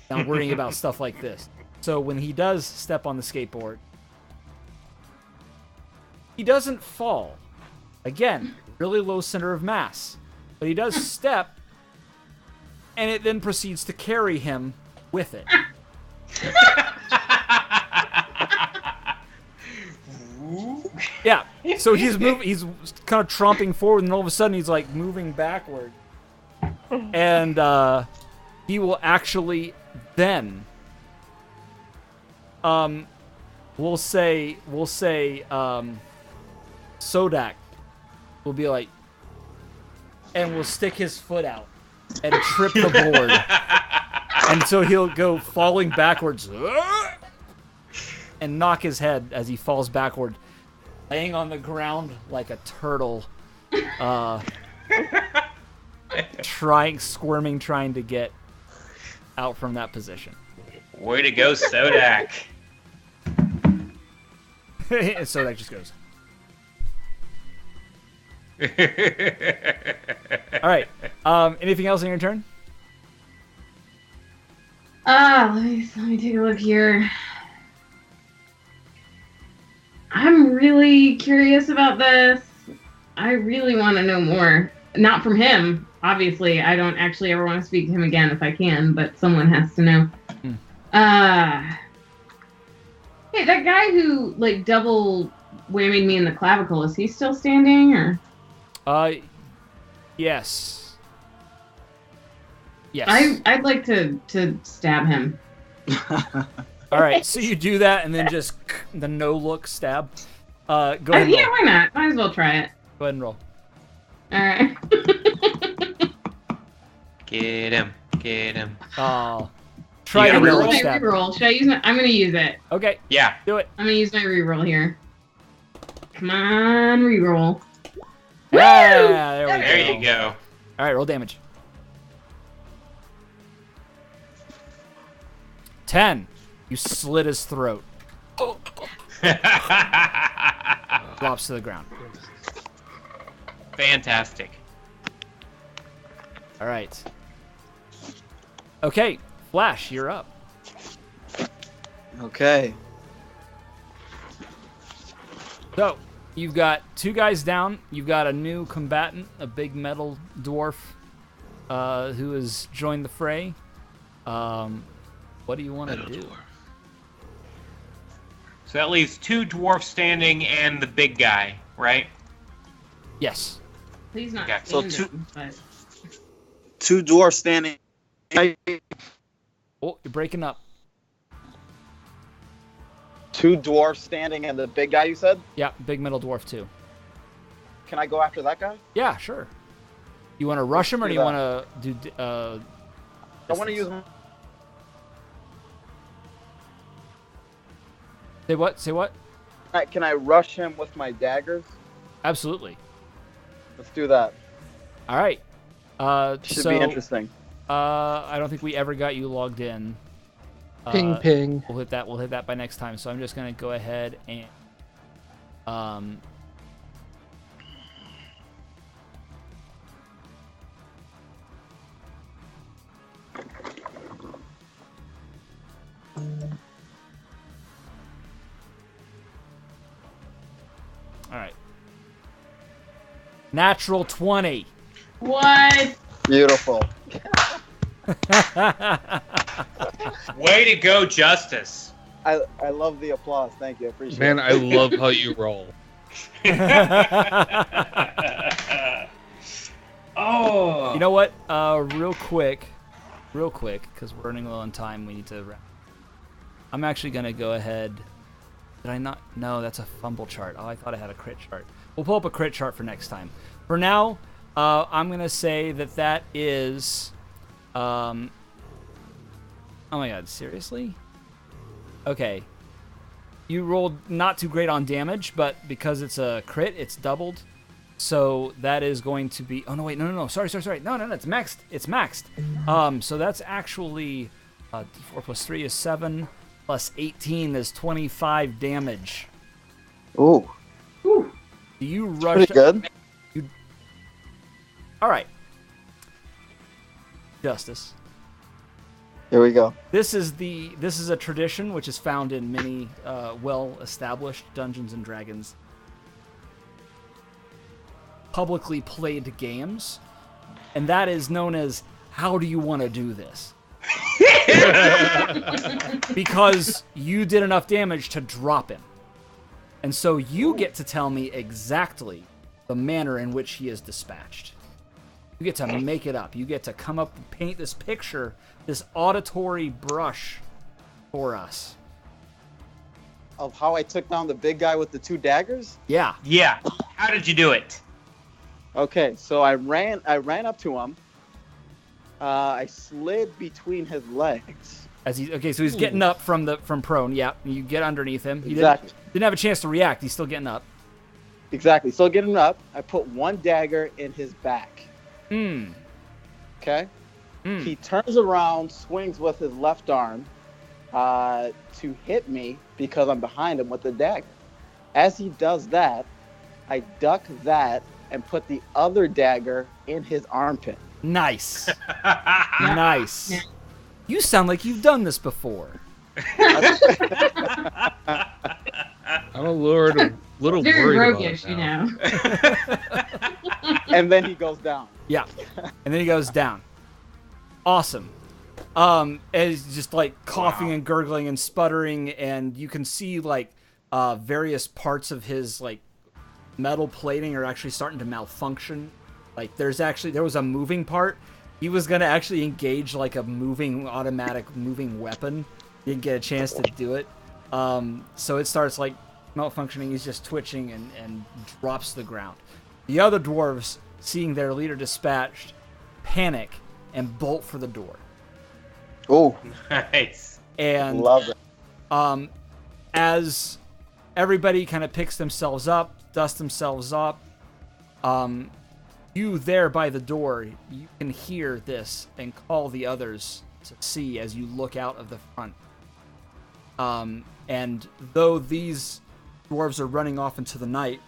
not worrying about stuff like this. So when he does step on the skateboard, he doesn't fall. Again, really low center of mass. But he does step, and it then proceeds to carry him with it. Yeah, so he's kind of tromping forward, and all of a sudden he's like moving backward. And he will actually then we'll say Sodak will be like, and will stick his foot out and trip the board. And so he'll go falling backwards and knock his head as he falls backward, laying on the ground like a turtle, squirming, trying to get out from that position. Way to go, Sodak. Sodak just goes. All right. Anything else on your turn? Let me take a look here. I'm really curious about this. I really want to know more. Not from him, obviously. I don't actually ever want to speak to him again if I can, but someone has to know. Hey, that guy who like double whammied me in the clavicle, is he still standing or? Yes. Yes. I'd like to stab him. All right, so you do that, and then just the no-look stab. Go ahead and yeah, roll. why not? Might as well try it. Go ahead and roll. All right. Get him. Oh. Try to gotta no-look my stab. reroll. Should I use my? I'm gonna use it. Okay, Yeah. do it. I'm gonna use my reroll here. Come on, reroll. Yeah, there we go. There you go. All right, roll damage. 10. You slit his throat. Drops to the ground. Fantastic. All right. Okay, Flash, you're up. Okay. So, you've got 2 guys down. You've got a new combatant, a big metal dwarf, who has joined the fray. What do you want to do? So that leaves 2 dwarfs standing and the big guy, right? Yes. Please not. Okay. So Standing, but... Two dwarfs standing. Oh, you're breaking up. 2 dwarfs standing and the big guy, you said? Yeah, big metal dwarf too. Can I go after that guy? Yeah, sure. You want to rush him, or do you do want to do? I want to use my... Say what? Say what? Can I rush him with my daggers? Absolutely. Let's do that. All right. Should be interesting. I don't think we ever got you logged in. Ping ping. We'll hit that. We'll hit that by next time. So I'm just gonna go ahead and all right. Natural 20. What? Beautiful. Way to go, Justice. I love the applause. Thank you. I appreciate Man, it. I love how you roll. Oh. You know what? Real quick, because we're running low on time, we need to wrap. I'm actually gonna go ahead. Did I not? No, that's a fumble chart. Oh, I thought I had a crit chart. We'll pull up a crit chart for next time. For now, I'm gonna say that is. Oh my God! Seriously? Okay. You rolled not too great on damage, but because it's a crit, it's doubled. So that is going to be. Oh no! Wait! No! Sorry! No! It's maxed. It's maxed. So that's actually D4 plus 3 is 7 plus 18 is 25 damage. Ooh. Do you rush? Pretty good. All right. Justice. Here we go. This is a tradition which is found in many well-established Dungeons and Dragons publicly played games, and that is known as how do you want to do this? Because you did enough damage to drop him. And so you get to tell me exactly the manner in which he is dispatched. You get to make it up. You get to come up and paint this picture, this auditory brush for us. Of how I took down the big guy with the 2 daggers? Yeah. Yeah. How did you do it? Okay, so I ran up to him. I slid between his legs. So he's getting up from prone. Yeah, you get underneath him. He Exactly. didn't have a chance to react. He's still getting up. Exactly. So getting up, I put 1 dagger in his back. Okay? He turns around, swings with his left arm to hit me because I'm behind him with the dagger. As he does that, I duck that and put the other dagger in his armpit. Nice. Nice. You sound like you've done this before. I'm a little Very worried roguish, about you it now. know. And then he goes down. Yeah. And then he goes down. Awesome. And he's just like coughing and gurgling and sputtering, and you can see like various parts of his like metal plating are actually starting to malfunction. Like there was a moving part. He was gonna actually engage like a automatic moving weapon. He didn't get a chance to do it. So it starts like malfunctioning. He's just twitching and drops to the ground. The other dwarves, seeing their leader dispatched, panic and bolt for the door. Oh, Nice. And love it. As everybody kind of picks themselves up, dust themselves up, you there by the door, you can hear this and call the others to see as you look out of the front. And though these dwarves are running off into the night,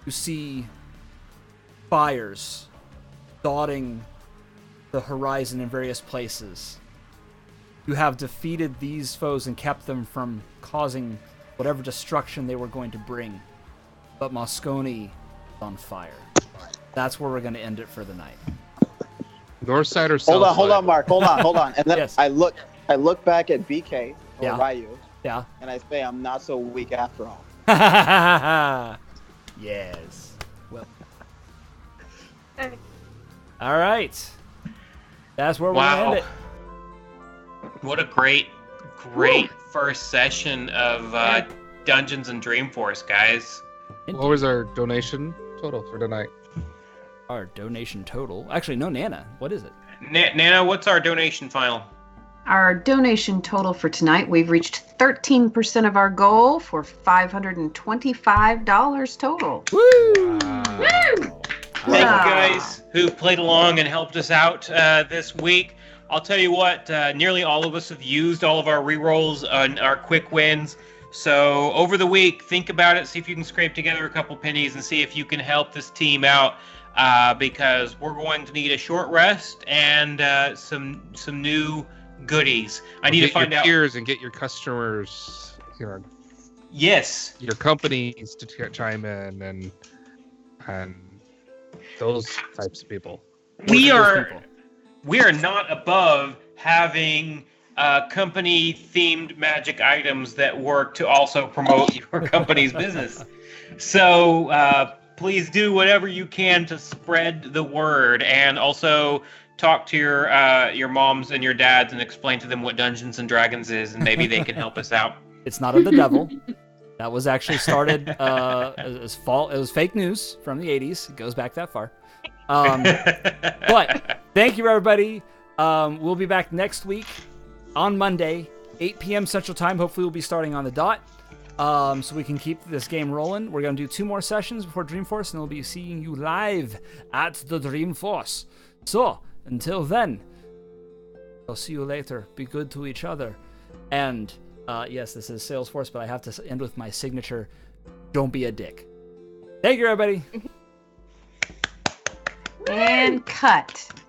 you see fires dotting the horizon in various places. You have defeated these foes and kept them from causing whatever destruction they were going to bring. But Moscone is on fire. That's where we're going to end it for the night. North side or south side? Hold on, Mark. Hold on. And then Yes. I look back at BK or Yeah. Ryu, Yeah. and I say I'm not so weak after all. Yes. Well. Hey. All right. That's where we're going to end it. What a great first session of Dungeons and Dreamforce, guys. What was our donation total for tonight? Our donation total. Actually, no, Nana. What is it? Nana, what's our donation final? Our donation total for tonight, we've reached 13% of our goal for $525 total. Woo! Woo! Thank you guys who've played along and helped us out this week. I'll tell you what, nearly all of us have used all of our rerolls and our quick wins. So over the week, think about it, see if you can scrape together a couple pennies and see if you can help this team out because we're going to need a short rest and some new goodies. I need to find out. Get your peers and get your customers, yes, your companies to chime in and those types of people. We are not above having company-themed magic items that work to also promote your company's business. So please do whatever you can to spread the word, and also talk to your moms and your dads and explain to them what Dungeons and Dragons is, and maybe they can help us out. It's not of the devil. That was actually started as it was fake news from the 80s. It goes back that far. But thank you, everybody. We'll be back next week on Monday, 8 p.m. Central Time. Hopefully, we'll be starting on the dot so we can keep this game rolling. We're going to do 2 more sessions before Dreamforce, and we'll be seeing you live at the Dreamforce. So, until then, I'll see you later. Be good to each other. And, yes, this is Salesforce, but I have to end with my signature, don't be a dick. Thank you, everybody. And cut.